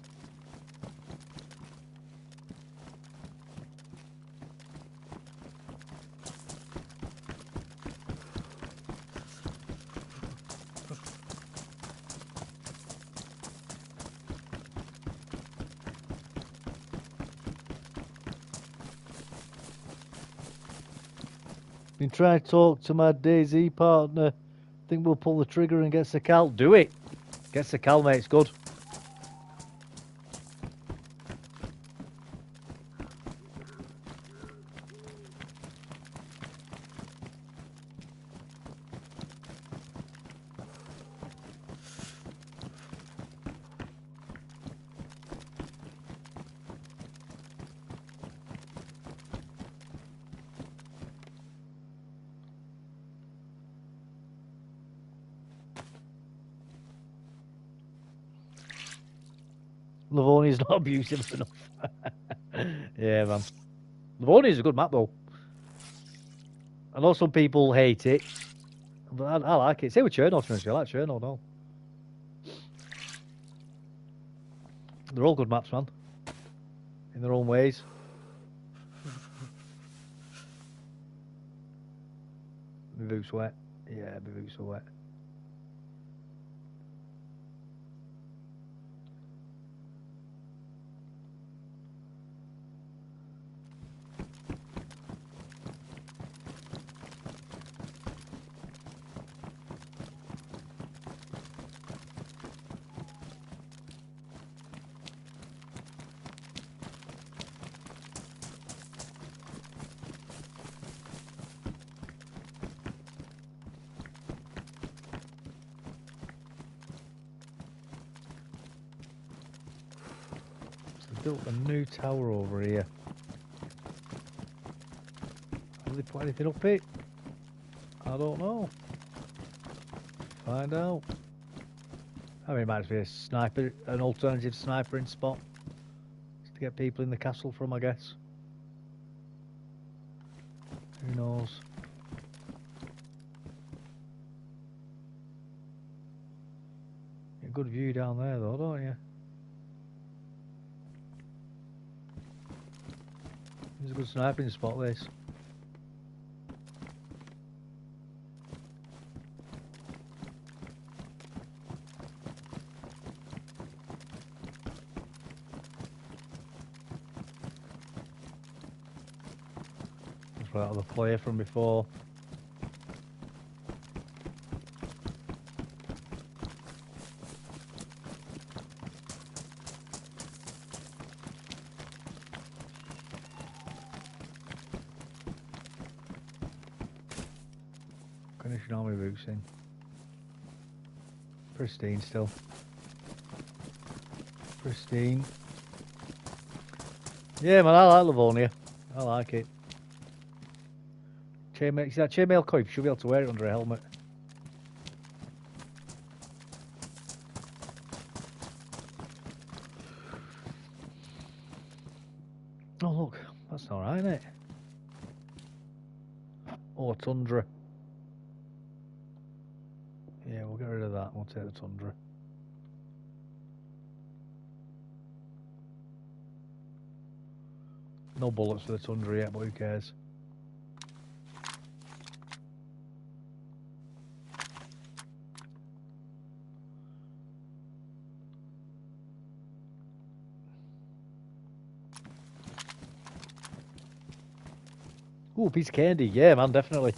Been trying to talk to my DayZ partner. Think we'll pull the trigger and get Sakal. Do it. Get Sakal, mate. It's good. Livonia's not abusive enough. Yeah, man. Livonia's a good map, though. I know some people hate it, but I like it. Same with Cherno, to be honest. I like Cherno, no. They're all good maps, man. In their own ways. My boots wet. Yeah, my boots are wet. Built a new tower over here. Have they put anything up it? I don't know. Find out. I mean, it might be a sniper, an alternative snipering spot to get people in the castle from, I guess. Who knows? Get a good view down there, though, don't you? It's a good sniping spot, this. That's right out of the player from before. Finishing all my boots in. Pristine still. Pristine. Yeah, man, I like Livonia. I like it. Chainmail, see that chainmail coif? You should be able to wear it under a helmet. Oh, look. That's alright, isn't it? Oh, a Tundra. Yeah, we'll get rid of that. We'll take the Tundra. No bullets for the Tundra yet, but who cares? Ooh, piece of candy. Yeah, man, definitely.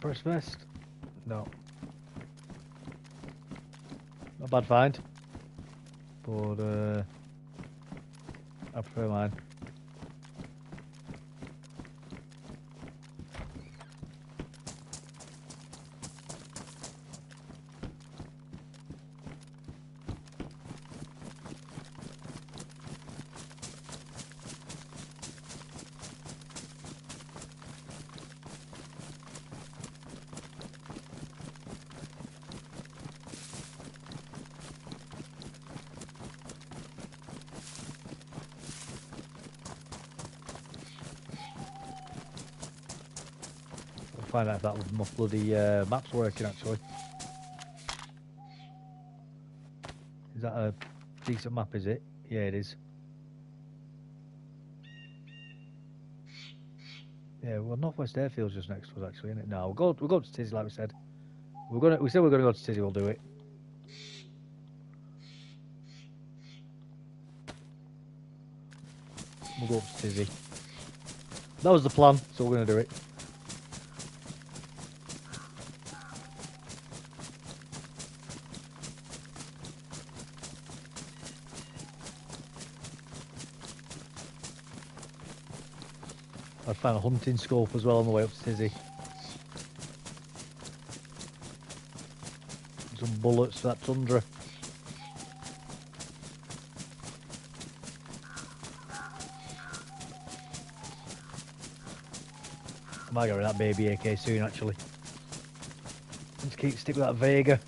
First vest? No. Not a bad find. But, I prefer mine. Find out if that my bloody map's working actually. Is that a decent map, is it? Yeah, it is. Yeah, well, Northwest Airfield's just next to us actually, isn't it? No, we'll go to Tizzy like we said. We said we're gonna go to Tizzy, we'll do it. We'll go up to Tizzy. That was the plan, so we're gonna do it. I'd find a hunting scope as well on the way up to Tizzy. Some bullets for that tundra. I might get rid of that baby AK soon, actually. Just stick with that Vega.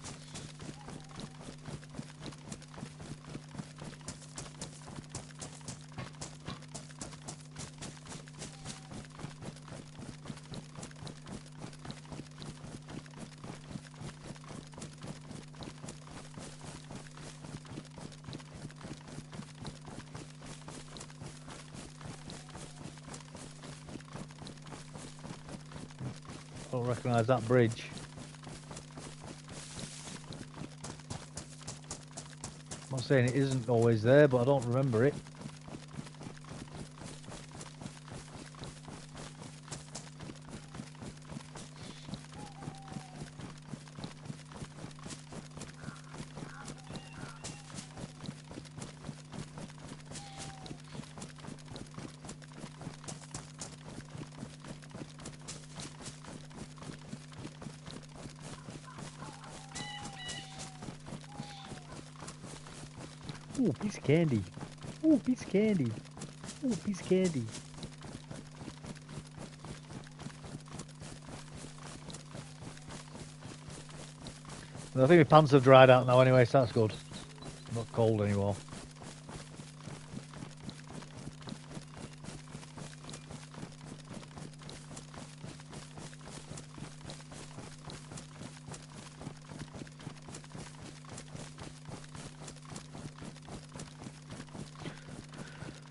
I don't recognise that bridge. I'm not saying it isn't always there, but I don't remember it. Ooh, piece of candy. Ooh, piece of candy. Ooh, piece of candy. I think my pants have dried out now anyway, so that's good. I'm not cold anymore.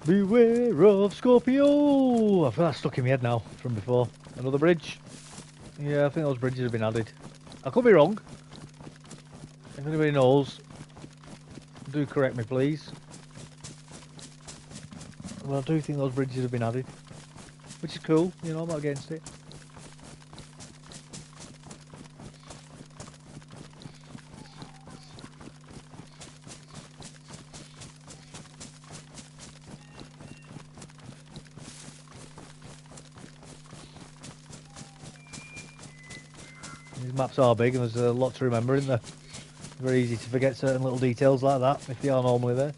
Beware of Scorpio! I feel that's stuck in my head now from before. Another bridge? Yeah, I think those bridges have been added. I could be wrong. If anybody knows, do correct me, please. Well, I do think those bridges have been added, which is cool. You know, I'm not against it. These maps are big and there's a lot to remember, isn't there? Very easy to forget certain little details like that if they are normally there.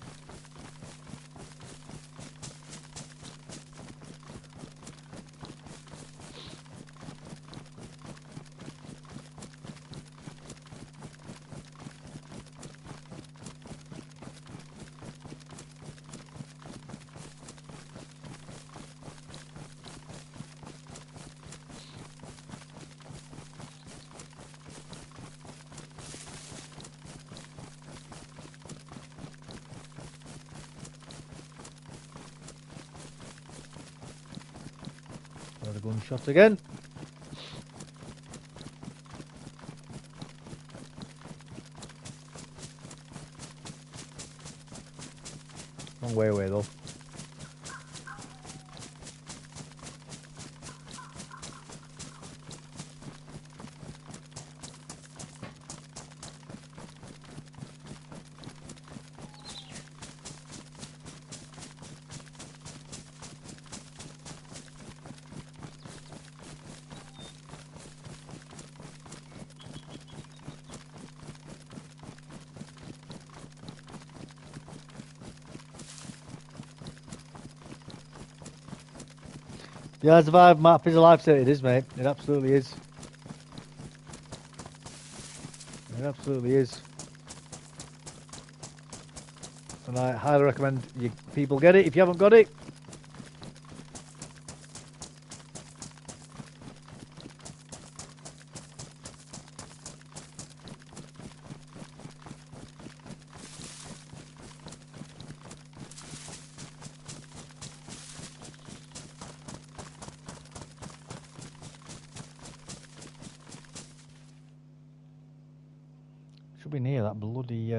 Another gunshot again. Long way away though. The I Survive map is a lifesaver, it is, mate. It absolutely is. It absolutely is. And I highly recommend you people get it if you haven't got it. Should be near that bloody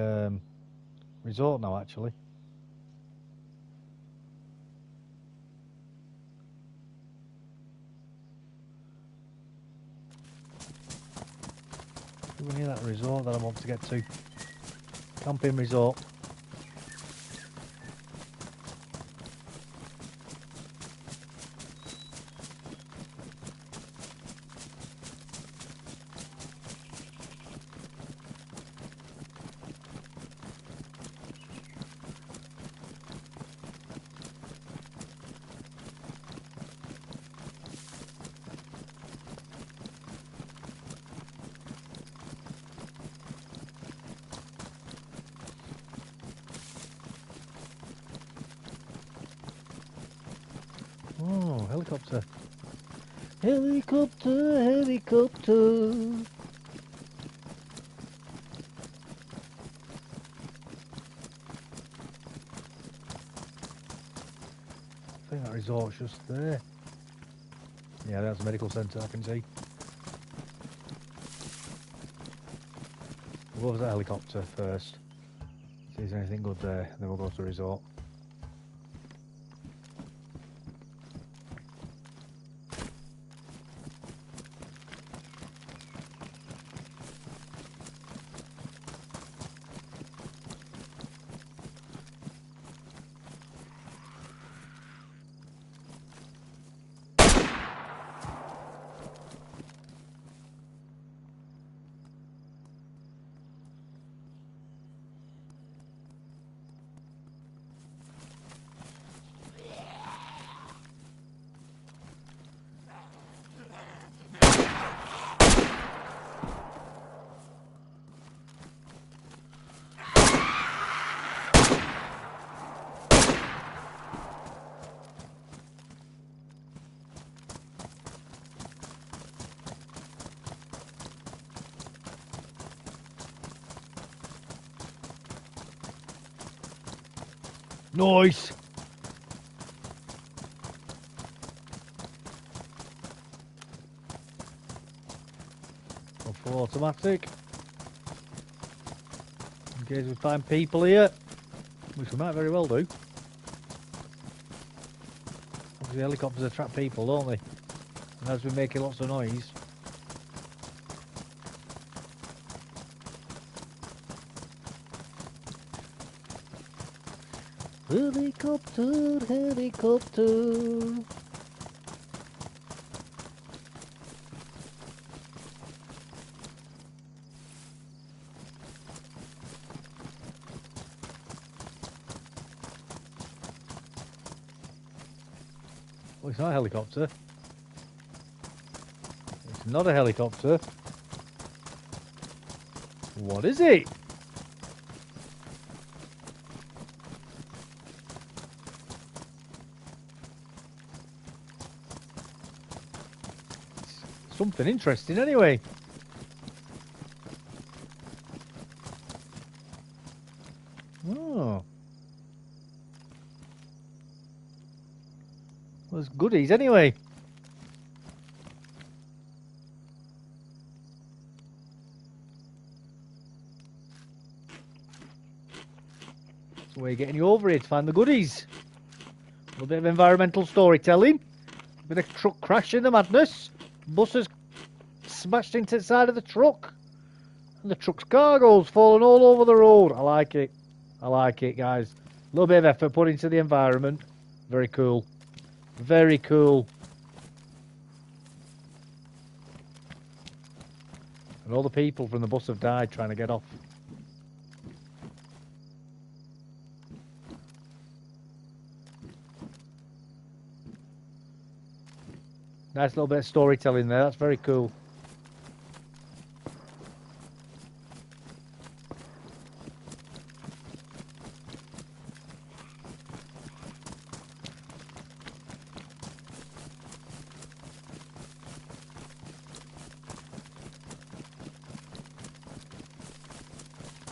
resort now, actually. Should be near that resort that I want to get to. Camping resort. helicopter. Helicopter, helicopter. I think that resort's just there. Yeah, that's a medical centre, I can see. We'll go to the helicopter first. See if there's anything good there, then we'll go to the resort. Nice! Full automatic. In case we find people here, which we might very well do. Obviously helicopters attract people, don't they? And as we're making lots of noise. Helicopter, helicopter. Well, it's not a helicopter. It's not a helicopter. What is it? Something interesting anyway. Oh. Well, there's goodies anyway. That's why you're getting you over here, to find the goodies. A little bit of environmental storytelling. A bit of truck crash in the madness. Buses smashed into the side of the truck. And the truck's cargo's falling all over the road. I like it. I like it, guys. A little bit of effort put into the environment. Very cool. Very cool. And all the people from the bus have died trying to get off. Nice little bit of storytelling there. That's very cool.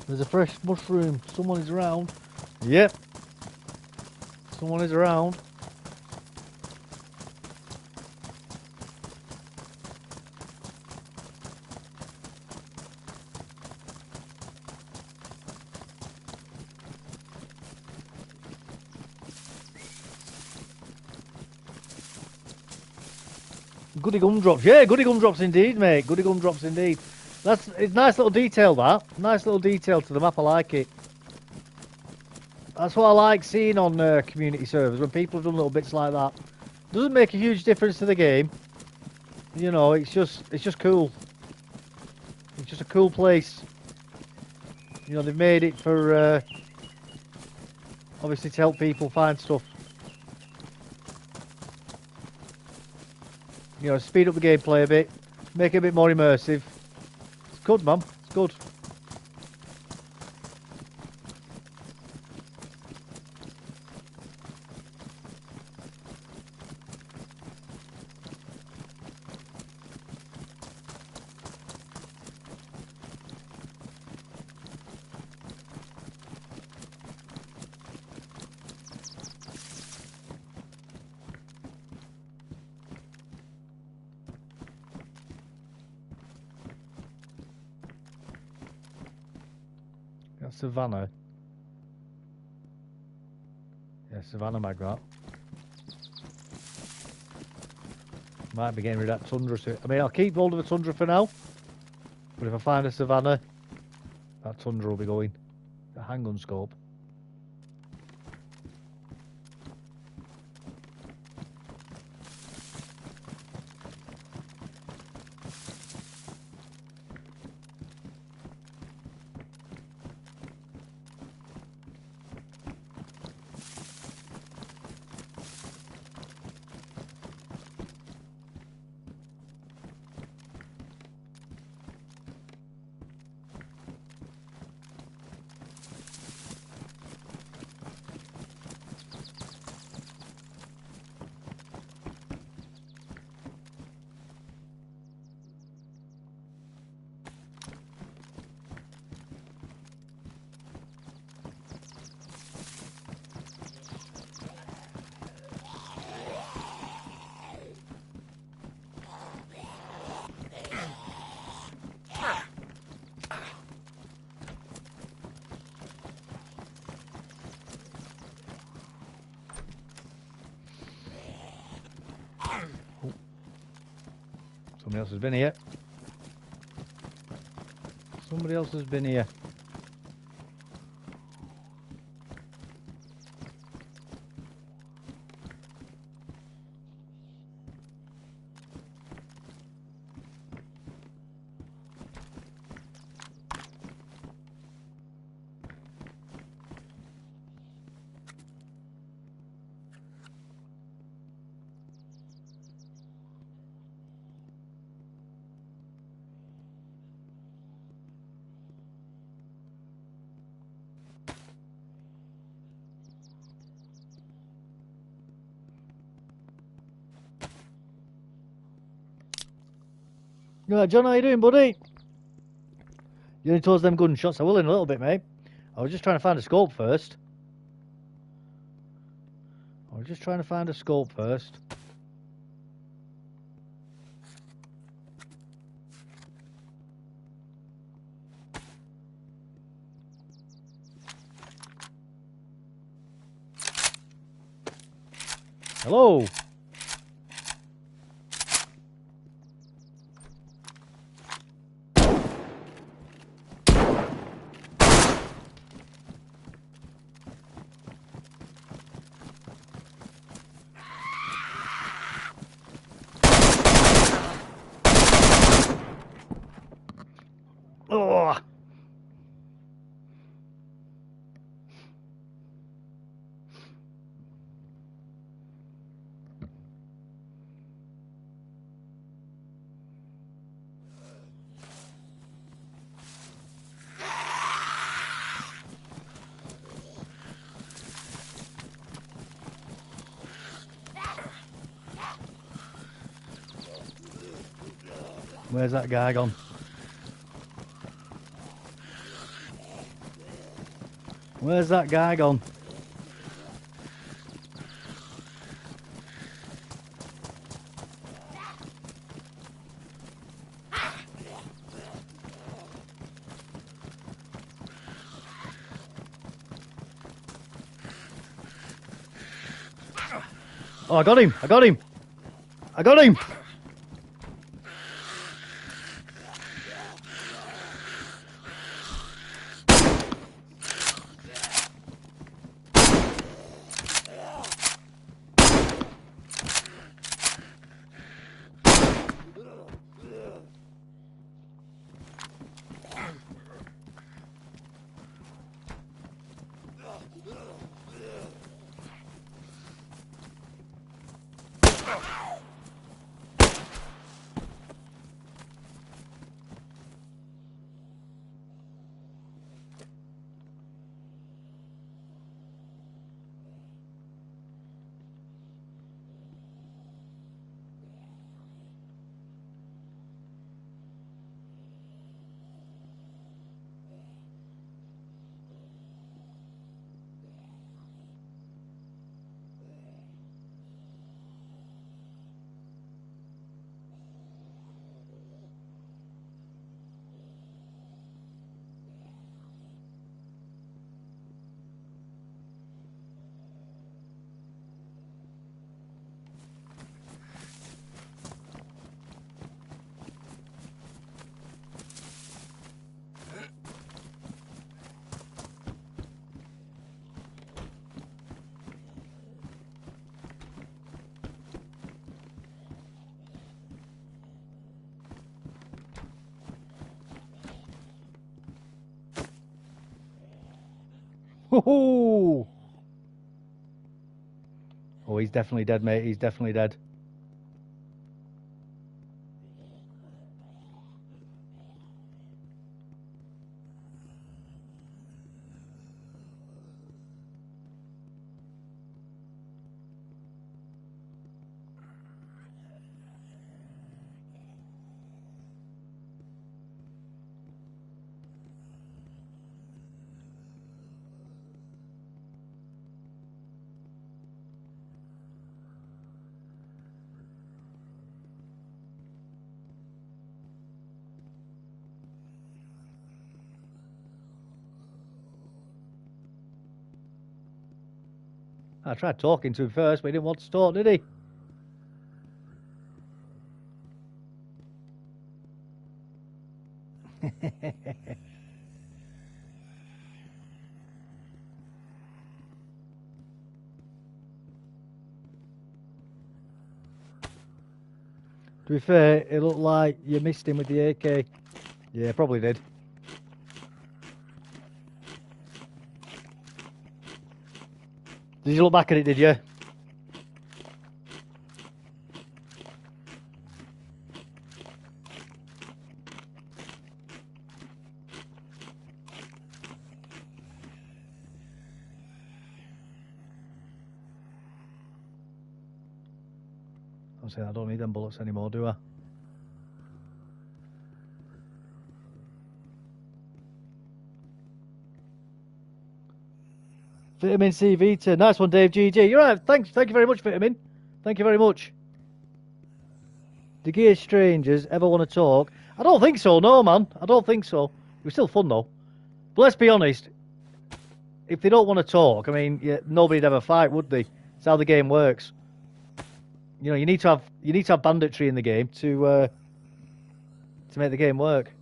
There's a fresh mushroom. Someone is around. Yep. Someone is around. Goody gumdrops. Yeah, goody gumdrops indeed, mate. Goody gumdrops indeed. It's a nice little detail, that. Nice little detail to the map. I like it. That's what I like seeing on community servers, when people have done little bits like that. Doesn't make a huge difference to the game. You know, it's just cool. It's just a cool place. You know, they've made it for obviously to help people find stuff. You know, speed up the gameplay a bit, make it a bit more immersive. It's good, man. It's good. That's Savannah. Yeah, Savannah Magrat. Might be getting rid of that Tundra soon. I mean, I'll keep hold of a Tundra for now. But if I find a Savannah, that Tundra will be going. The handgun scope. Somebody else has been here. Somebody else has been here. Right, John, how you doing, buddy? You only towards them gunshots? I will in a little bit, mate. I was just trying to find a scope first. Hello. Oh. Where's that guy gone? Where's that guy gone? Oh, I got him! I got him! I got him! Oh, he's definitely dead, mate. He's definitely dead. I tried talking to him first, but he didn't want to talk, did he? To be fair, it looked like you missed him with the AK. Yeah, probably did. Did you look back at it, did you? I'm saying I don't need them bullets anymore, do I? Vitamin C Vita. Nice one, Dave GG. You're right. Thank you very much, Vitamin. Thank you very much. Do gear strangers ever want to talk? I don't think so, no, man. I don't think so. It was still fun, though. But let's be honest. If they don't want to talk, I mean, yeah, nobody'd ever fight, would they? It's how the game works. You know, you need to have banditry in the game to make the game work.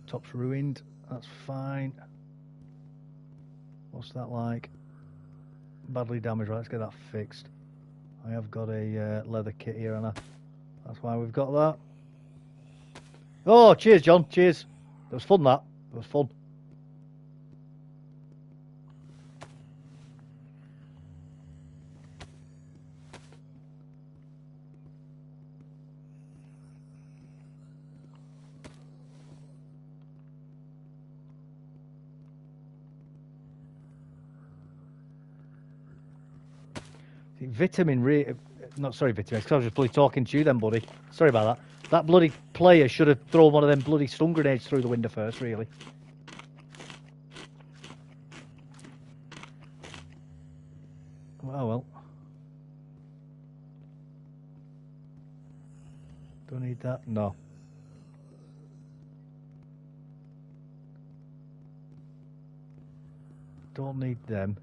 Top's ruined. That's fine. What's that like? Badly damaged. Right, let's get that fixed. I have got a leather kit here, and that's why we've got that. Oh, cheers, John. Cheers. It was fun, that. It was fun. Vitamin, not sorry, Vitamin, because I was just bloody talking to you then, buddy. Sorry about that. That bloody player should have thrown one of them bloody stun grenades through the window first, really. Oh well. Don't need that? No. Don't need them.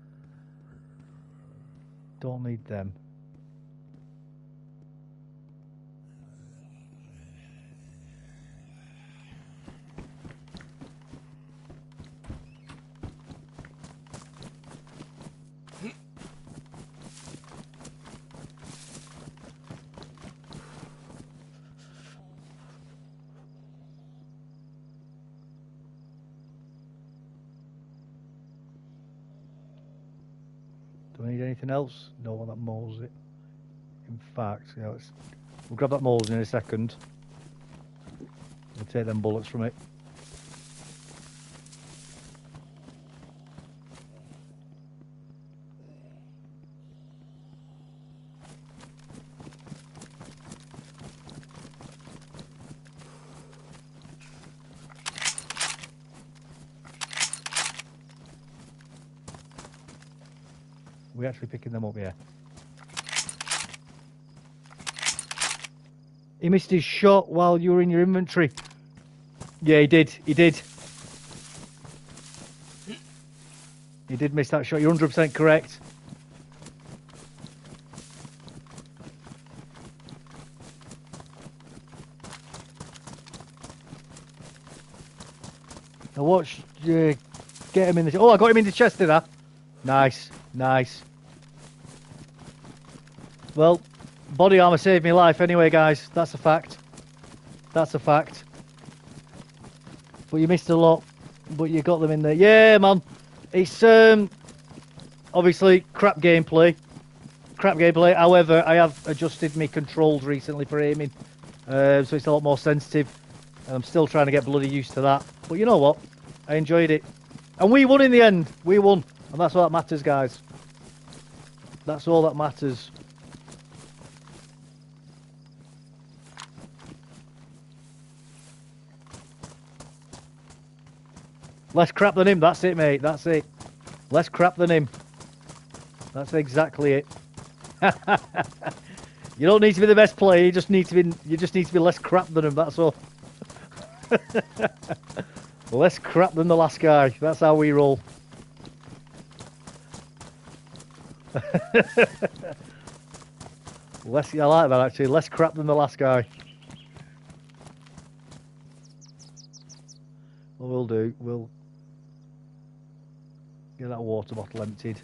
Don't need them. Do I need anything else? No, that mauls it. In fact, yeah, we'll grab that mauls in a second. We'll take them bullets from it. We're actually picking them up here. He missed his shot while you were in your inventory. Yeah, he did. He did. You did miss that shot. You're 100% correct. Now watch. Get him in the... Oh, I got him in the chest, did I? Nice. Nice. Well, body armor saved me life anyway, guys. That's a fact. That's a fact. But you missed a lot. But you got them in there. Yeah, man. It's obviously crap gameplay. Crap gameplay. However, I have adjusted my controls recently for aiming. So it's a lot more sensitive. And I'm still trying to get bloody used to that. But you know what? I enjoyed it. And we won in the end. We won. And that's all that matters, guys. That's all that matters. Less crap than him. That's it, mate. That's it. Less crap than him. That's exactly it. You don't need to be the best player. You just need to be less crap than him. That's all. Less crap than the last guy. That's how we roll. Less. I like that actually. Less crap than the last guy. What we'll do, we'll get that water bottle emptied.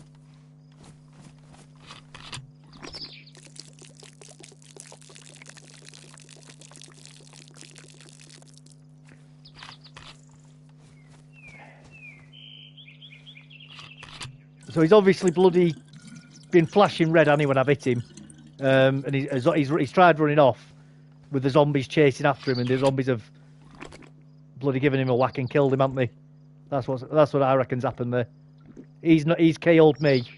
So he's obviously bloody been flashing red, hasn't he, when I've hit him? And he's tried running off with the zombies chasing after him, and the zombies have bloody given him a whack and killed him, haven't they? That's what I reckon's happened there. He's KO'd me.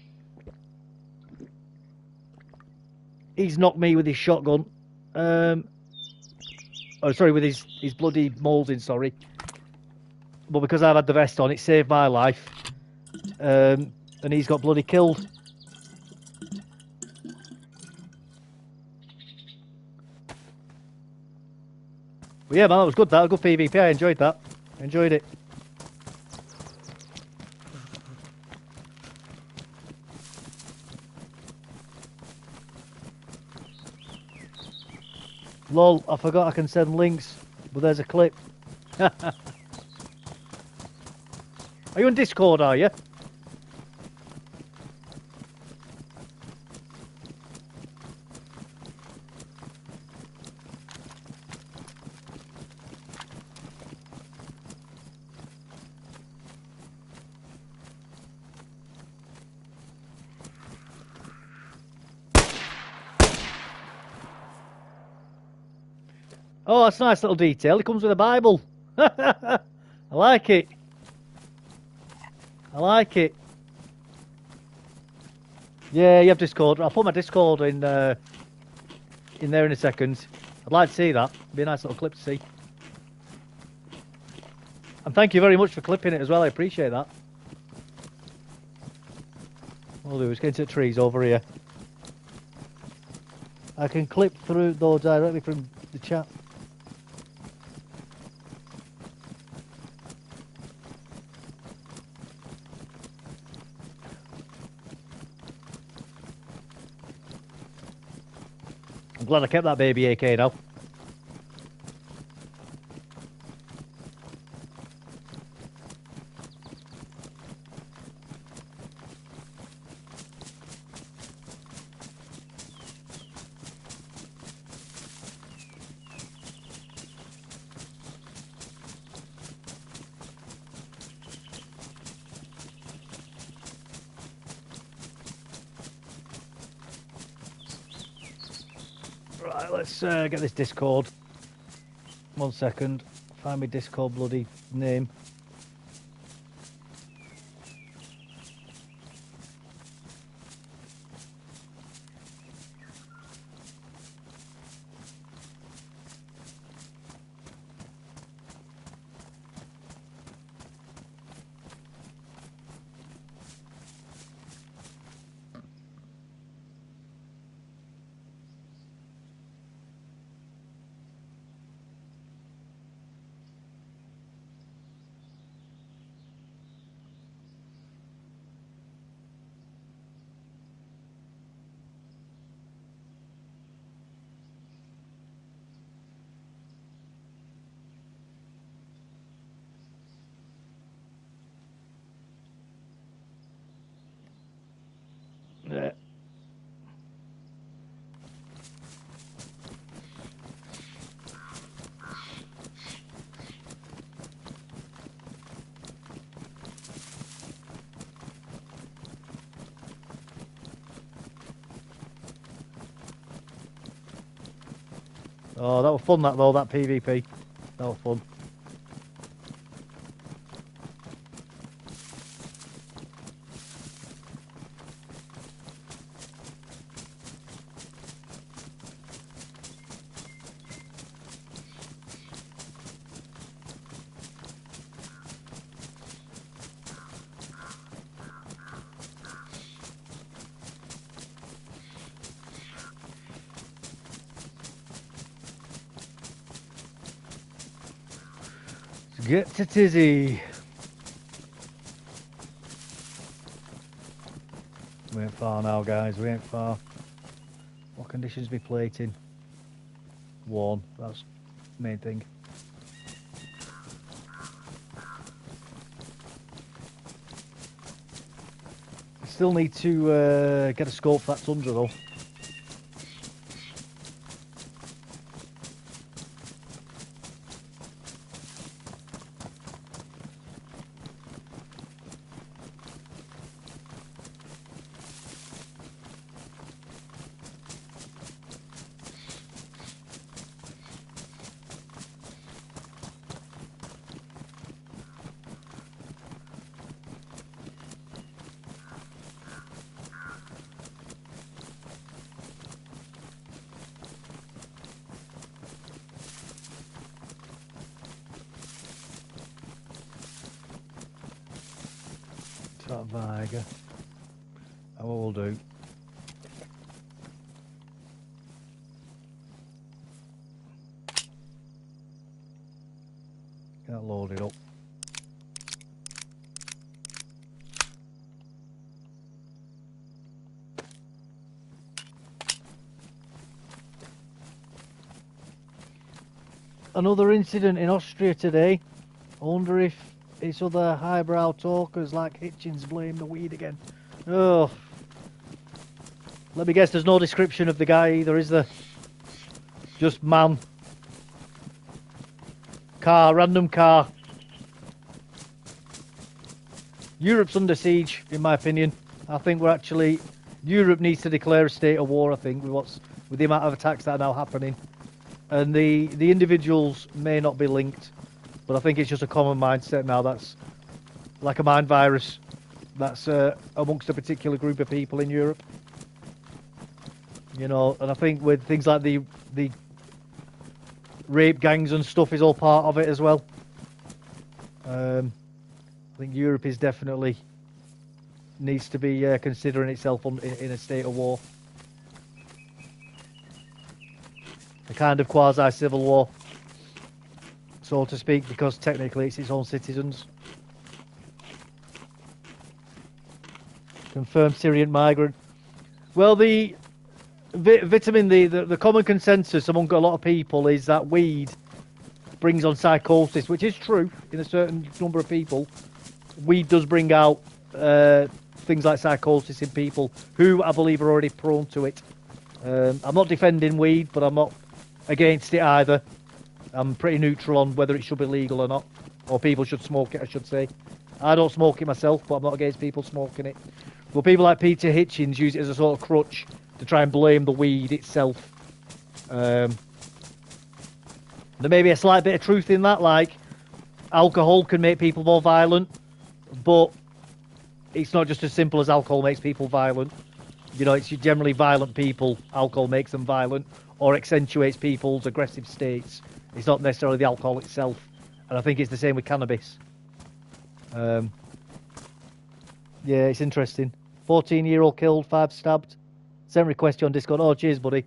He's knocked me with his shotgun. Oh, sorry, with his bloody moulding, sorry. But because I've had the vest on, it saved my life. And he's got bloody killed. But yeah, man, that was good. That was good PvP. I enjoyed that. I enjoyed it. Lol, I forgot I can send links, but there's a clip. Are you on Discord, are you? Oh, that's a nice little detail. It comes with a Bible. I like it. I like it. Yeah, you have Discord. I'll put my Discord in there in a second. I'd like to see that. It'd be a nice little clip to see. And thank you very much for clipping it as well. I appreciate that. What I'll do is get into the trees over here. I can clip through though directly from the chat. I'm glad I kept that baby AK now. Right, let's get this Discord. 1 second. Find me Discord bloody name. Oh, that was fun, that though, that PvP. That was fun. Get to Tizzy. We ain't far now, guys. We ain't far. What conditions be plate in? Worn. That's the main thing. Still need to get a scope for that Tundra though. That Viger. And what we'll do. Get that loaded up. Another incident in Austria today. I wonder if it's other highbrow talkers like Hitchens blame the weed again. Oh. Let me guess, there's no description of the guy either, is there? Just man. Car, random car. Europe's under siege, in my opinion. I think we're actually... Europe needs to declare a state of war, I think, with the amount of attacks that are now happening. And the individuals may not be linked, but I think it's just a common mindset now. That's like a mind virus that's amongst a particular group of people in Europe. You know, and I think with things like the rape gangs and stuff is all part of it as well. I think Europe is definitely needs to be considering itself in a state of war. A kind of quasi-civil war, so to speak, because technically it's its own citizens. Confirmed Syrian migrant. Well, the vitamin the common consensus among a lot of people is that weed brings on psychosis, which is true in a certain number of people. Weed does bring out things like psychosis in people who I believe are already prone to it. I'm not defending weed, but I'm not against it either. I'm pretty neutral on whether it should be legal or not, or people should smoke it, I should say. I don't smoke it myself, but I'm not against people smoking it. Well, people like Peter Hitchens use it as a sort of crutch to try and blame the weed itself. There may be a slight bit of truth in that, like alcohol can make people more violent, but it's not just as simple as alcohol makes people violent. You know, it's generally violent people, alcohol makes them violent, or accentuates people's aggressive states. It's not necessarily the alcohol itself. And I think it's the same with cannabis. Yeah, it's interesting. 14-year-old killed, 5 stabbed. Send request you on Discord. Oh, cheers, buddy.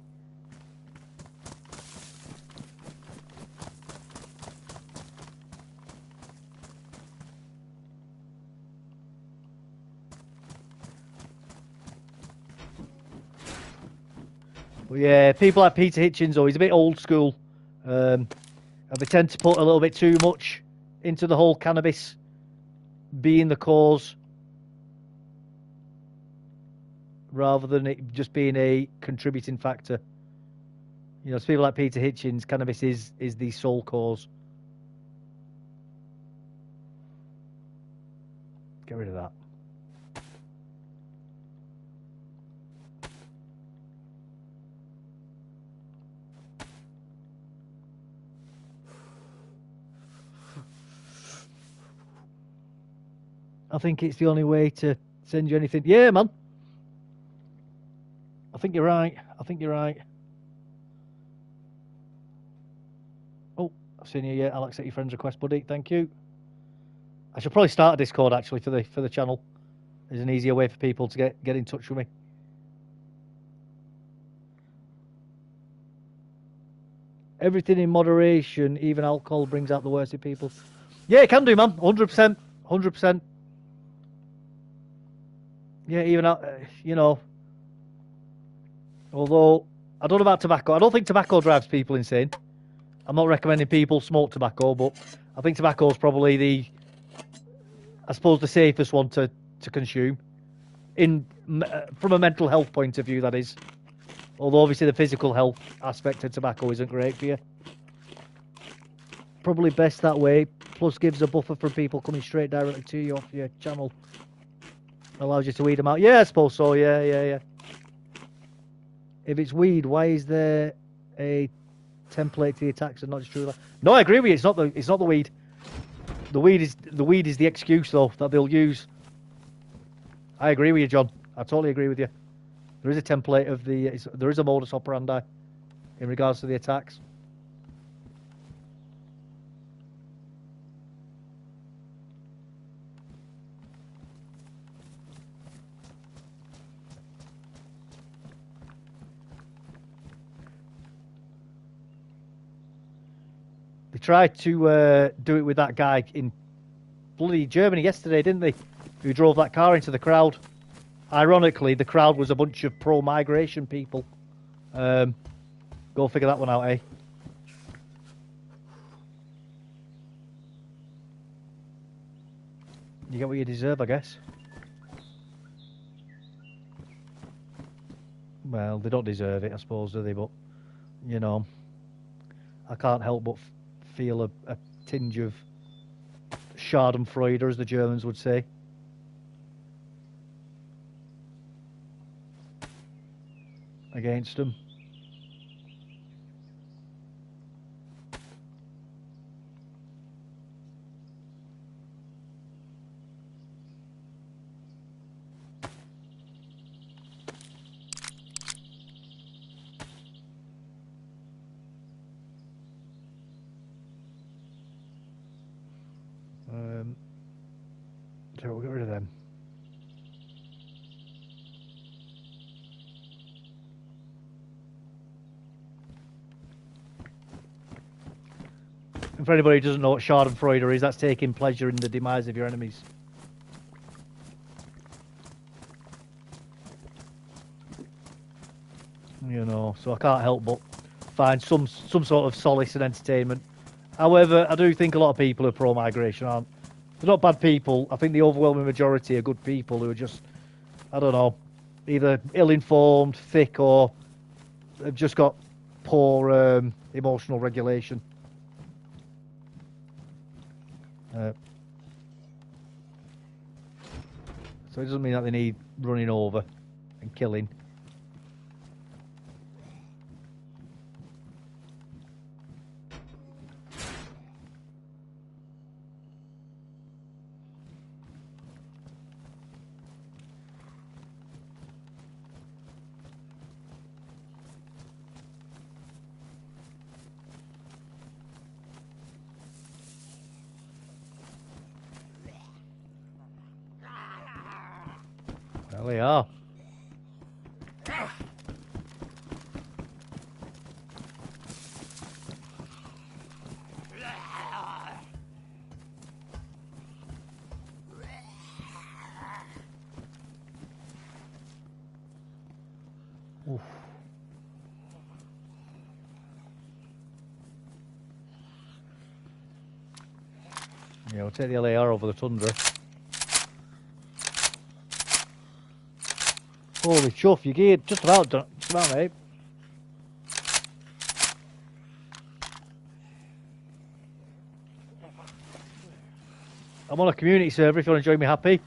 But yeah, people like Peter Hitchens, though, he's a bit old school. And they tend to put a little bit too much into the whole cannabis being the cause, rather than it just being a contributing factor. You know, it's people like Peter Hitchens, cannabis is the sole cause. Get rid of that. I think it's the only way to send you anything. Yeah, man. I think you're right. I think you're right. Oh, I've seen you. Yeah, I'll accept your friend's request, buddy. Thank you. I should probably start a Discord actually for the channel. There's an easier way for people to get in touch with me. Everything in moderation, even alcohol brings out the worst in people. Yeah, it can do, man. 100%. 100%. Yeah, even, you know, although I don't know about tobacco. I don't think tobacco drives people insane. I'm not recommending people smoke tobacco, but I think tobacco is probably I suppose, the safest one to consume. From a mental health point of view, that is. Although obviously the physical health aspect of tobacco isn't great for you. Probably best that way. Plus gives a buffer for people coming straight directly to you off your channel. Allows you to weed them out. Yeah, I suppose so. Yeah. If it's weed, why is there a template to the attacks and not just true? No, I agree with you. It's not the weed. The weed is the excuse though that they'll use. I agree with you, John. I totally agree with you. There is a template of there is a modus operandi in regards to the attacks. They tried to do it with that guy in bloody Germany yesterday, didn't they? Who drove that car into the crowd. Ironically, the crowd was a bunch of pro-migration people. Go figure that one out, eh? You get what you deserve, I guess. Well, they don't deserve it, I suppose, do they? But, you know, I can't help but feel a tinge of Schadenfreude, as the Germans would say. Against them. So we'll get rid of them. And for anybody who doesn't know what Schadenfreude is, that's taking pleasure in the demise of your enemies. You know, so I can't help but find some sort of solace and entertainment. However, I do think a lot of people are pro-migration aren't. They're not bad people. I think the overwhelming majority are good people who are just, I don't know, either ill-informed, thick, or have just got poor emotional regulation. So it doesn't mean that they need running over and killing. Well, they are. Oof. Yeah, we'll take the LAR over the Tundra. Holy chuff, you're geared just about done. Just about, mate. I'm on a community server if you want to join me, happy.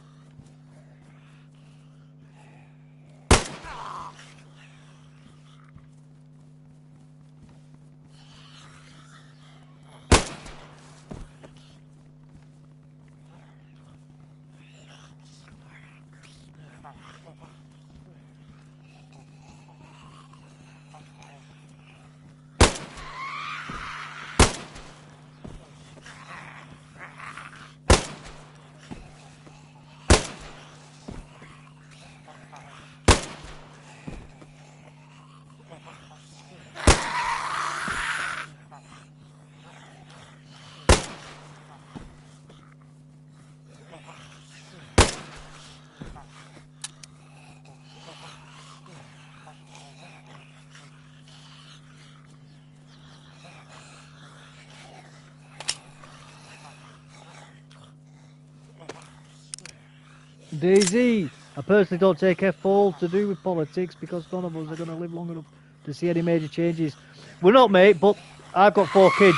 DayZ, I personally don't take F all to do with politics because none of us are going to live long enough to see any major changes. We're not, mate, but I've got 4 kids.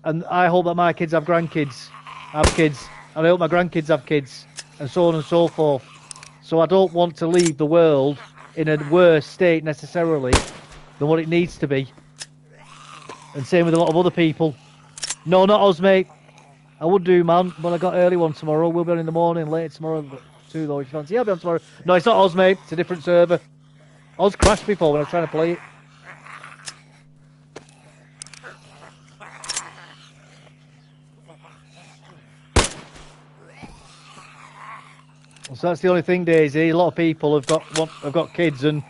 And I hope that my kids have grandkids, have kids. And I hope my grandkids have kids, and so on and so forth. So I don't want to leave the world in a worse state necessarily than what it needs to be. And same with a lot of other people. No, not us, mate. I would do, man, but I got early one tomorrow. We'll be on in the morning, late tomorrow too, though, if you fancy. Yeah, I'll be on tomorrow. No, it's not Oz, mate. It's a different server. Oz crashed before when I was trying to play it. So that's the only thing, DayZ. A lot of people have got kids and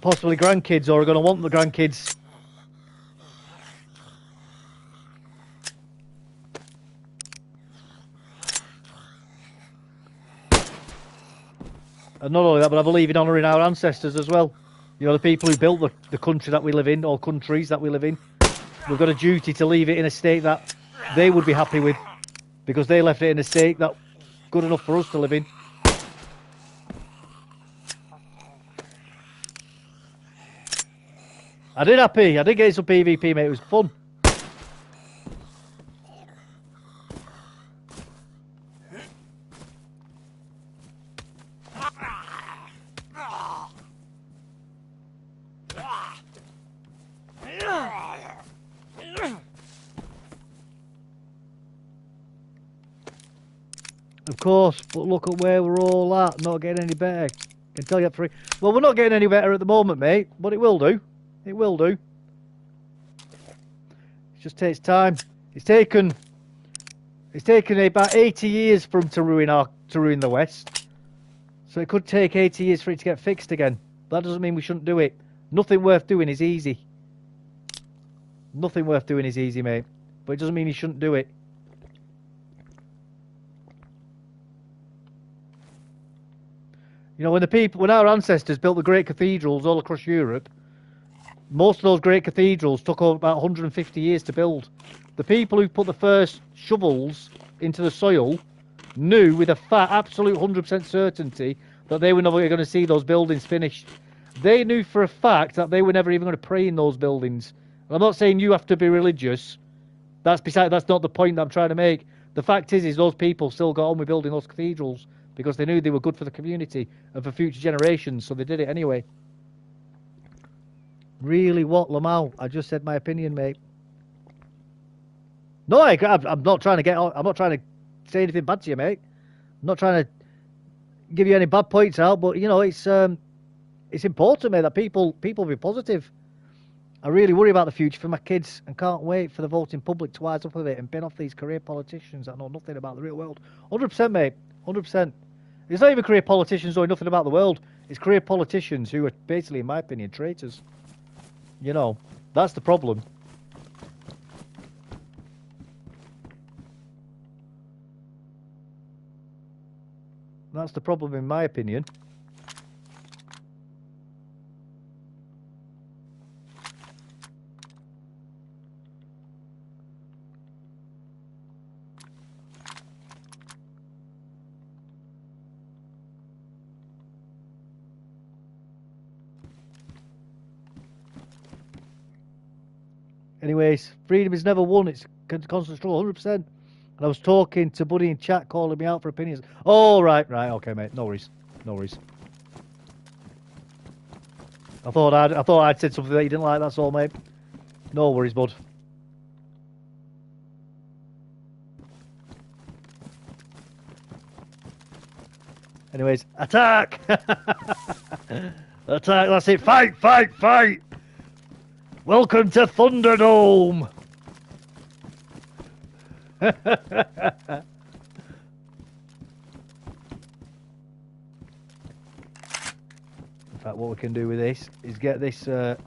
possibly grandkids, or are going to want the grandkids. And not only that, but I believe in honouring our ancestors as well. You know, the people who built the country that we live in, or countries that we live in. We've got a duty to leave it in a state that they would be happy with, because they left it in a state that's good enough for us to live in. I did happy. I did get some PvP, mate. It was fun. Of course, but look at where we're all at. Not getting any better. Can tell you that for free. Well, we're not getting any better at the moment, mate, but it will do. It will do. It just takes time. It's taken about 80 years for them to ruin the West. So it could take 80 years for it to get fixed again. That doesn't mean we shouldn't do it. Nothing worth doing is easy. Nothing worth doing is easy, mate. But it doesn't mean you shouldn't do it. You know, when our ancestors built the great cathedrals all across Europe, most of those great cathedrals took about 150 years to build. The people who put the first shovels into the soil knew with a absolute 100% certainty that they were never going to see those buildings finished. They knew for a fact that they were never even going to pray in those buildings. And I'm not saying you have to be religious. That's not the point that I'm trying to make. The fact is those people still got on with building those cathedrals because they knew they were good for the community and for future generations, so they did it anyway. Really, what, Lamau? I just said my opinion, mate. No, I'm not trying to I'm not trying to say anything bad to you, mate. I'm not trying to give you any bad points out, but you know, it's important, mate, that people be positive. I really worry about the future for my kids and can't wait for the voting public to wise up with it and bin off these career politicians that know nothing about the real world. 100%, mate. 100%. It's not even career politicians knowing nothing about the world. It's career politicians who are basically, in my opinion, traitors. You know, that's the problem. That's the problem, in my opinion. Anyways, freedom is never won. It's constant struggle, 100%. And I was talking to Buddy in chat, calling me out for opinions. Oh, right, okay, mate. No worries, no worries. I thought I'd said something that you didn't like. That's all, mate. No worries, bud. Anyways, attack! Attack! That's it. Fight! Fight! Fight! Welcome to Thunderdome! In fact, what we can do with this is get this... get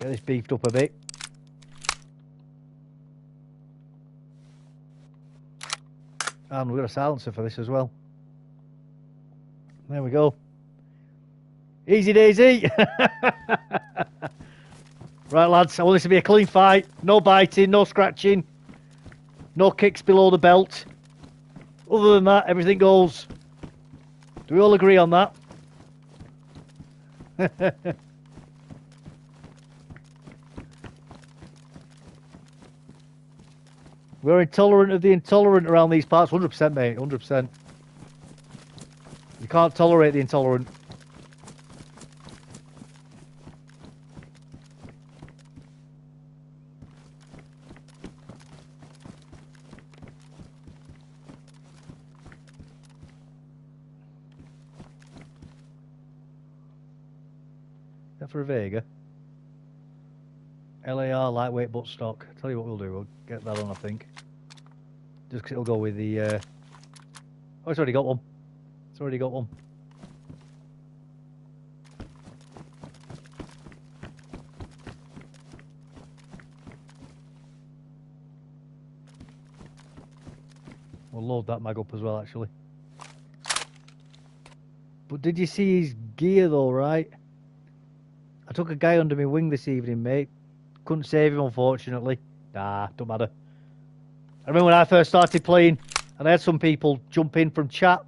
this beefed up a bit. And we've got a silencer for this as well. There we go. Easy DayZ. Right, lads, I want this to be a clean fight. No biting, no scratching, no kicks below the belt. Other than that, everything goes. Do we all agree on that? We're intolerant of the intolerant around these parts. 100%, mate. 100%. You can't tolerate the intolerant. Is that for a Vega? LAR lightweight butt stock. Tell you what we'll do. We'll get that on, I think. Just 'cause it'll go with the. Oh, it's already got one. It's already got one. We'll load that mag up as well, actually. But did you see his gear though, right? I took a guy under my wing this evening, mate. Couldn't save him, unfortunately. Nah, don't matter. I remember when I first started playing, and I had some people jump in from chat,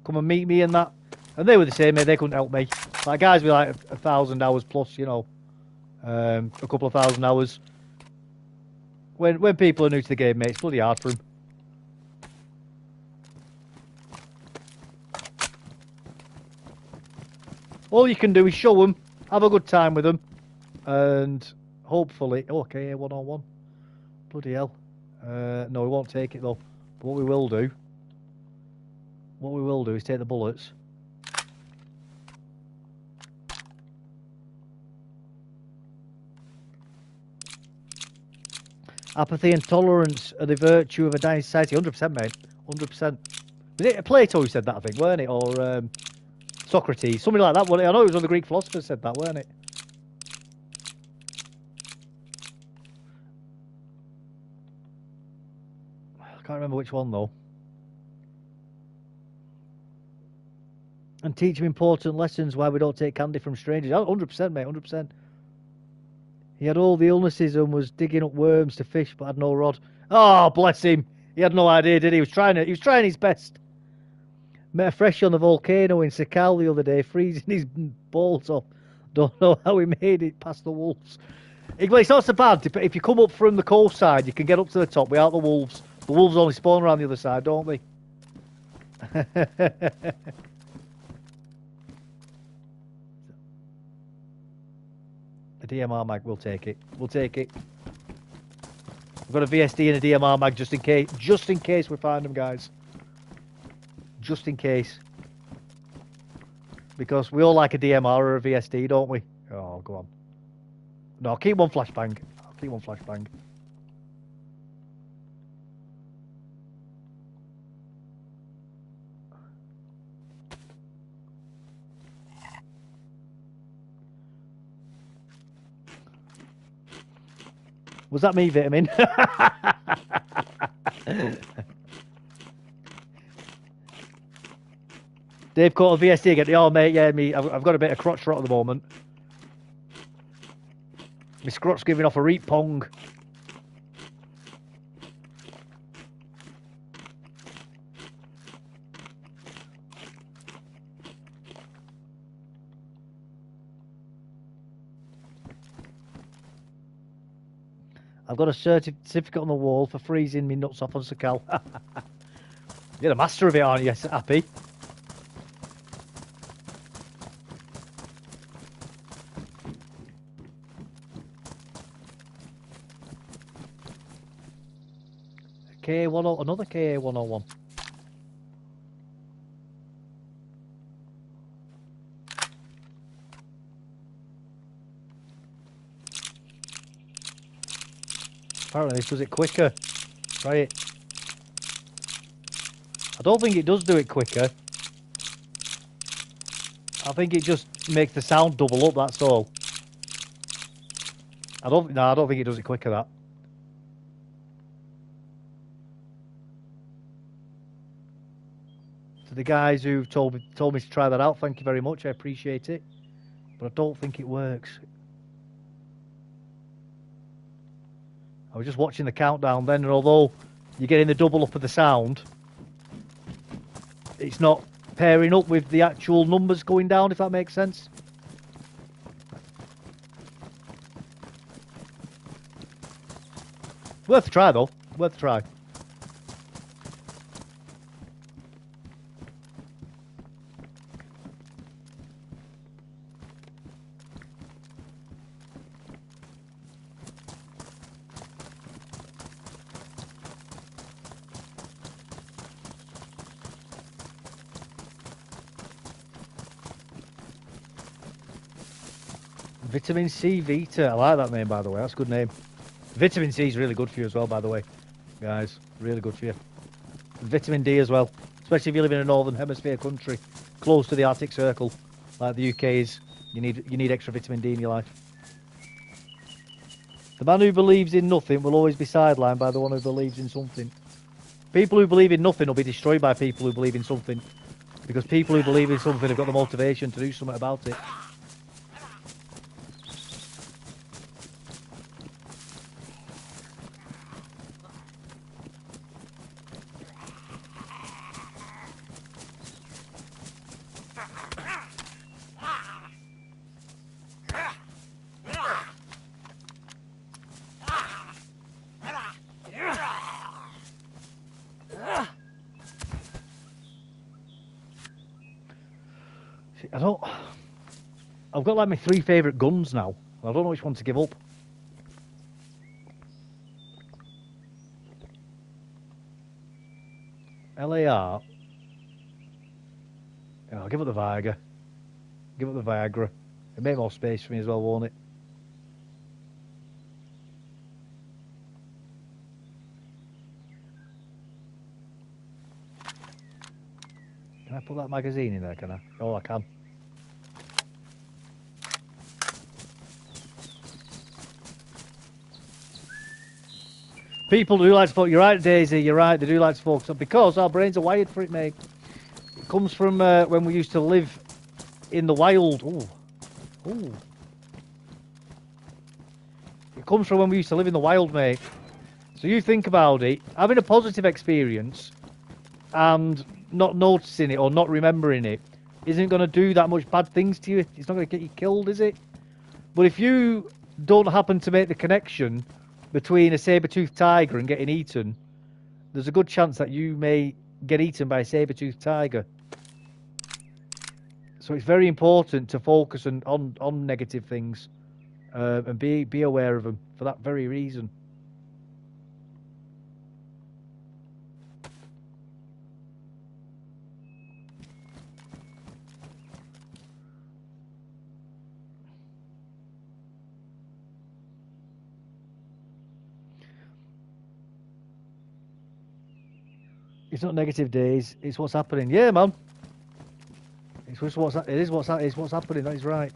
come and meet me and that, and they were the same, mate. They couldn't help me. Like guys with like 1,000 hours plus, you know, a couple of thousand hours. When people are new to the game, mate, it's bloody hard for them. All you can do is show them, have a good time with them, and hopefully, okay, 1-on-1. Bloody hell. No, we won't take it though. But what we will do is take the bullets. Apathy and tolerance are the virtue of a dying society. 100%, mate. 100%. Was it Plato who said that, I think, weren't it? Or Socrates. Something like that, wasn't it? I know it was one of the Greek philosophers said that, weren't it? I can't remember which one, though. And teach him important lessons why we don't take candy from strangers. 100%, mate, 100%. He had all the illnesses and was digging up worms to fish, but had no rod. Oh, bless him. He had no idea, did he? He was trying his best. Met a fresh on the volcano in Sakal the other day, freezing his balls off. Don't know how he made it past the wolves. Well, it's not so bad. If you come up from the coast side, you can get up to the top without the wolves. The wolves only spawn around the other side, don't they? A DMR mag, we'll take it. We'll take it. We've got a VSD and a DMR mag just in case. Just in case we find them, guys. Just in case. Because we all like a DMR or a VSD, don't we? Oh, go on. No, I'll keep one flashbang. I'll keep one flashbang. Was that me, Vitamin? Dave caught a VSD again. Oh, mate, yeah, me. I've got a bit of crotch rot at the moment. My scrot's giving off a reap pong. I've got a certificate on the wall for freezing me nuts off on Sakal. You're the master of it, aren't you, Happy? KA-10, another KA-101. Apparently this does it quicker. Try it. I don't think it does do it quicker. I think it just makes the sound double up, that's all. I don't think it does it quicker, that. To the guys who've told me to try that out, thank you very much, I appreciate it. But I don't think it works. I was just watching the countdown then, and although you're getting the double up of the sound, it's not pairing up with the actual numbers going down, if that makes sense. Worth a try, though. Worth a try. Vitamin C Vita. I like that name, by the way. That's a good name. Vitamin C is really good for you as well, by the way. Guys, really good for you. And vitamin D as well. Especially if you live in a northern hemisphere country, close to the Arctic Circle, like the UK is. You need extra vitamin D in your life. The man who believes in nothing will always be sidelined by the one who believes in something. People who believe in nothing will be destroyed by people who believe in something. Because people who believe in something have got the motivation to do something about it. I've got like my 3 favourite guns now. I don't know which one to give up. LAR. Yeah, I'll give up the Viagra. Give up the Viagra. It'll make more space for me as well, won't it? Can I put that magazine in there, can I? Oh, I can. People do like to focus. You're right, DayZ. You're right. They do like to focus on because our brains are wired for it, mate. It comes from when we used to live in the wild. Ooh, ooh. It comes from when we used to live in the wild, mate. So you think about it. Having a positive experience and not noticing it or not remembering it isn't going to do that much bad things to you. It's not going to get you killed, is it? But if you don't happen to make the connection between a saber-toothed tiger and getting eaten, there's a good chance that you may get eaten by a saber-toothed tiger. So it's very important to focus on negative things and be aware of them for that very reason. It's not negative days. It's what's happening. Yeah, man. It's just what's happening. That is right.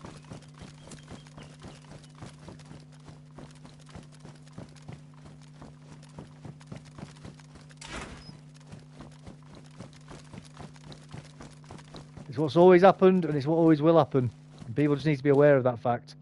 It's what's always happened, and it's what always will happen. And people just need to be aware of that fact.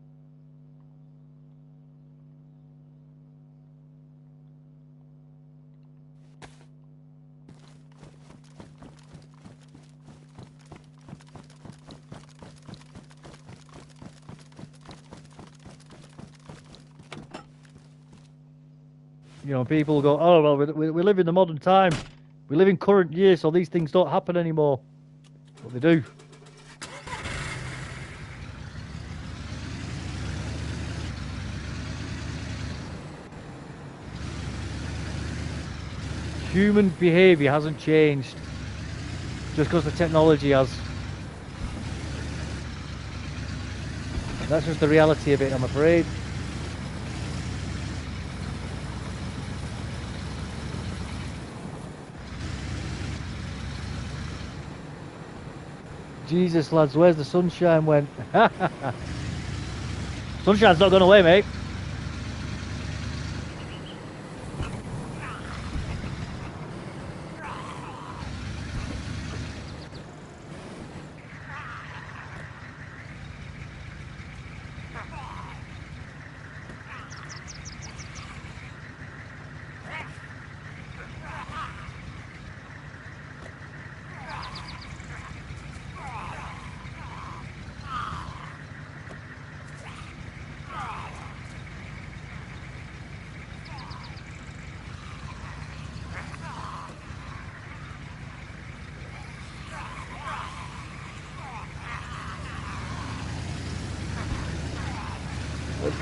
You know, people go, oh, well, we live in the modern time. We live in current year, so these things don't happen anymore. But they do. Human behaviour hasn't changed just because the technology has. That's just the reality of it, I'm afraid. Jesus, lads, where's the sunshine went? Sunshine's not gone away, mate.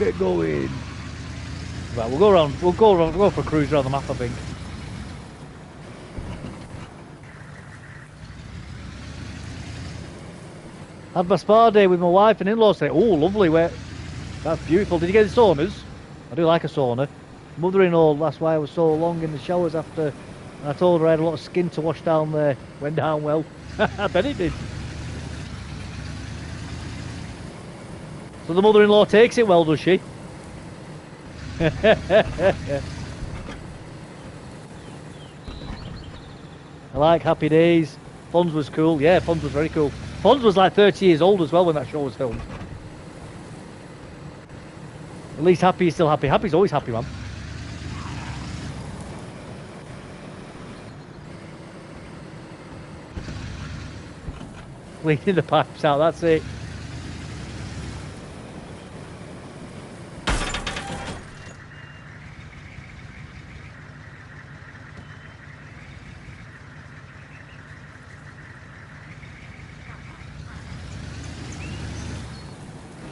Get going. Right, we'll go around. We'll go for a cruise around the map, I think. Had my spa day with my wife and in-laws today. Oh, lovely. That's beautiful. Did you get the saunas? I do like a sauna. Mother-in-law, that's why I was so long in the showers after. And I told her I had a lot of skin to wash down there. Went down well. I bet it did. So the mother-in-law takes it well, does she? I like Happy Days. Fonz was cool. Yeah, Fonz was very cool. Fonz was like 30 years old as well when that show was filmed. At least Happy is still happy. Happy's always happy, man. Cleaning the pipes out, that's it.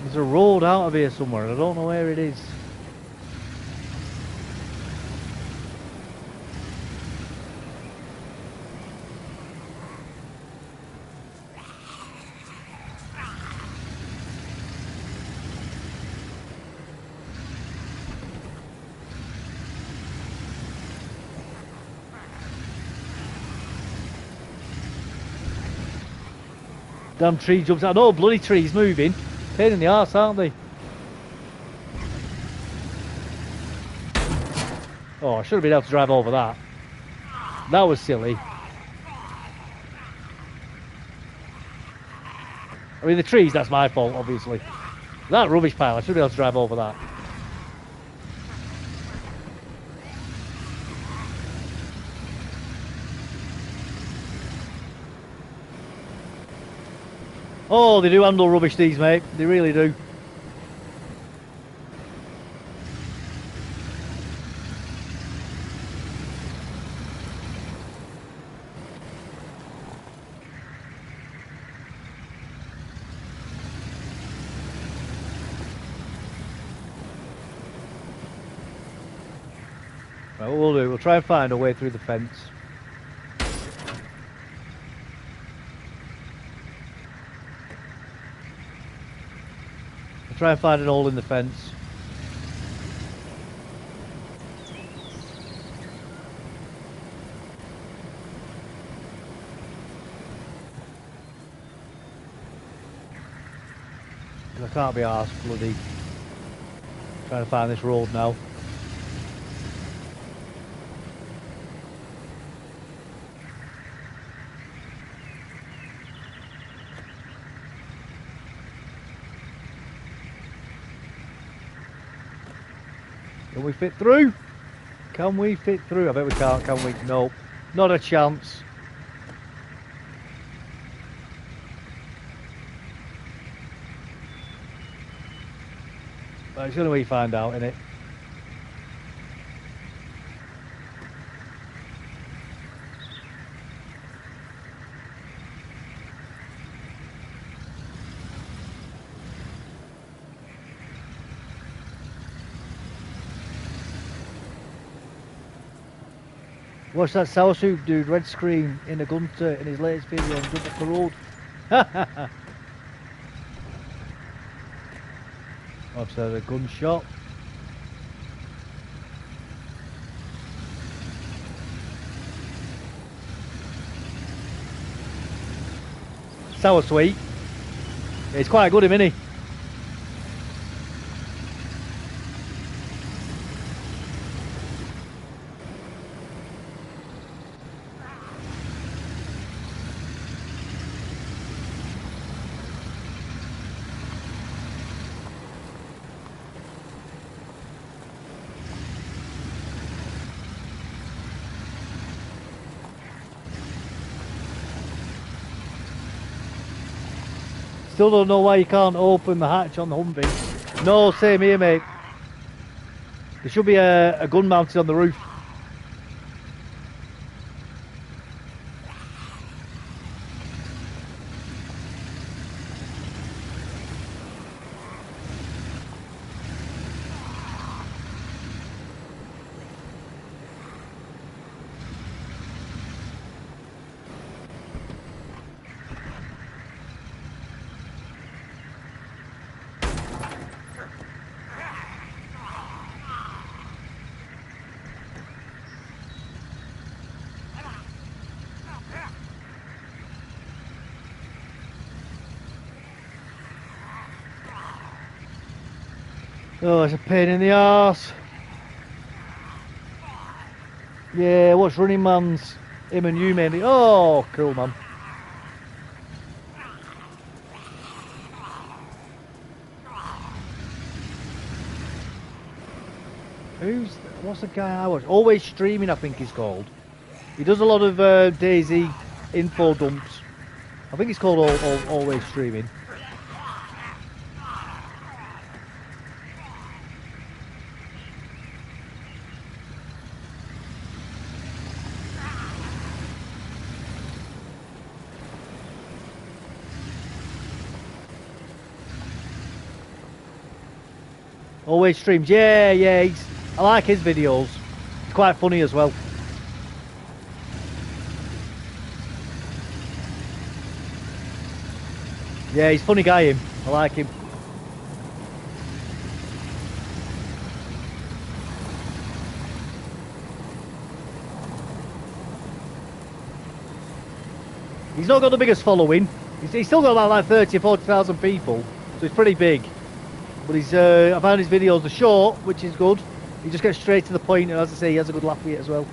There's a road out of here somewhere. I don't know where it is. Damn tree jumps out. No, bloody trees moving. Pain in the arse, aren't they? Oh, I should have been able to drive over that. That was silly. I mean, the trees, that's my fault, obviously. That rubbish pile, I should be able to drive over that. Oh, they do handle rubbish, these, mate. They really do. Right, what we'll do, we'll try and find a way through the fence. We'll try and find an hole in the fence. I can't be arsed, bloody trying to find this road now. Can we fit through? Can we fit through? I bet we can't, can we? Nope. Not a chance. But it's gonna be find out, innit? Watch that sour soup dude red screen in a Gunter in his latest video and jump off the road. I've said a gunshot. Sour sweet. It's quite good, isn't he? Still don't know why you can't open the hatch on the Humvee. No, same here, mate. There should be a gun mounted on the roof. Oh, it's a pain in the arse. Yeah, what's Running Man's? Him and you mainly. Oh, cool, man. What's the guy I watch? Always Streaming, I think he's called. He does a lot of DayZ info dumps. I think he's called Always Streaming. Always streams. Yeah, yeah. I like his videos. He's quite funny as well. Yeah, he's a funny guy, him. I like him. He's not got the biggest following. He's still got about like 30 or 40,000 people. So he's pretty big. But I found his videos are short, which is good. He just gets straight to the point, and as I say, he has a good laugh with it as well.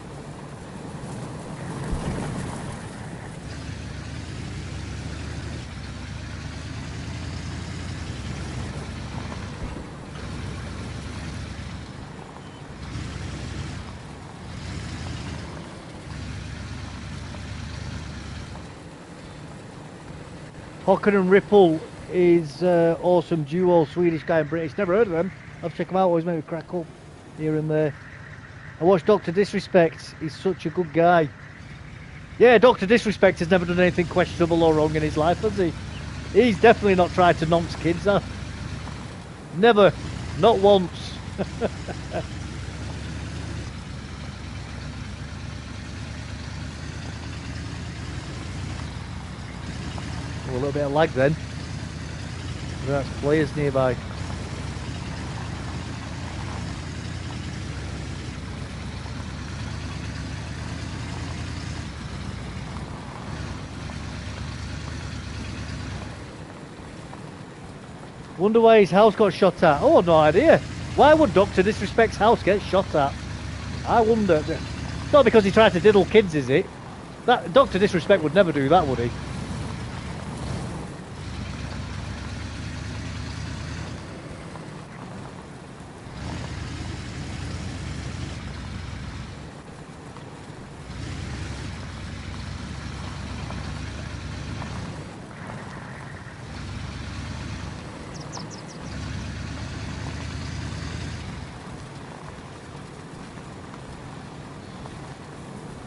Hocken and Ripple is awesome duo, Swedish guy and British. Never heard of them. I'll check them out. Always make me crack up here and there. I watched Dr. Disrespect. He's such a good guy. Yeah, Dr. Disrespect has never done anything questionable or wrong in his life, has he? He's definitely not tried to nonce kids, huh? Never. Not once. Oh, a little bit of lag then. That's players nearby. Wonder why his house got shot at. Oh, no idea. Why would Dr. Disrespect's house get shot at? I wonder. It's not because he tried to diddle kids, is it? That Dr. Disrespect would never do that, would he?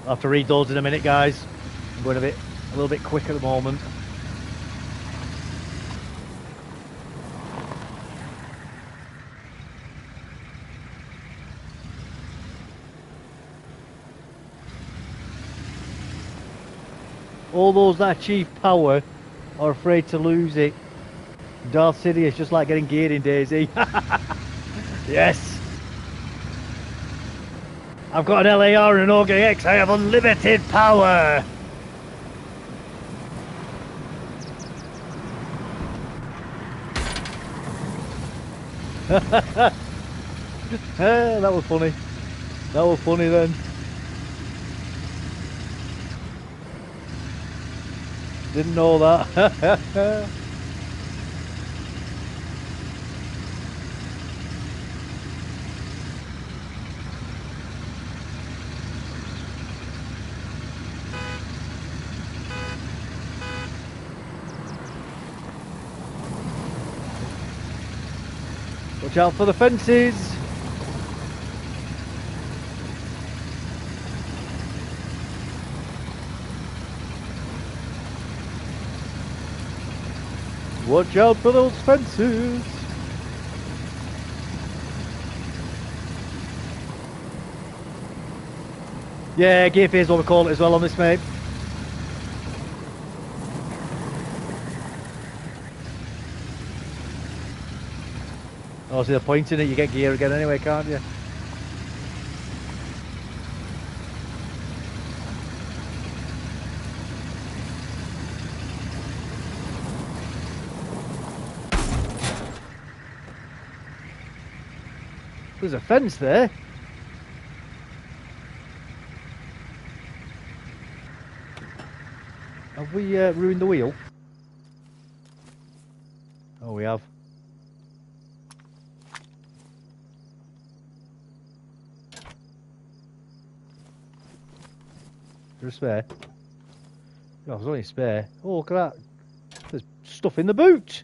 I'll have to read those in a minute, guys. I'm going a little bit quick at the moment. All those that achieve power are afraid to lose it. Darth Sidious, just like getting geared in DayZ. Yes. I've got an LAR and an Auger X. I have unlimited power. That was funny. That was funny then. Didn't know that. Watch out for the fences. Watch out for those fences. Yeah, gear fear is what we call it as well on this, mate. Oh, see the point in it, you get gear again anyway, can't you? There's a fence there. Have we ruined the wheel? Oh, we have. Is there a spare? Oh, there's only a spare. Oh, look at that. There's stuff in the boot.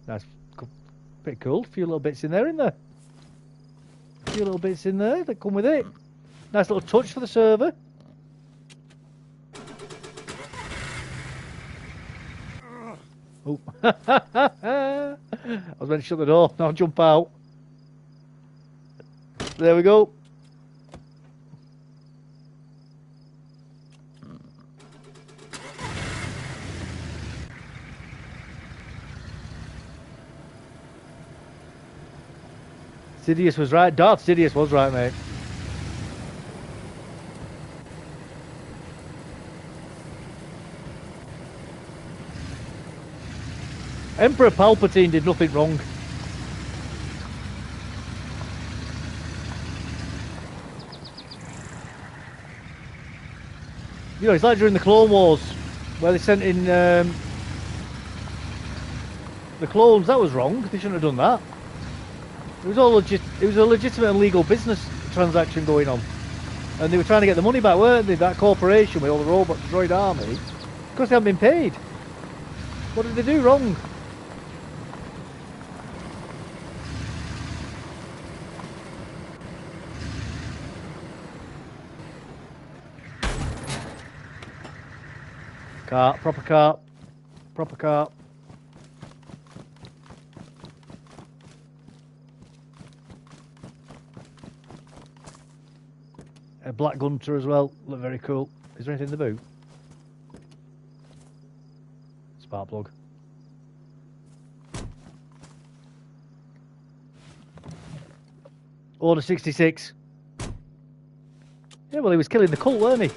That's pretty cool. A few little bits in there, isn't there? A few little bits in there that come with it. Nice little touch for the server. Oh. I was meant to shut the door. Now jump out. There we go. Sidious was right. Darth Sidious was right, mate. Emperor Palpatine did nothing wrong. You know, it's like during the Clone Wars, where they sent in the clones. That was wrong. They shouldn't have done that. It was all legit. It was a legitimate and legal business transaction going on, and they were trying to get the money back, weren't they? That corporation with all the robots, droid army, because they haven't been paid. What did they do wrong? Cart, proper cart, proper cart. A black gunter as well, look very cool. Is there anything in the boot? Spark plug. Order 66. Yeah, well, he was killing the cult, weren't he?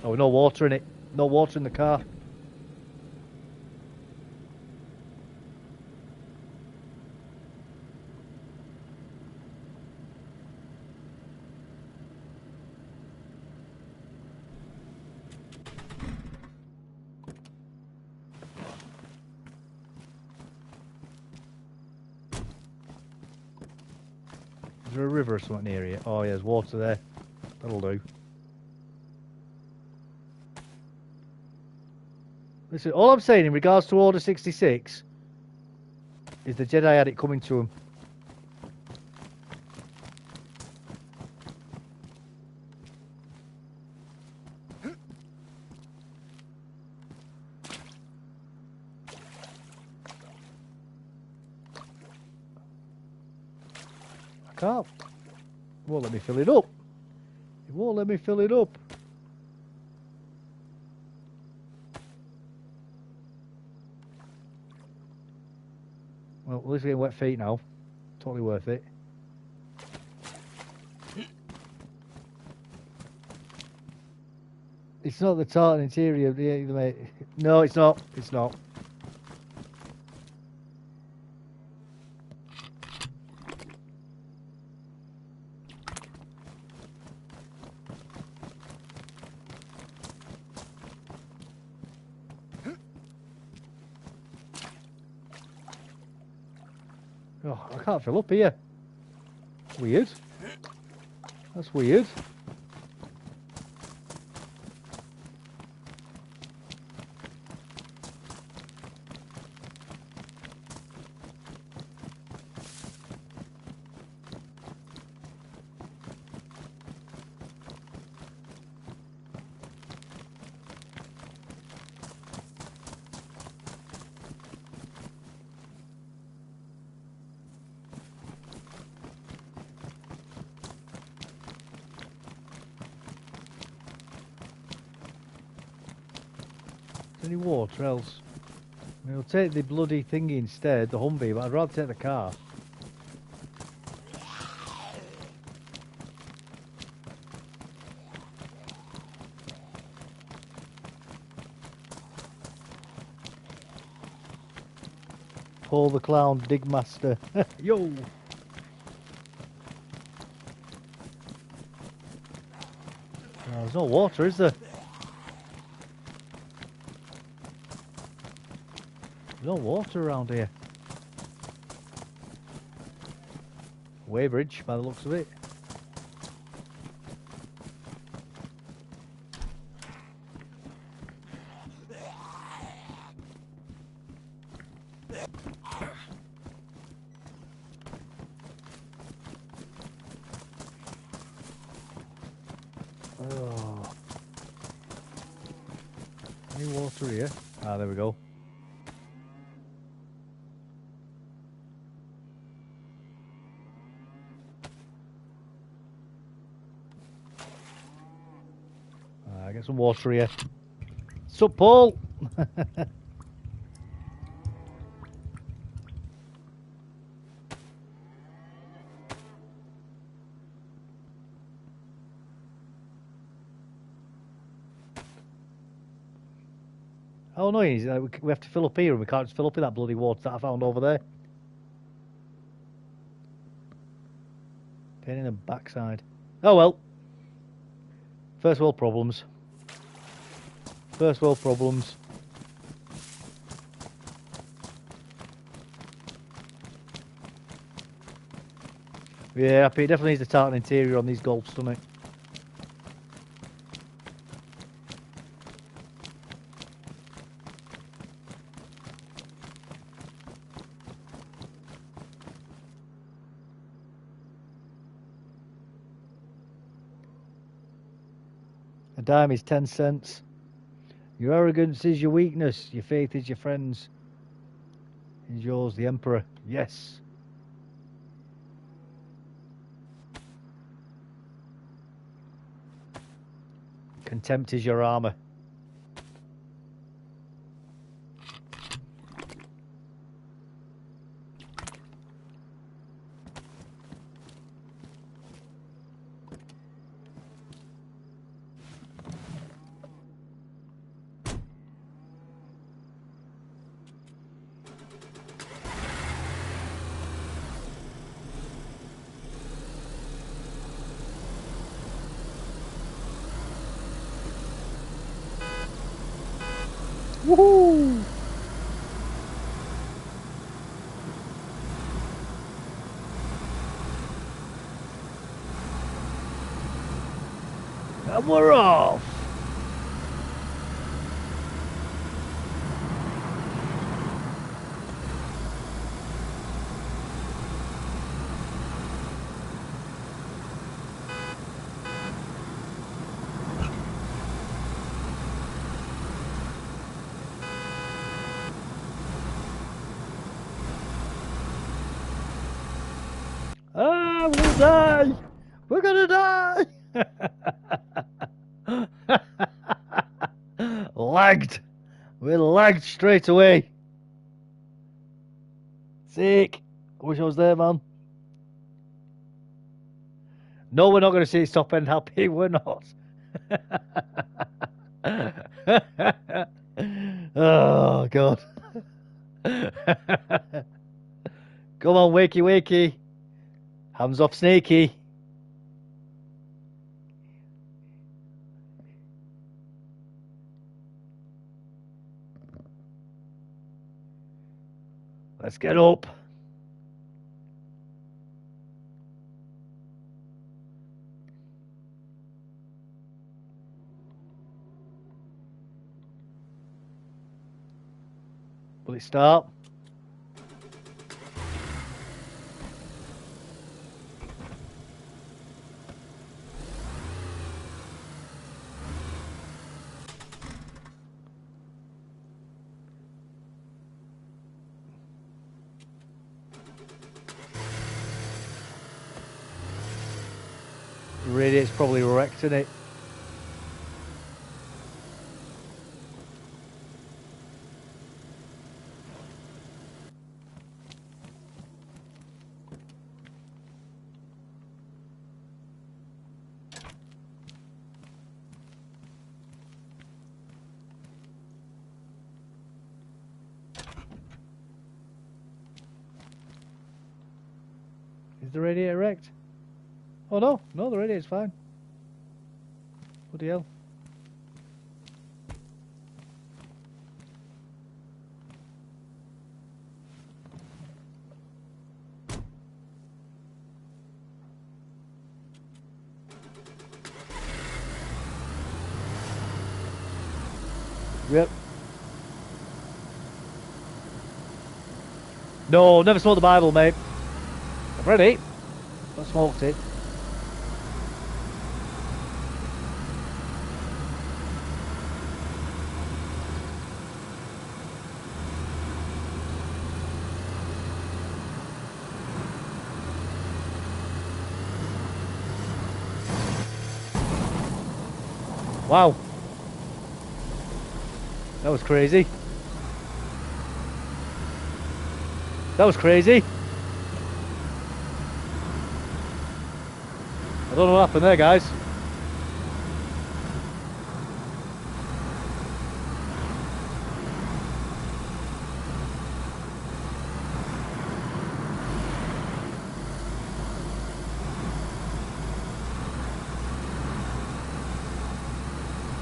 Oh, no water in it. No water in the car. Is there a river or something near here? Oh, yeah, there's water there. That'll do. Listen, all I'm saying in regards to Order 66 is the Jedi had it coming to them. I can't. It won't let me fill it up. It won't let me fill it up. Well, at least we're getting wet feet now. Totally worth it. It's not the tartan interior, mate. No, it's not. It's not. Oh, I can't fill up here. Weird. That's weird. Any water else? I mean, we'll take the bloody thingy instead, the Humvee, but I'd rather take the car. Paul the Clown, Dig Master. Yo! No, there's no water, is there? There's no water around here. Weybridge, by the looks of it. Oh. Any water here? Ah, there we go. Get some water here. Sup, Paul? How annoying is it? We have to fill up here and we can't just fill up in that bloody water that I found over there. Pain in the backside. Oh well. First world problems. First world problems. Yeah, it definitely needs a tartan interior on these Golfs, doesn't it? A dime is 10 cents. Your arrogance is your weakness. Your faith is your friends. Is yours the Emperor? Yes. Contempt is your armor. Woohoo! And we're off! Ah, we'll die! We're gonna die! Lagged! We lagged straight away. Sick! I wish I was there, man. No, we're not going to see top end happy. We're not. Oh, God. Come on, wakey, wakey. Hands off, Snakey. Let's get up. Will it start? Radiator's probably wrecked, isn't it? Is the radiator wrecked? Oh no, no, the radiator's fine. Bloody hell. Yep. No, never smoked the Bible, mate. I've read it, but smoked it. Wow. That was crazy. That was crazy. I don't know what happened there, guys.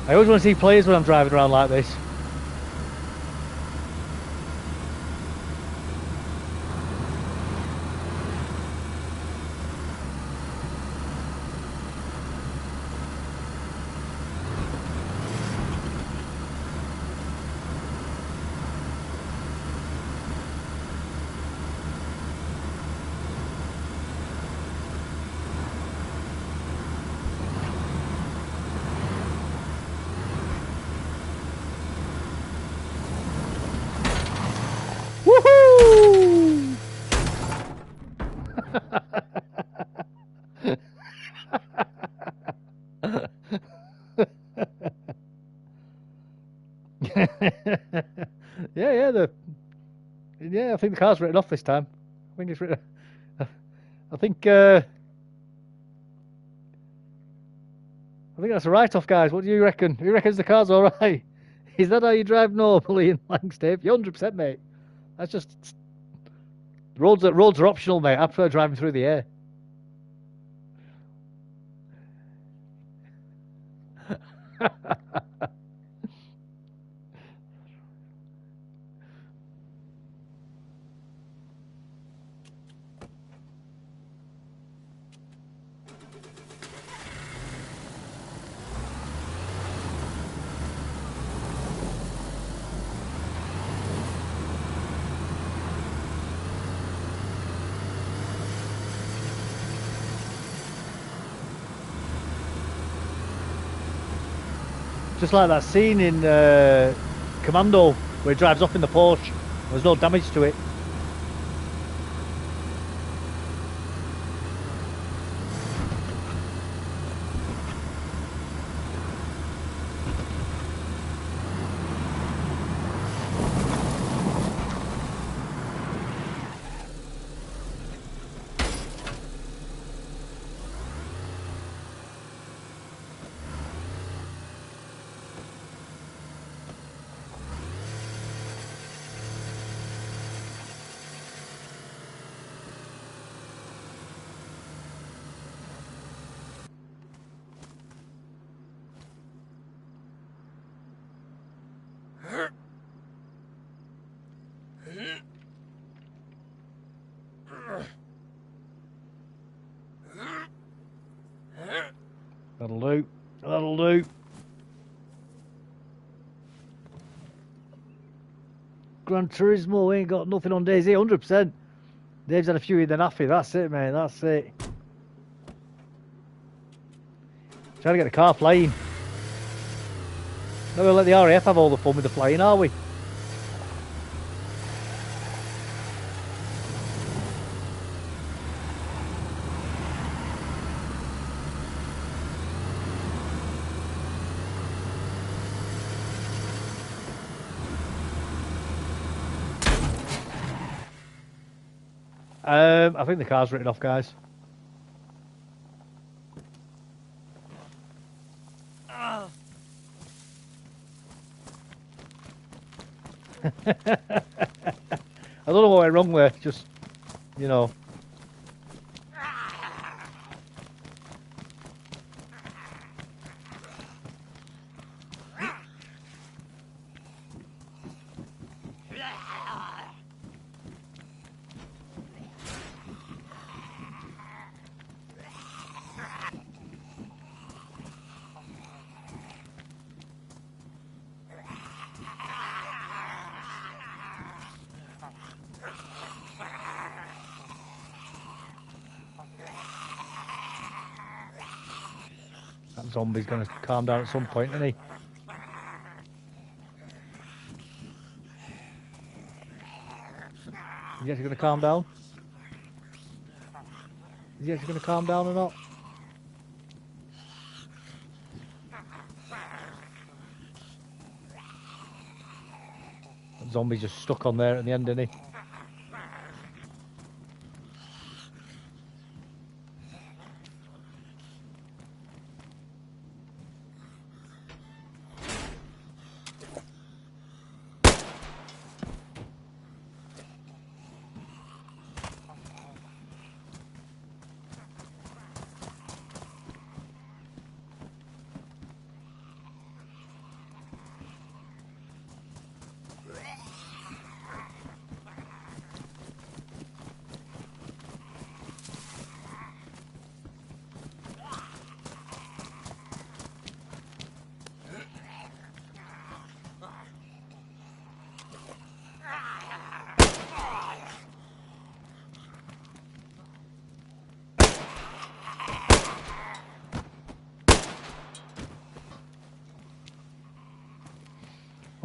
I always want to see players when I'm driving around like this. Woohoo! Yeah, I think the car's written off this time. I think it's written. I think that's a write-off, guys. What do you reckon? Who reckons the car's all right? Is that how you drive normally in Langstave? You're 100%, mate. That's just roads are optional, mate. I prefer driving through the air. Just like that scene in Commando where he drives off in the Porsche. There's no damage to it. That'll do. That'll do. Gran Turismo ain't got nothing on DayZ, 100%. Dave's had a few in the naffy. That's it, mate. That's it. Trying to get the car flying. Not going to let the RAF have all the fun with the flying, are we? I think the car's written off, guys. I don't know what went wrong there. Just, you know. That zombie's going to calm down at some point, isn't he? Is he actually going to calm down? Is he actually going to calm down or not? That zombie's just stuck on there at the end, isn't he?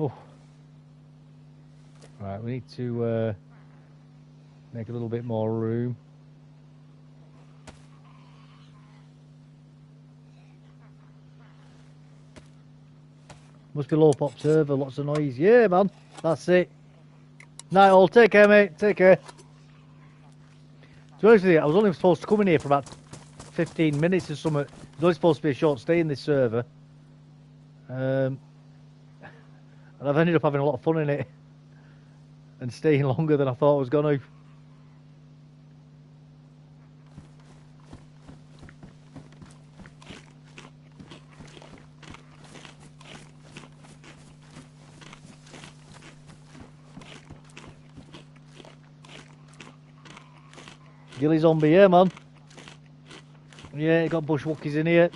Oh. Right, we need to make a little bit more room. Must be low pop server, lots of noise. Yeah, man, that's it. Night all, take care, mate, take care. To be honest with you, I was only supposed to come in here for about 15 minutes or something. It was only supposed to be a short stay in this server. And I've ended up having a lot of fun in it and staying longer than I thought I was going to. Gilly zombie, yeah, man. Yeah, you got bushwalkies in here.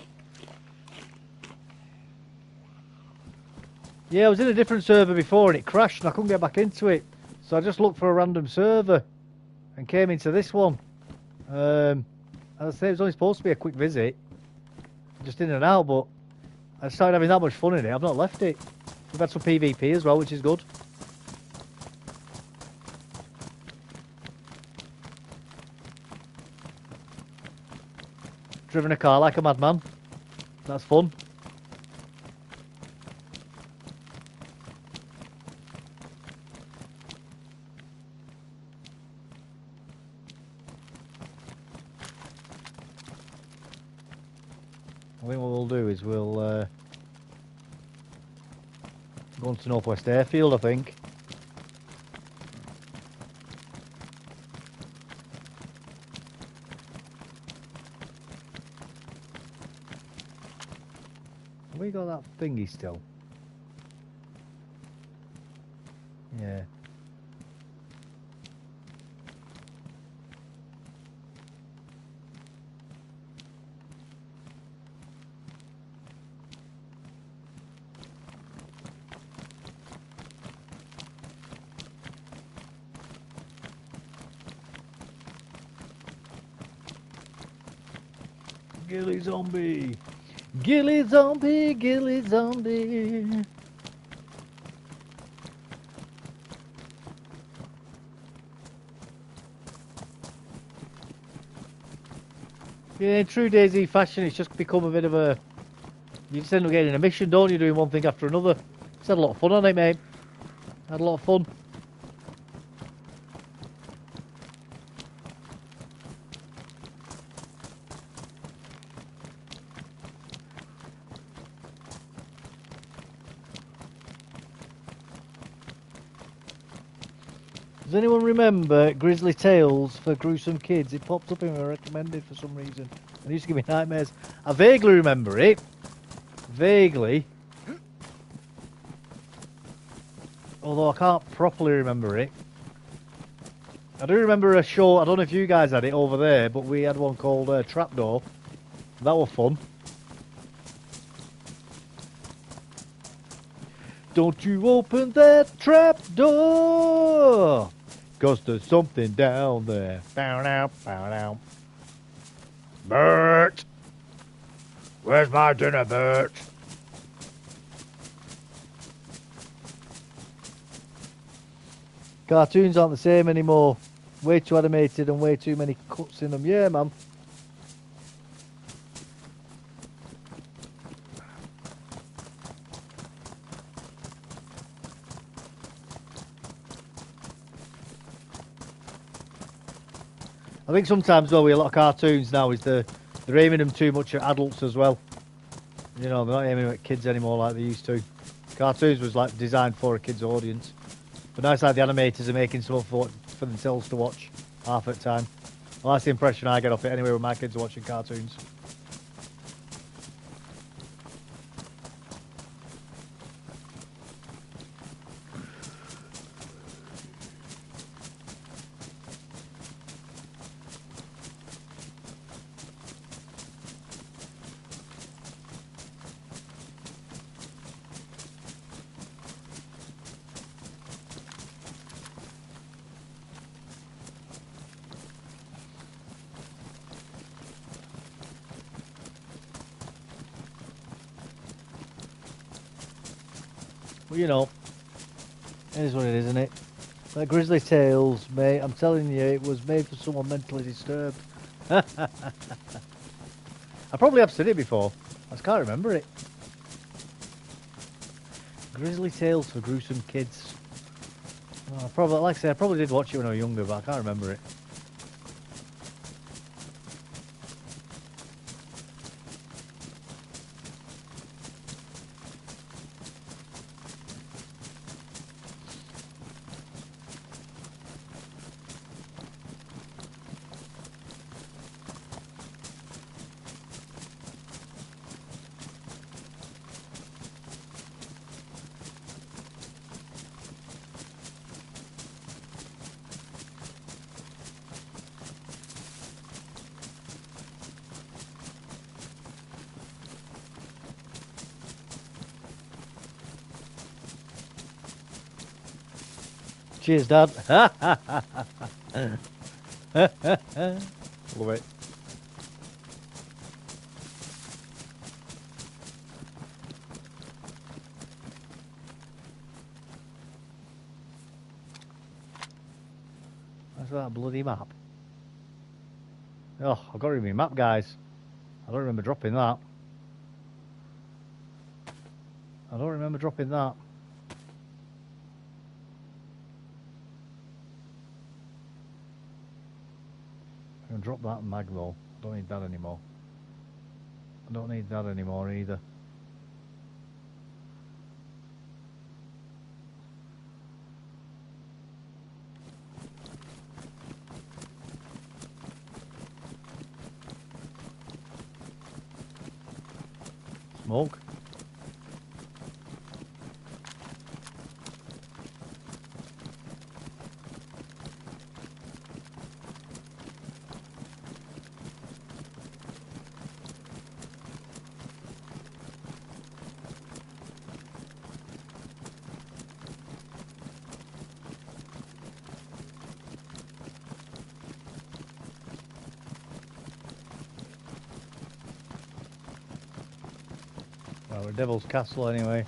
Yeah, I was in a different server before and it crashed and I couldn't get back into it. So I just looked for a random server and came into this one. As I say, it was only supposed to be a quick visit. Just in and out, but I started having that much fun in it. I've not left it. We've had some PvP as well, which is good. Driven a car like a madman. That's fun. I think what we'll do is we'll go on to Northwest Airfield, I think. Have we got that thingy still? Yeah. Gilly zombie, Gilly zombie, Gilly zombie. Yeah, in true DayZ fashion, it's just become a bit of a... You just end up getting a mission, don't you, doing one thing after another. Just had a lot of fun on it, mate. Had a lot of fun. Does anyone remember Grizzly Tales for Gruesome Kids? It popped up in my recommended for some reason. It used to give me nightmares. I vaguely remember it. Vaguely. although I can't properly remember it. I do remember a show, I don't know if you guys had it over there, but we had one called Trapdoor. That was fun. Don't you open that trapdoor, 'cause there's something down there. Bow down, bow down. Bert! Where's my dinner, Bert? Cartoons aren't the same anymore. Way too animated and way too many cuts in them. Yeah, man. I think sometimes though with a lot of cartoons now is they're aiming them too much at adults as well. You know, they're not aiming them at kids anymore like they used to. Cartoons was like designed for a kids audience. But now it's like the animators are making stuff for themselves to watch half at a time. Well, that's the impression I get off it anyway when my kids are watching cartoons. Well, you know, it is what it is, isn't it? Like Grizzly Tales, mate, I'm telling you, it was made for someone mentally disturbed. I probably have seen it before. I just can't remember it. Grizzly Tales for gruesome kids. Oh, probably, like I say, I probably did watch it when I was younger, but I can't remember it. Cheers, Dad. Love it. That's that bloody map. Oh, I've got to remember my map, guys. I don't remember dropping that. I don't remember dropping that. I'm going to drop that mag though. I don't need that anymore. I don't need that anymore either. Smoke. Well, we're Devil's Castle anyway.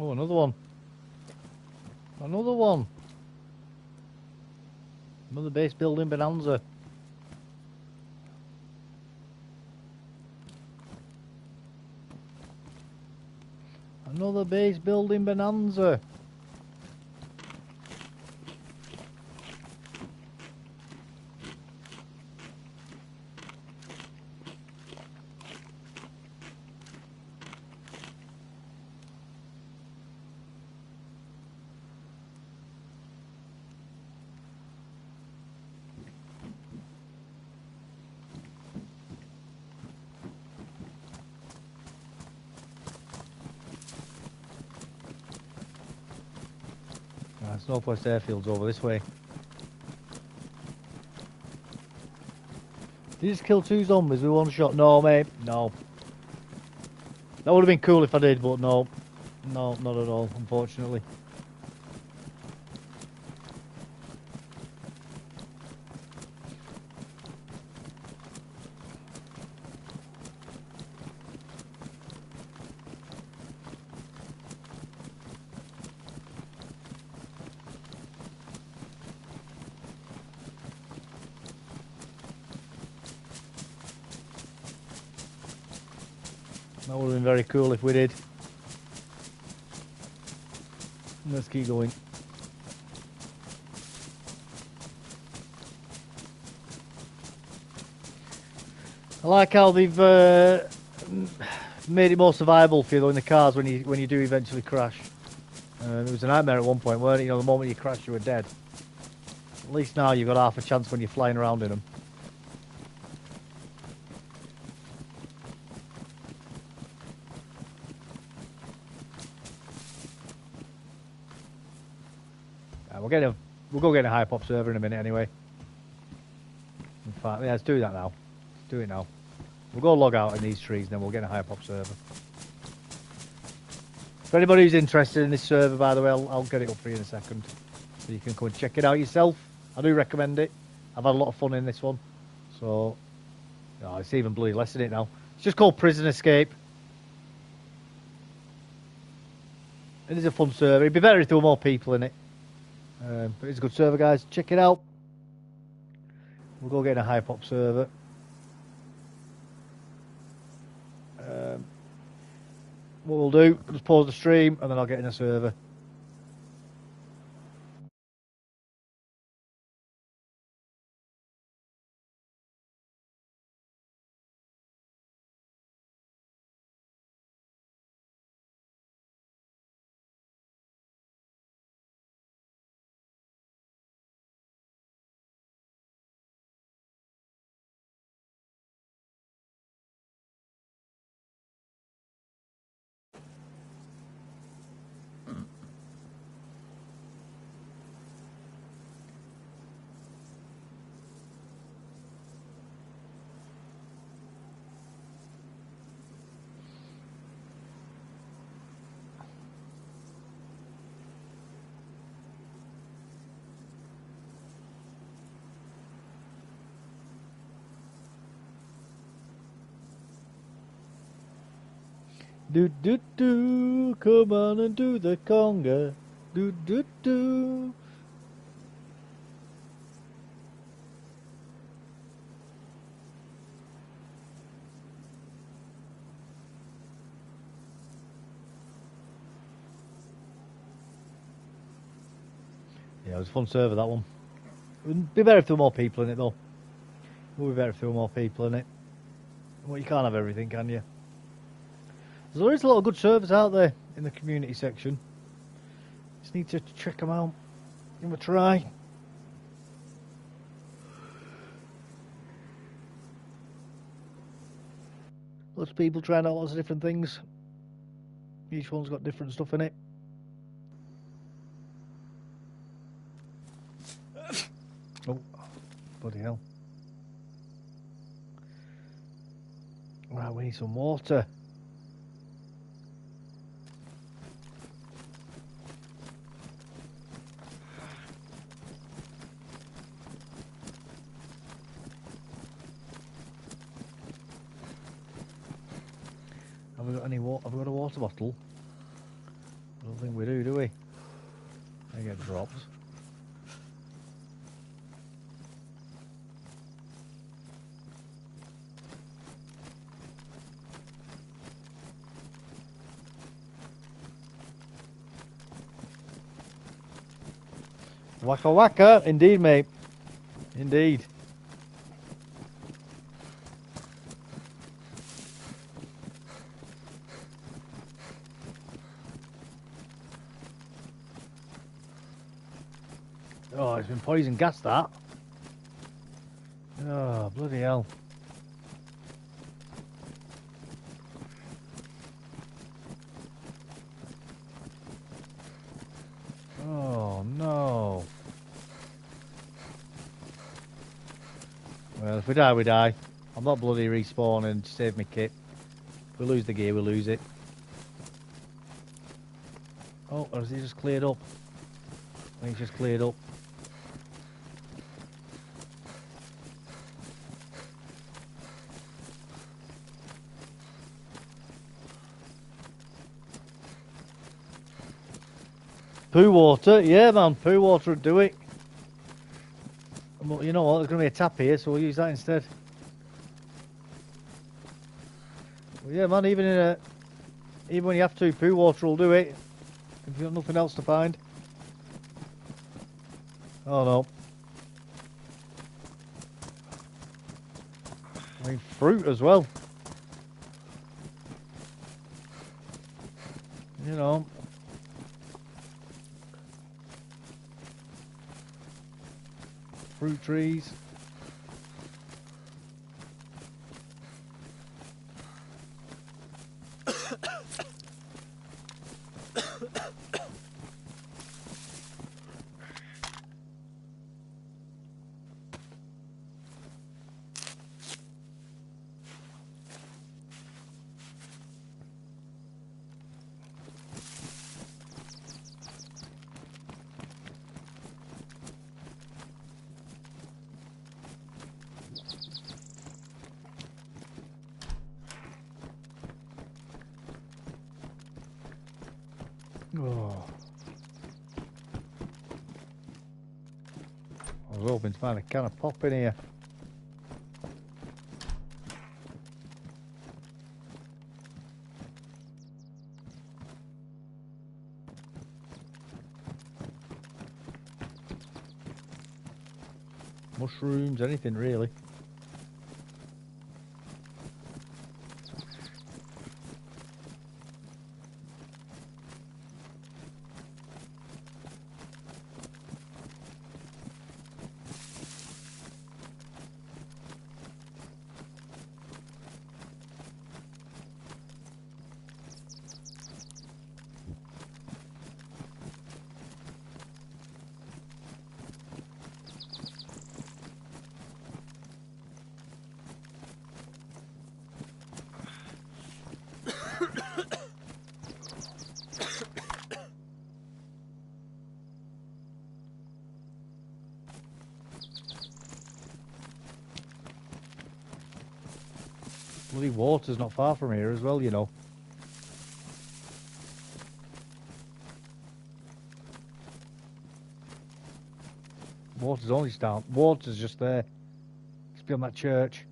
Oh, another one. Another one. Another base building bonanza. Another base building bonanza. Northwest Airfield's over this way. Did you just kill 2 zombies with 1 shot? No, mate. No. That would have been cool if I did, but no. No, not at all, unfortunately. That would have been very cool if we did. Let's keep going. I like how they've made it more survivable for you though in the cars when you do eventually crash. It was a nightmare at one point, weren't it? You know, the moment you crashed, you were dead. At least now you've got half a chance when you're flying around in them. We'll go get a high pop server in a minute anyway. In fact, yeah, let's do that now. Let's do it now. We'll go log out in these trees and then we'll get a high pop server. For anybody who's interested in this server, by the way, I'll get it up for you in a second. So you can come and check it out yourself. I do recommend it. I've had a lot of fun in this one. So, oh, it's even bloody less in it now. It's just called Prison Escape. It is a fun server. It'd be better if there were more people in it. But it's a good server, guys. Check it out. We'll go get a high pop server. What we'll do, just pause the stream and then I'll get in a server. Do do do, come on and do the conga. Do do do. Yeah, it was a fun server, that one. It would be better if there were more people in it, though. It would be better if there were more people in it. Well, you can't have everything, can you? There is a lot of good servers out there in the community section. Just need to check them out. Give them a try. Lots of people trying out lots of different things. Each one's got different stuff in it. Oh, bloody hell. Right, we need some water. Have we got any water? Have we got a water bottle? Don't think we do we? They get dropped. Waka waka, indeed, mate. Indeed. Oh, it's been poison gas, that. Oh, bloody hell. Oh, no. Well, if we die, we die. I'm not bloody respawning to save me kit. If we lose the gear, we lose it. Oh, or has he just cleared up? I think he's just cleared up. Poo water, yeah man, poo water would do it. Well, you know what, there's going to be a tap here, so we'll use that instead. Well, yeah man, even when you have to, poo water will do it. If you've got nothing else to find. Oh no. I mean, fruit as well. You know. Fruit trees. Oh. I was hoping to find a can of pop in here. Mushrooms, anything really. Bloody water's not far from here as well, you know. Water's only down. Water's just there. It's beyond that church.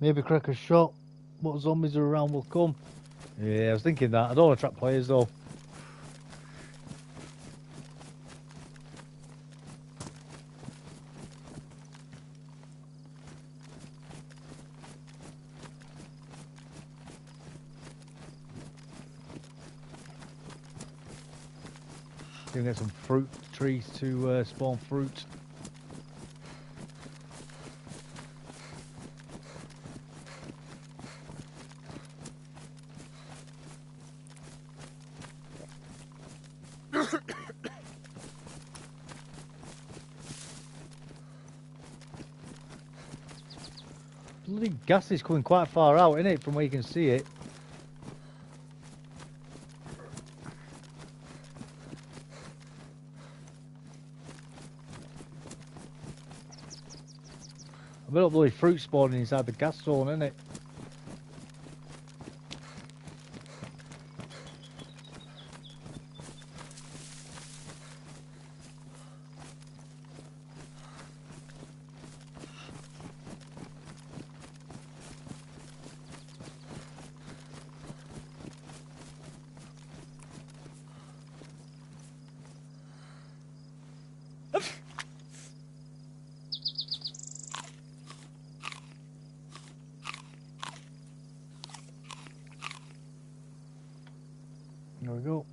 Maybe crack a shot. what zombies are around will come. Yeah, I was thinking that. I don't want to trap players though. Gonna get some fruit trees to spawn fruit. Bloody gas is coming quite far out, isn't it, from where you can see it? A bit of bloody fruit spawning inside the gas zone, isn't it? There we go.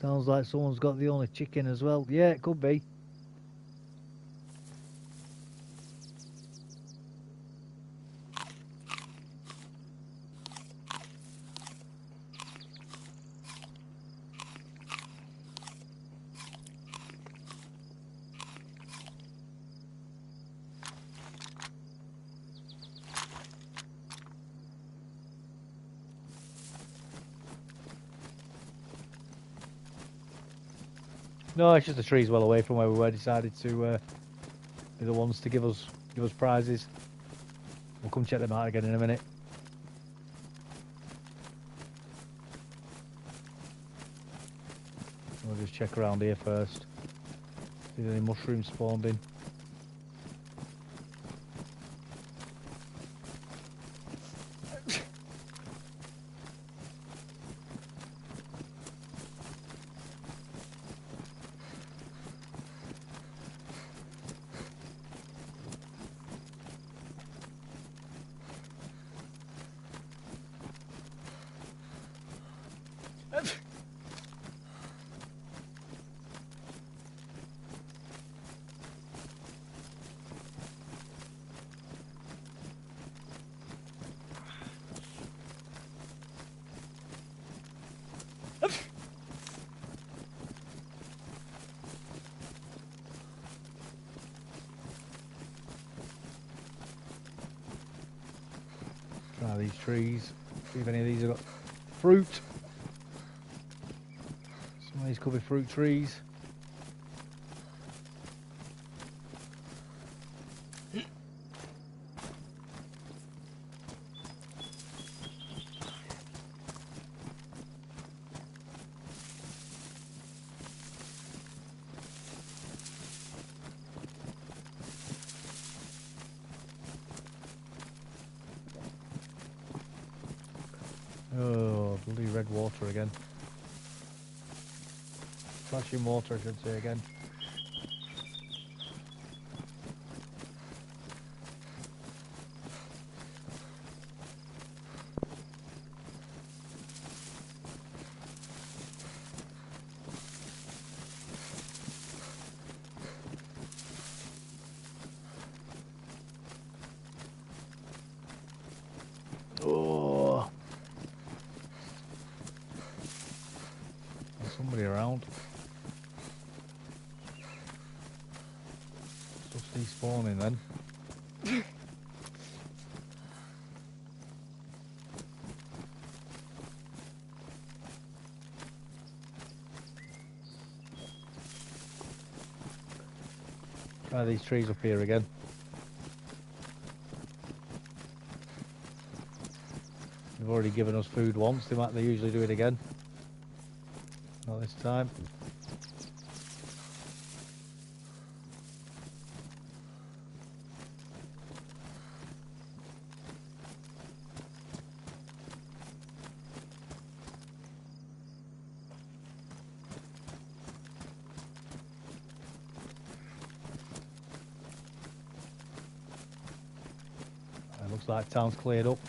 Sounds like someone's got the only chicken as well. Yeah, it could be. No, it's just the trees well away from where we were. Decided to be the ones to give us prizes. We'll come check them out again in a minute. We'll just check around here first. See if any mushrooms spawned in. Try these trees, see if any of these have got fruit. Some of these could be fruit trees. Oh, bloody red water again. Flashing water, I should say again. Oh, there's somebody around. Just despawning then. Try these trees up here again. They've already given us food once. They usually do it again. Not this time. Looks like town's cleared up.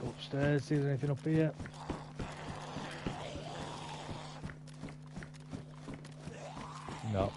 Upstairs, see if there's anything up here. No.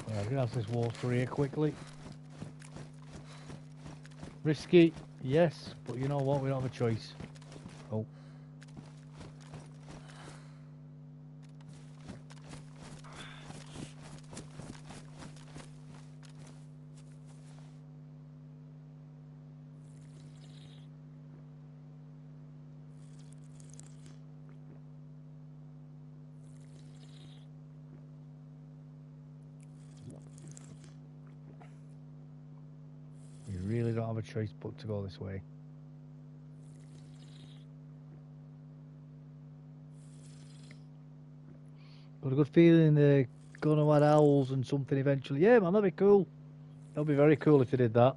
I'm gonna have this water here quickly. Risky, yes, but you know what? We don't have a choice. Oh. Really don't have a choice but to go this way. Got a good feeling they're gonna add owls and something eventually. Yeah, man, that'd be cool. That'd be very cool if they did that.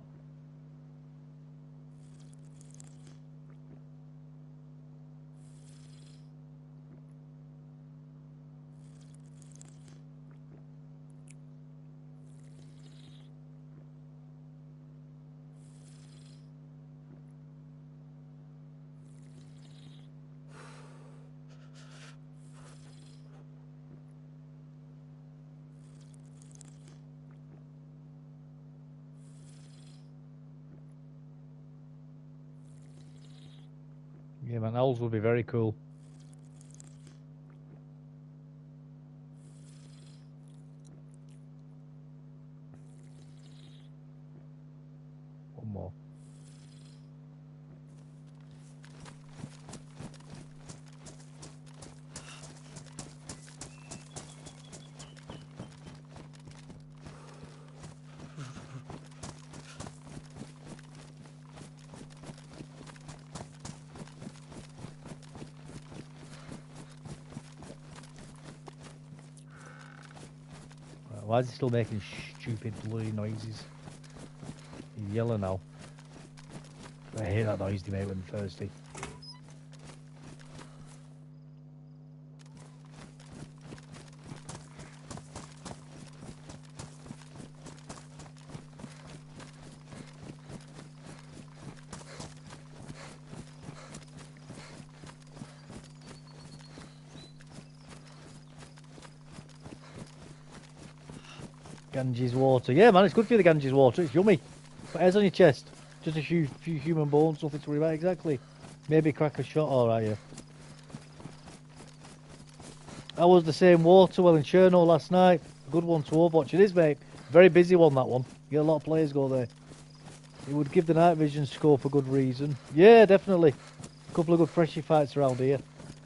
Yeah, man, owls would be very cool. One more. Why is he still making stupid bloody noises? He's yelling now. I hate that noise they make when they're thirsty. Ganges water. Yeah, man, it's good for you, the Ganges water. It's yummy. Put hairs on your chest. Just a few human bones, nothing to worry about. Exactly. Maybe crack a shot, alright, yeah. I was the same Waterwell in Cherno last night. Good one to Overwatch. It is, mate. Very busy one, that one. You get a lot of players go there. It would give the night vision score for good reason. Yeah, definitely. A couple of good freshie fights around here.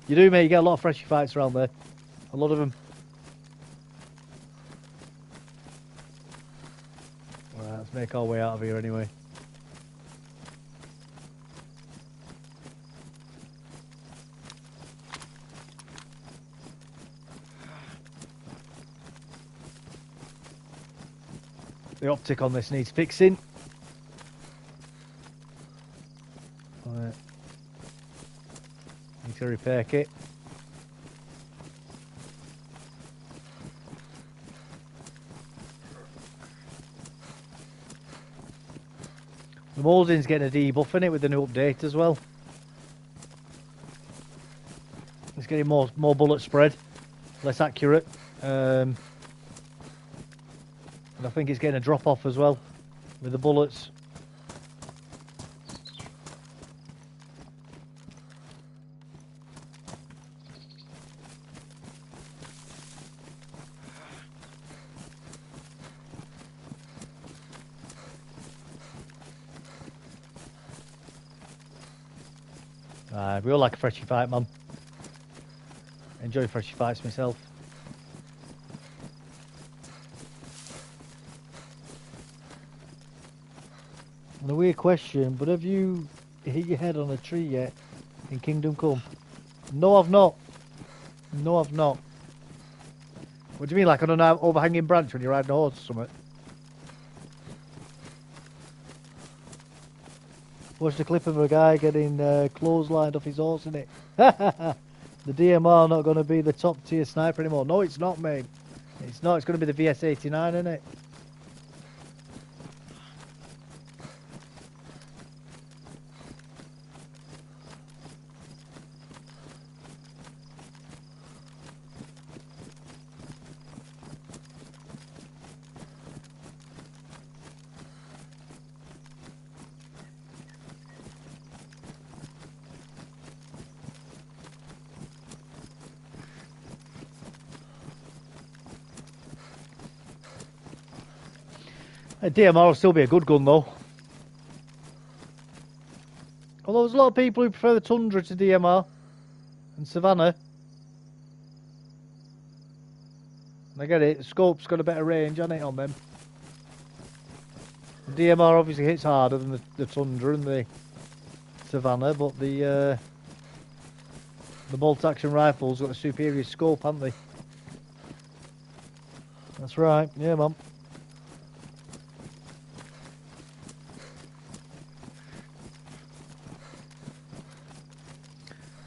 You do, mate. You get a lot of freshie fights around there. A lot of them. Alright, let's make our way out of here anyway. The optic on this needs fixing. Right. Need to repair kit. The molding's getting a debuff in it with the new update as well. It's getting more bullet spread, less accurate. And I think it's getting a drop off as well with the bullets. We all like a freshie fight, man. Enjoy freshie fights myself. And a weird question, but have you hit your head on a tree yet in Kingdom Come? No, I've not. No, I've not. What do you mean, like on an overhanging branch when you're riding a horse or something? Watched a clip of a guy getting clotheslined off his horse, in it. The DMR not going to be the top tier sniper anymore. No, it's not, mate. It's not. It's going to be the VS89, isn't it? A DMR will still be a good gun, though. Although there's a lot of people who prefer the Tundra to DMR and Savannah. And I get it, the scope's got a better range, hasn't it, on them? The DMR obviously hits harder than the Tundra and the Savannah, but the bolt-action rifle's got a superior scope, haven't they? That's right, yeah, man.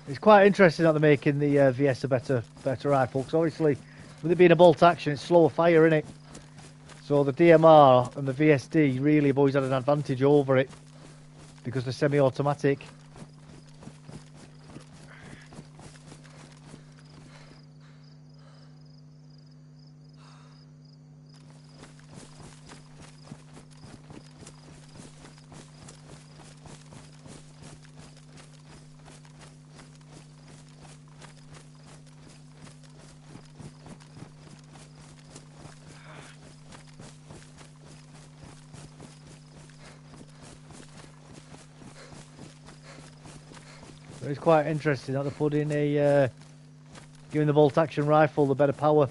It's quite interesting that they're making the VS a better rifle, because obviously, with it being a bolt action, it's slower fire, innit? So the DMR and the VSD really have always had an advantage over it, because they're semi-automatic. It's quite interesting that they're putting giving the bolt action rifle the better power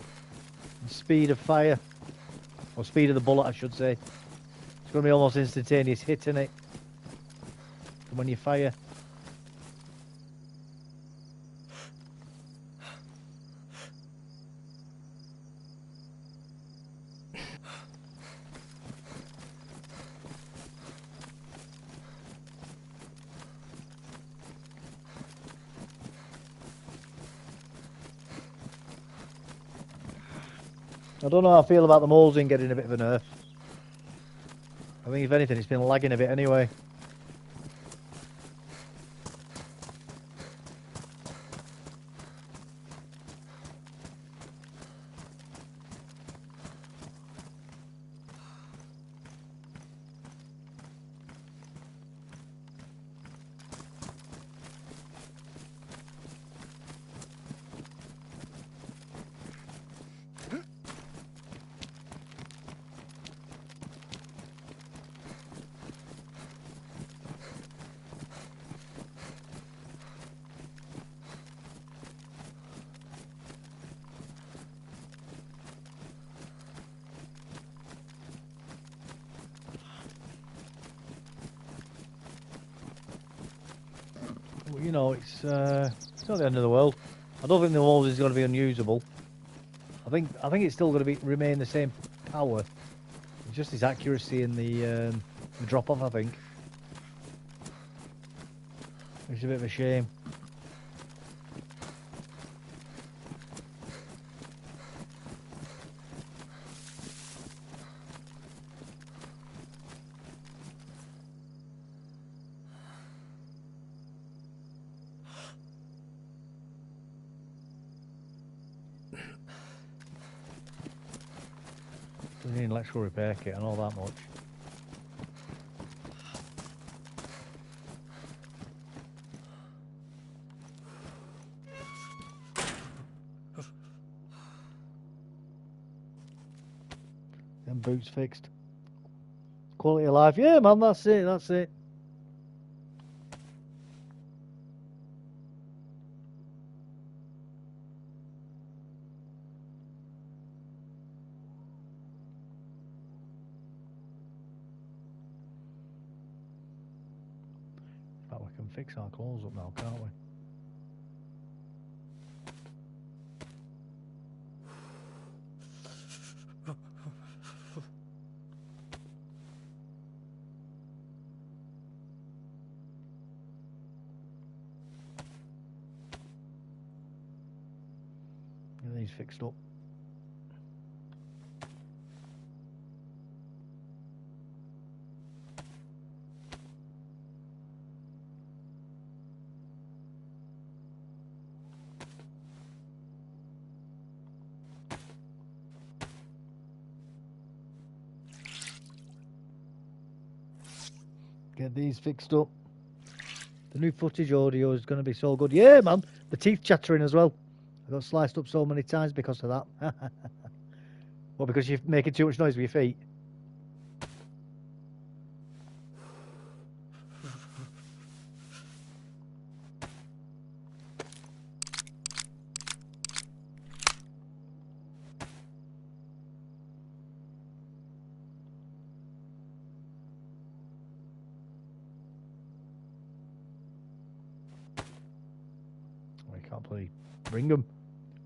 and speed of fire, or speed of the bullet, I should say. It's going to be almost instantaneous hit, in it, from when you fire. I don't know how I feel about the molding getting a bit of a nerf. I think if anything, it's been lagging a bit anyway. you know, it's not the end of the world. I don't think the walls is going to be unusable. I think it's still going to remain the same power. It's just his accuracy in the drop off. I think, which is a bit of a shame. Doesn't need an electrical repair kit, I know that much. Them boots fixed. Quality of life, yeah, man. That's it. That's it. In fact, we can fix our clothes up now, can't we? Get these fixed up. Get these fixed up. The new footage audio is going to be so good. Yeah, man. The teeth chattering as well. I got sliced up so many times because of that. Well, because you're making too much noise with your feet. I can't play. Ring them.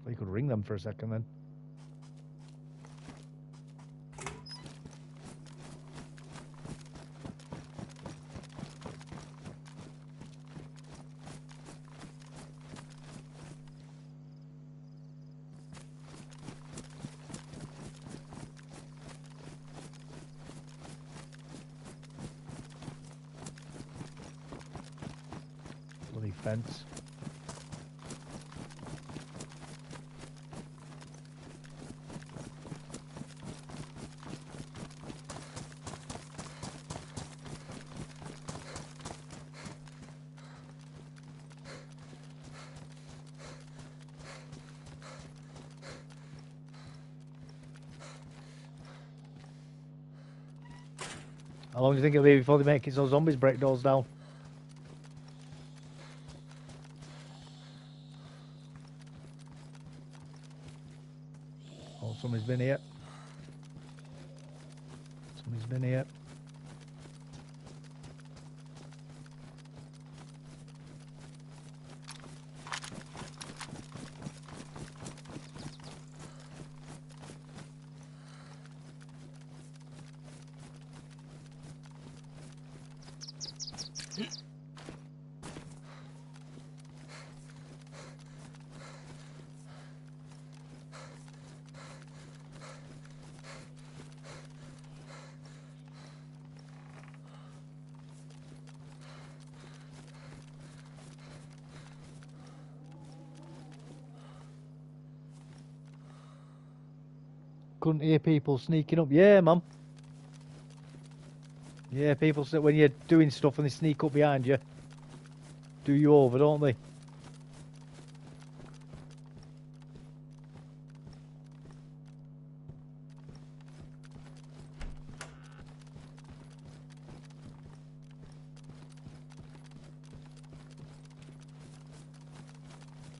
You could ring them for a second then. Bloody fence. How long do you think it'll be before they make it so zombies break doors down? Oh, somebody's been here. Somebody's been here. Couldn't hear people sneaking up. Yeah, man. Yeah, people say when you're doing stuff and they sneak up behind you, do you over, don't they? Yeah,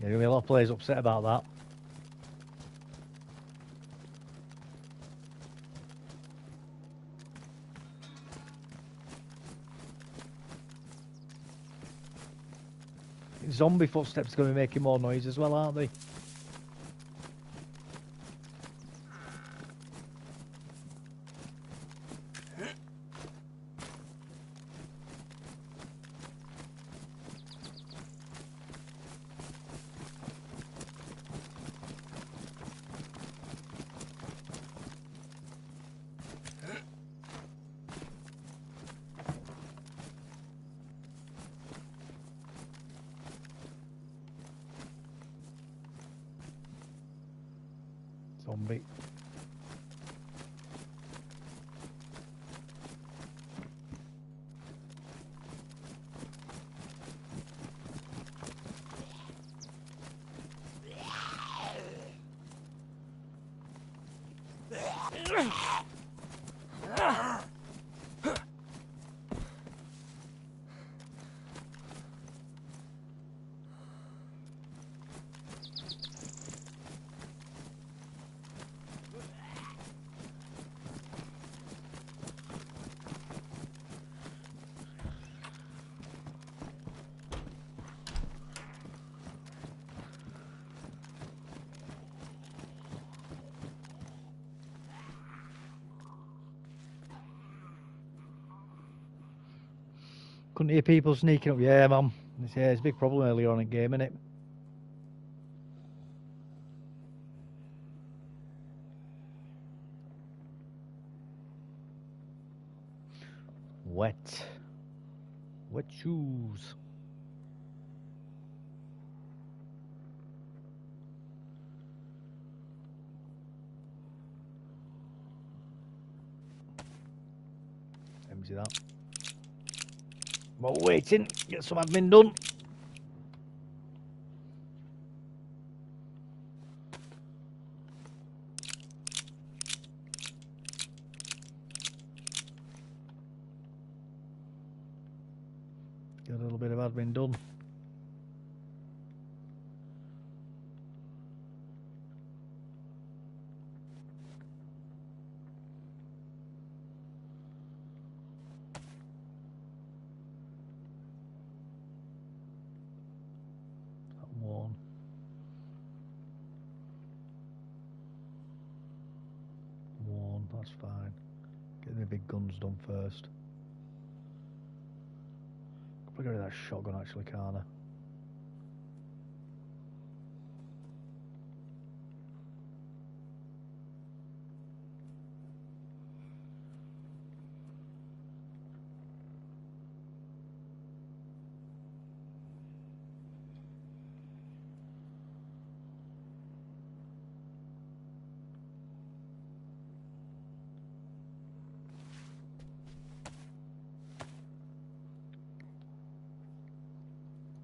there'll be a lot of players upset about that. zombie footsteps going to be making more noise as well, aren't they? Zombie. Couldn't hear people sneaking up. Yeah, man. Yeah, it's a big problem earlier on in game, isn't it? Wet. Wet shoes. Empty that. While waiting, get some admin done. Get a little bit of admin done. One. One, that's fine. Get the big guns done first. I'll get rid of that shotgun actually, can't I?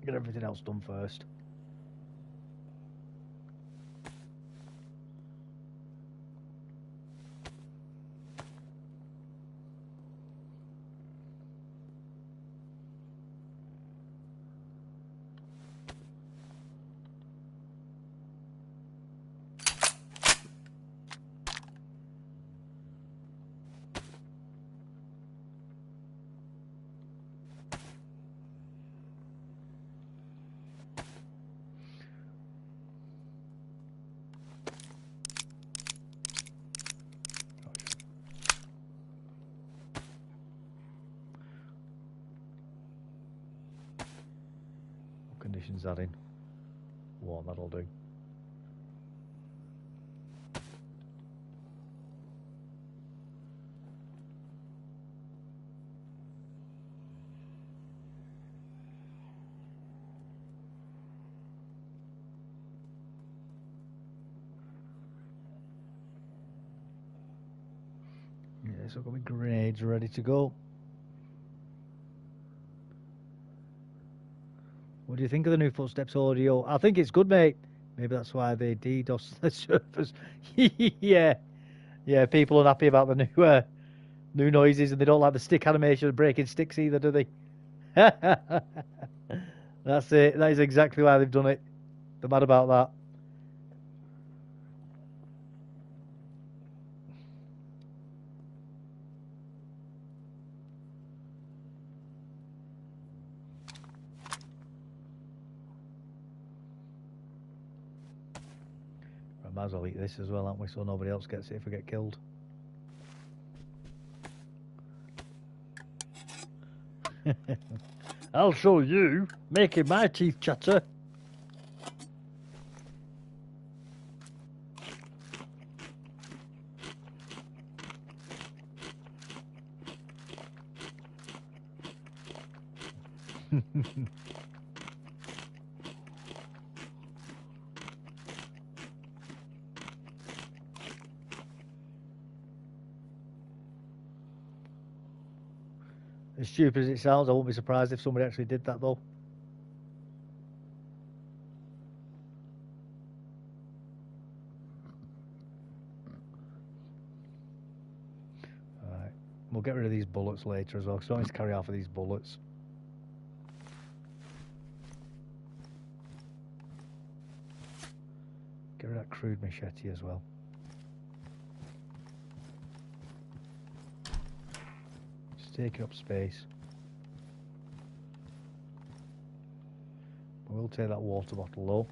Get everything else done first. Conditions that in. One, that'll do. Yeah, so I've got my grenades ready to go. What do you think of the new Footsteps audio? I think it's good, mate. Maybe that's why they DDoS the servers. Yeah, yeah. People are happy about the new noises, and they don't like the stick animation of breaking sticks either, do they? That's it. That is exactly why they've done it. They're mad about that. might as well eat this as well, aren't we? So nobody else gets it if we get killed. I'll show you, making my teeth chatter. As stupid as it sounds, I won't be surprised if somebody actually did that though. Alright, we'll get rid of these bullets later as well, because I don't need to carry half of these bullets. Get rid of that crude machete as well. Taking up space. We'll take that water bottle though.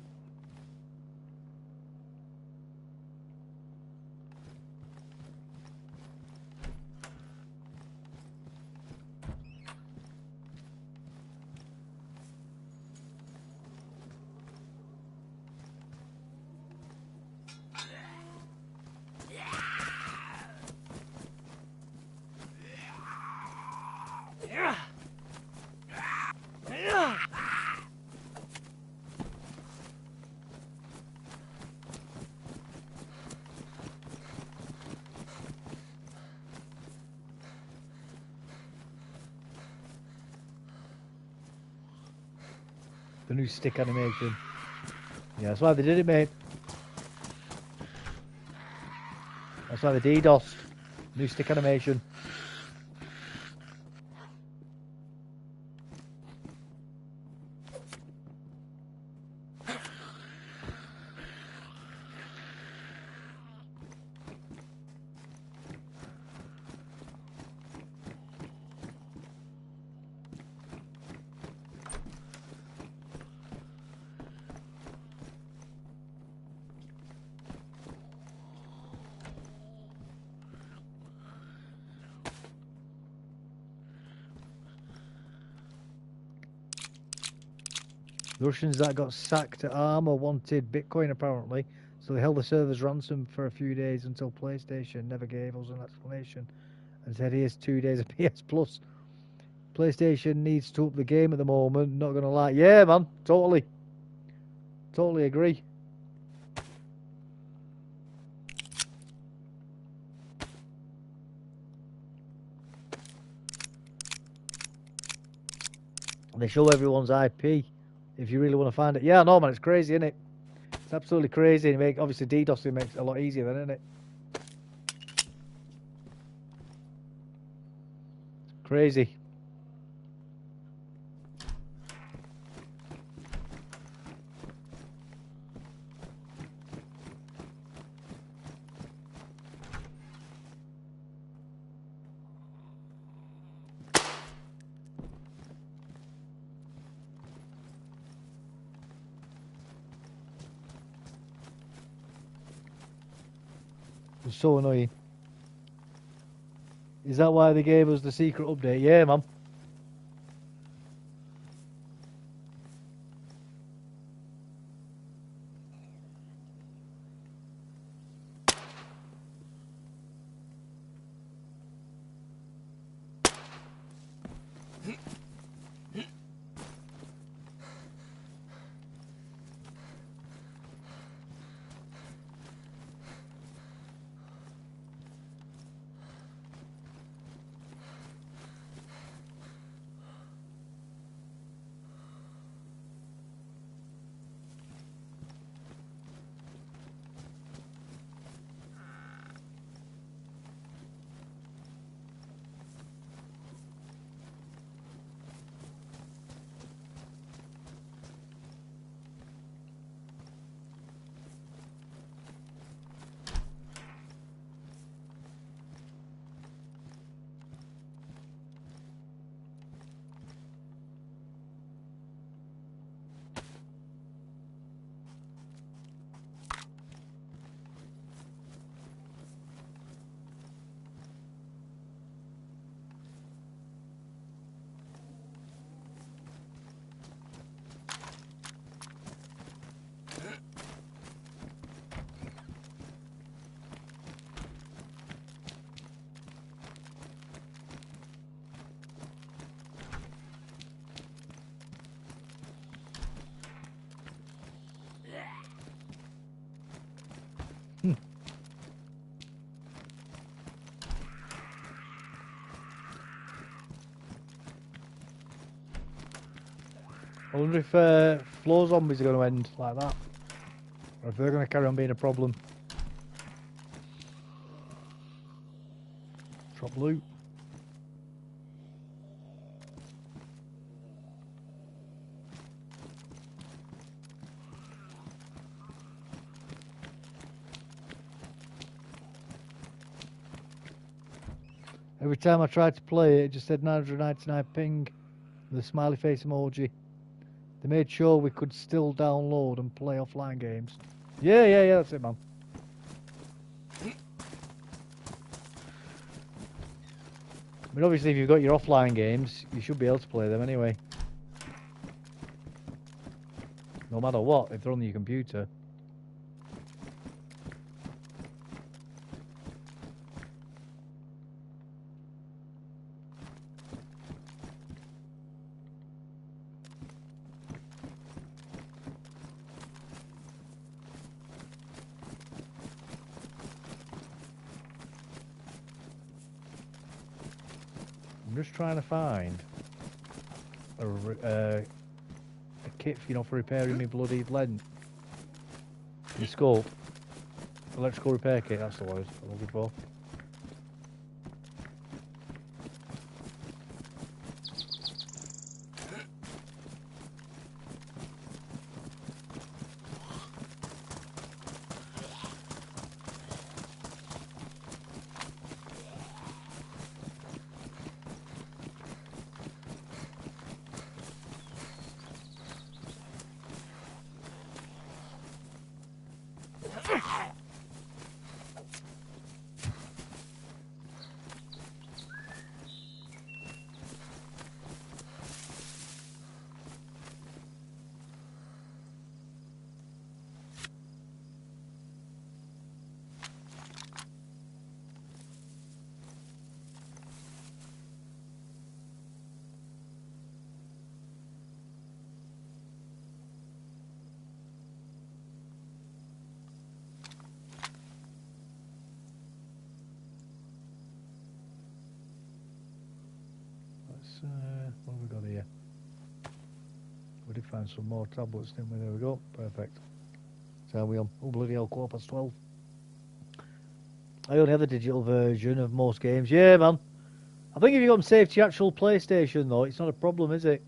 The new stick animation. Yeah, that's why they did it, mate. That's why they DDoSed. New stick animation. The Russians that got sacked at Armour wanted Bitcoin apparently, so they held the servers ransom for a few days until PlayStation never gave us an explanation and said here's 2 days of PS Plus. PlayStation needs to up the game at the moment, not gonna lie. Yeah man, totally agree. They show everyone's IP if you really want to find it. Yeah, I know, man. It's crazy, isn't it? It's absolutely crazy. Obviously, DDoSing makes it a lot easier, then, isn't it? Crazy. It's so annoying. Is that why they gave us the secret update? Yeah, man. I wonder if floor zombies are going to end like that, or if they're going to carry on being a problem. Drop loot. Every time I tried to play it, it just said 999 ping with a smiley face emoji. They made sure we could still download and play offline games. Yeah, that's it, man. I mean, obviously, if you've got your offline games, you should be able to play them anyway. No matter what, if they're on your computer. I'm just trying to find a kit, you know, for repairing my bloody lens. The scope. Electrical repair kit, that's the word I'm looking for. What have we got here? We did find some more tablets, didn't we? There we go. Perfect. So are we on? Oh, bloody hell, 12:15. I only have the digital version of most games. Yeah, man. I think if you got them saved to your actual PlayStation, though, it's not a problem, is it?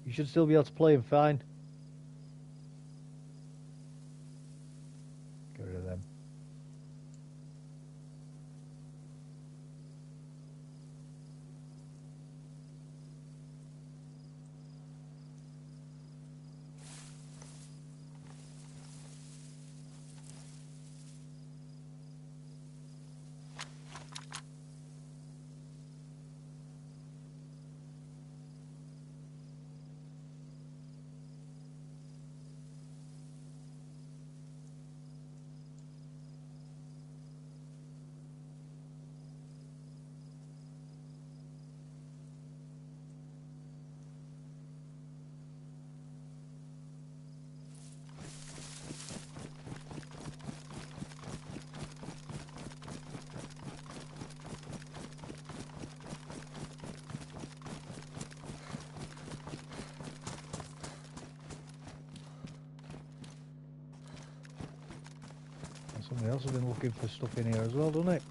You should still be able to play them fine. Get rid of them. Somebody else has been looking for stuff in here as well, doesn't it?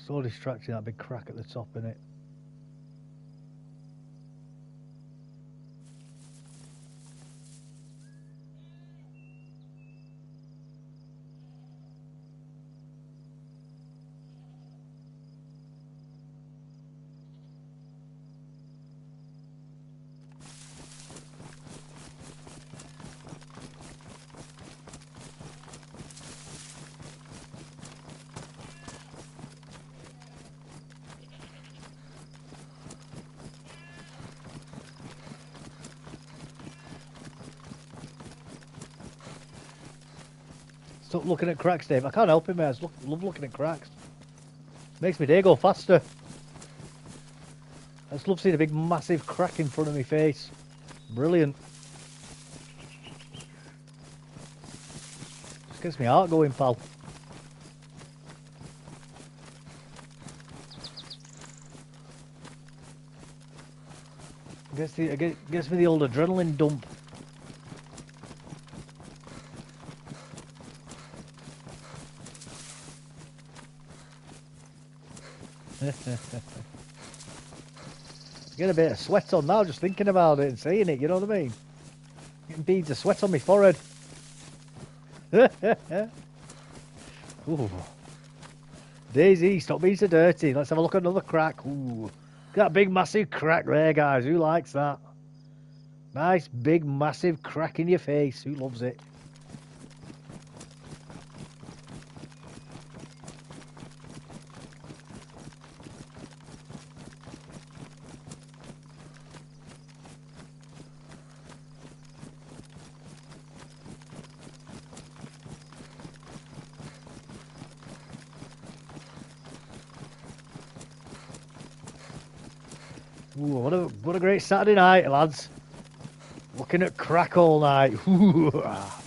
So distracting, that big crack at the top, innit? Stop looking at cracks, Dave. I can't help it, mate. I just love looking at cracks. Makes my day go faster. I just love seeing a big, massive crack in front of my face. Brilliant. Just gets my heart going, pal. Gets me the old adrenaline dump. Get a bit of sweat on now just thinking about it and saying it, you know what I mean? Getting beads of sweat on my forehead. Ooh. DayZ, stop being so dirty. Let's have a look at another crack. Ooh. That big massive crack there, guys. Who likes that? Nice big massive crack in your face. Who loves it? Ooh, what a great Saturday night, lads. Looking at crack all night. Ooh. Well,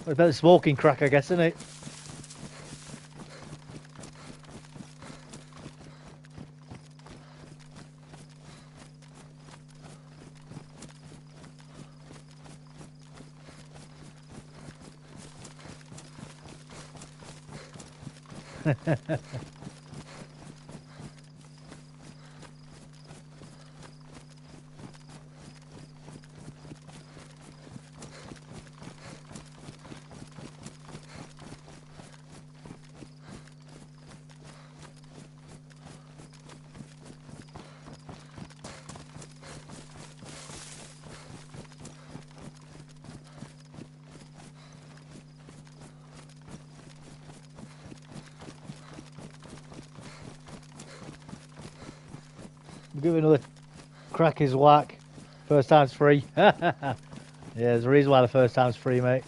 it's better smoking crack, I guess, isn't it? We'll give it another crack his whack. First time's free. Yeah, there's a reason why the first time's free, mate.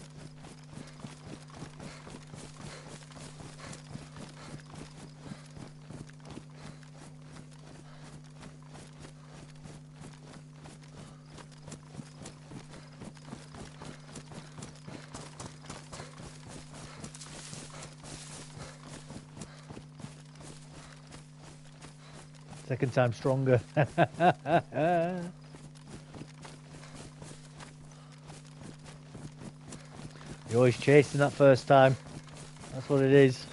Second time stronger. You're always chasing that first time. That's what it is.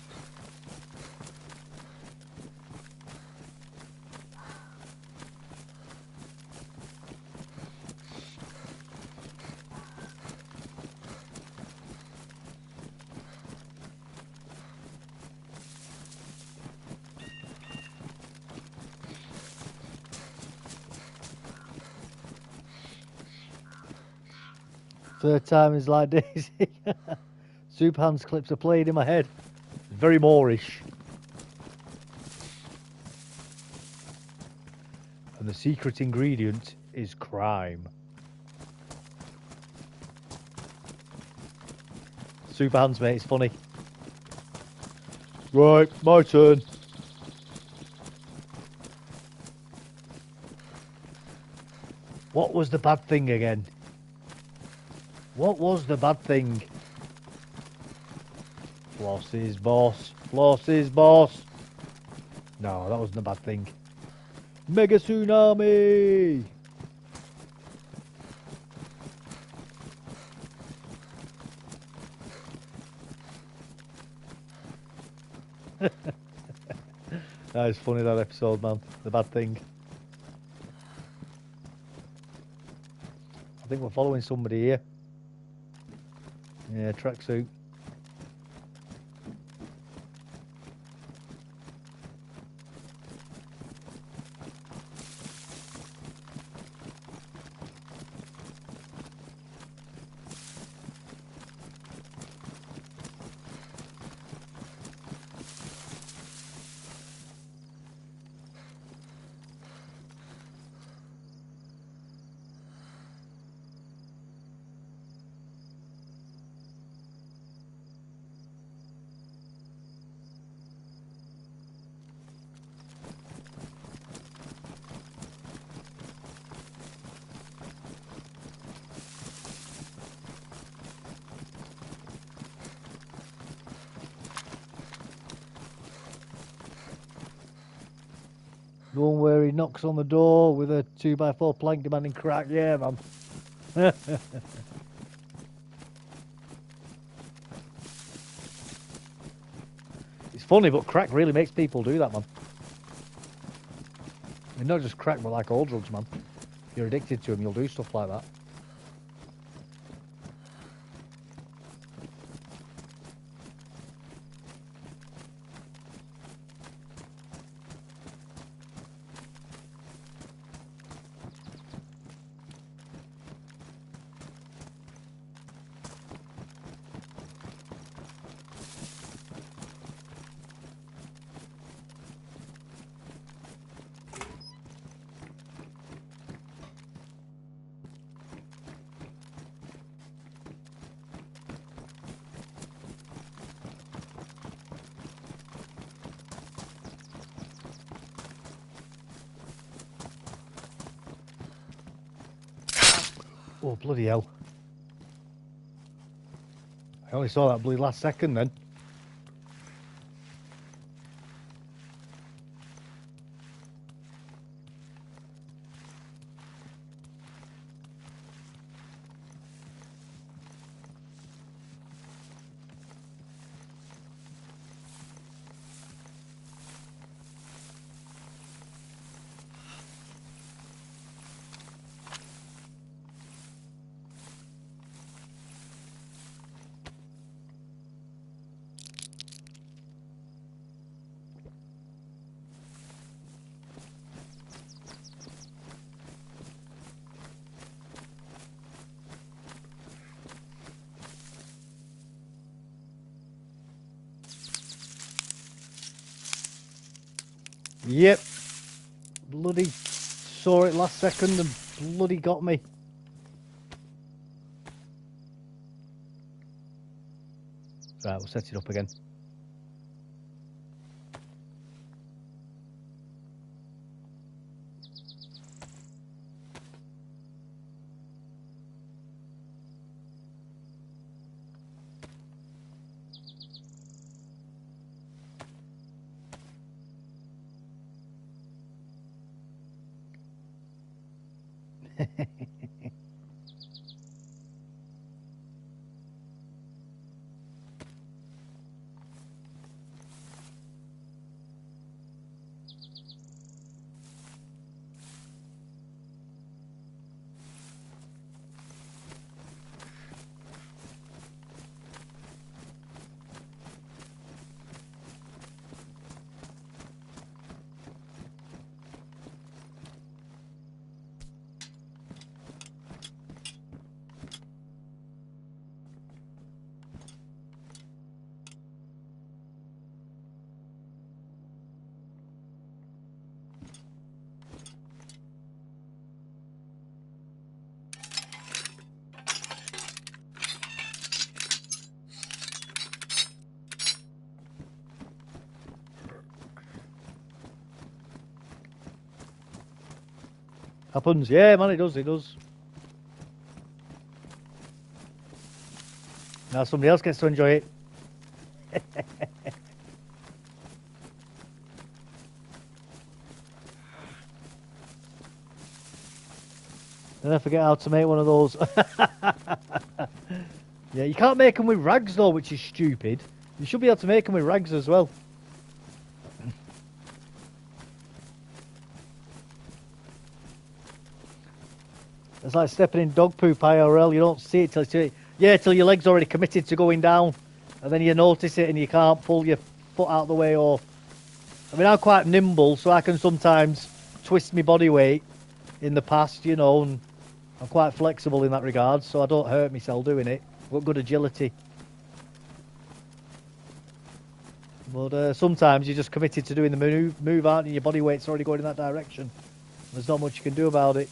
Third time is like DayZ. Soup hands clips are played in my head. Very Moorish. And the secret ingredient is crime. Soup hands, mate, it's funny. Right, my turn. What was the bad thing again? What was the bad thing? Floss's boss. Floss's boss. No, that wasn't the bad thing. Mega tsunami! That is funny, that episode, man. The bad thing. I think we're following somebody here. Yeah, tracksuit. The one where he knocks on the door with a 2x4 plank demanding crack. Yeah, man. It's funny, but crack really makes people do that, man. I mean, not just crack, but like all drugs, man. If you're addicted to them, you'll do stuff like that. Oh, bloody hell. I only saw that bloody last second then. Yep. Bloody saw it last second and bloody got me. Right, we'll set it up again. Happens, yeah, man, it does, it does. Now somebody else gets to enjoy it. Then I forget how to make one of those. Yeah, you can't make them with rags though, which is stupid. You should be able to make them with rags as well. It's like stepping in dog poop IRL. You don't see it till your leg's already committed to going down, and then you notice it and you can't pull your foot out the way. Or, I mean, I'm quite nimble, so I can sometimes twist my body weight in the past, you know, and I'm quite flexible in that regard, so I don't hurt myself doing it. I've got good agility. But sometimes you're just committed to doing the move, aren't you? Your body weight's already going in that direction. There's not much you can do about it.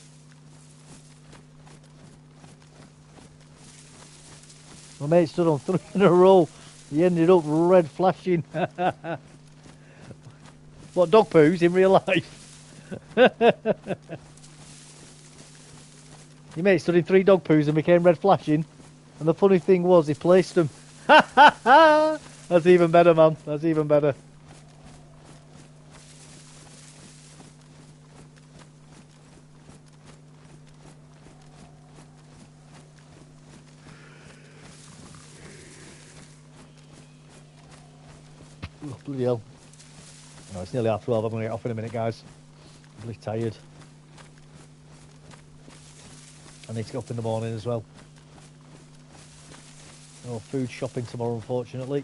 My mate stood on 3 in a row. He ended up red flashing. What, dog poos in real life? Your mate stood in 3 dog poos and became red flashing. And the funny thing was, he placed them. That's even better, man. That's even better. Oh, bloody hell. No, it's nearly 12:30. I'm going to get off in a minute, guys. I'm really tired. I need to get up in the morning as well. No food shopping tomorrow, unfortunately.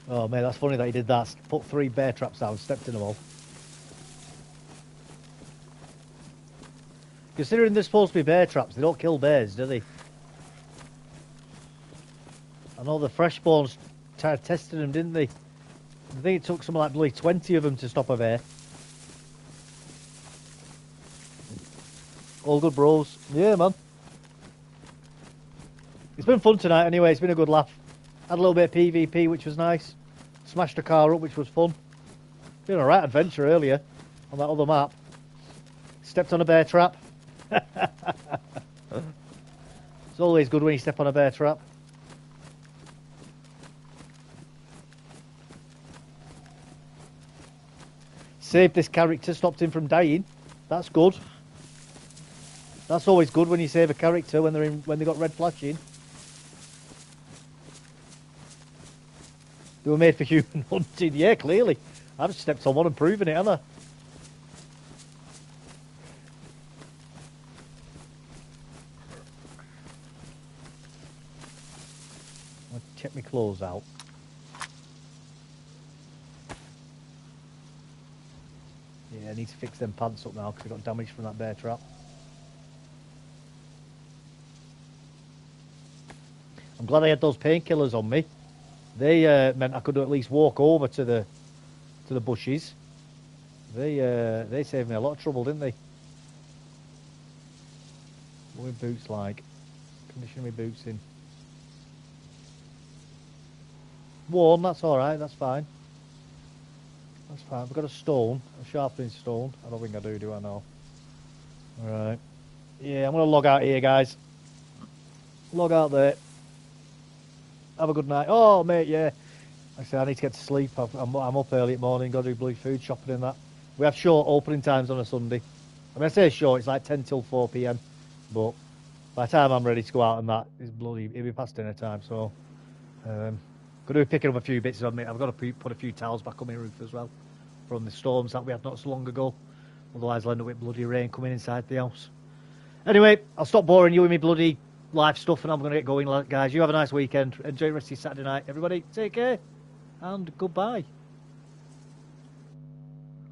Oh, mate, that's funny that he did that. Put 3 bear traps down, stepped in them all. Considering they're supposed to be bear traps, they don't kill bears, do they? I know the fresh spawns tested them, didn't they? I think it took something like bloody 20 of them to stop a bear. All good, bros. Yeah, man. It's been fun tonight anyway. It's been a good laugh. Had a little bit of PvP, which was nice. Smashed a car up, which was fun. Been a right adventure earlier on that other map. Stepped on a bear trap. It's always good when you step on a bear trap. Saved this character, stopped him from dying. That's good. That's always good when you save a character when they got red flashing. They were made for human hunting. Yeah, clearly. I've stepped on one and proven it, haven't I? I'll check my clothes out. Yeah, I need to fix them pants up now because I got damaged from that bear trap. I'm glad I had those painkillers on me. They meant I could at least walk over to the bushes. They saved me a lot of trouble, didn't they? What are my boots like? Condition my boots in. Worn, that's alright, that's fine. That's fine. I've got a stone, a sharpening stone. I don't think I do I know? Alright. Yeah, I'm going to log out here, guys. Log out there. Have a good night. Oh, mate, yeah. Like I said, I need to get to sleep. I'm up early in the morning, got to do blue food shopping and that. We have short opening times on a Sunday. I mean, I say short, it's like 10 till 4 p.m. But by the time I'm ready to go out and that, it'll be past dinner time. So, got to be picking up a few bits on me. I've got to put a few towels back on my roof as well from the storms that we had not so long ago. Otherwise, I'll end up with bloody rain coming inside the house. Anyway, I'll stop boring you with me bloody live stuff and I'm going to get going, guys. You have a nice weekend. Enjoy the rest of your Saturday night. Everybody, take care and goodbye.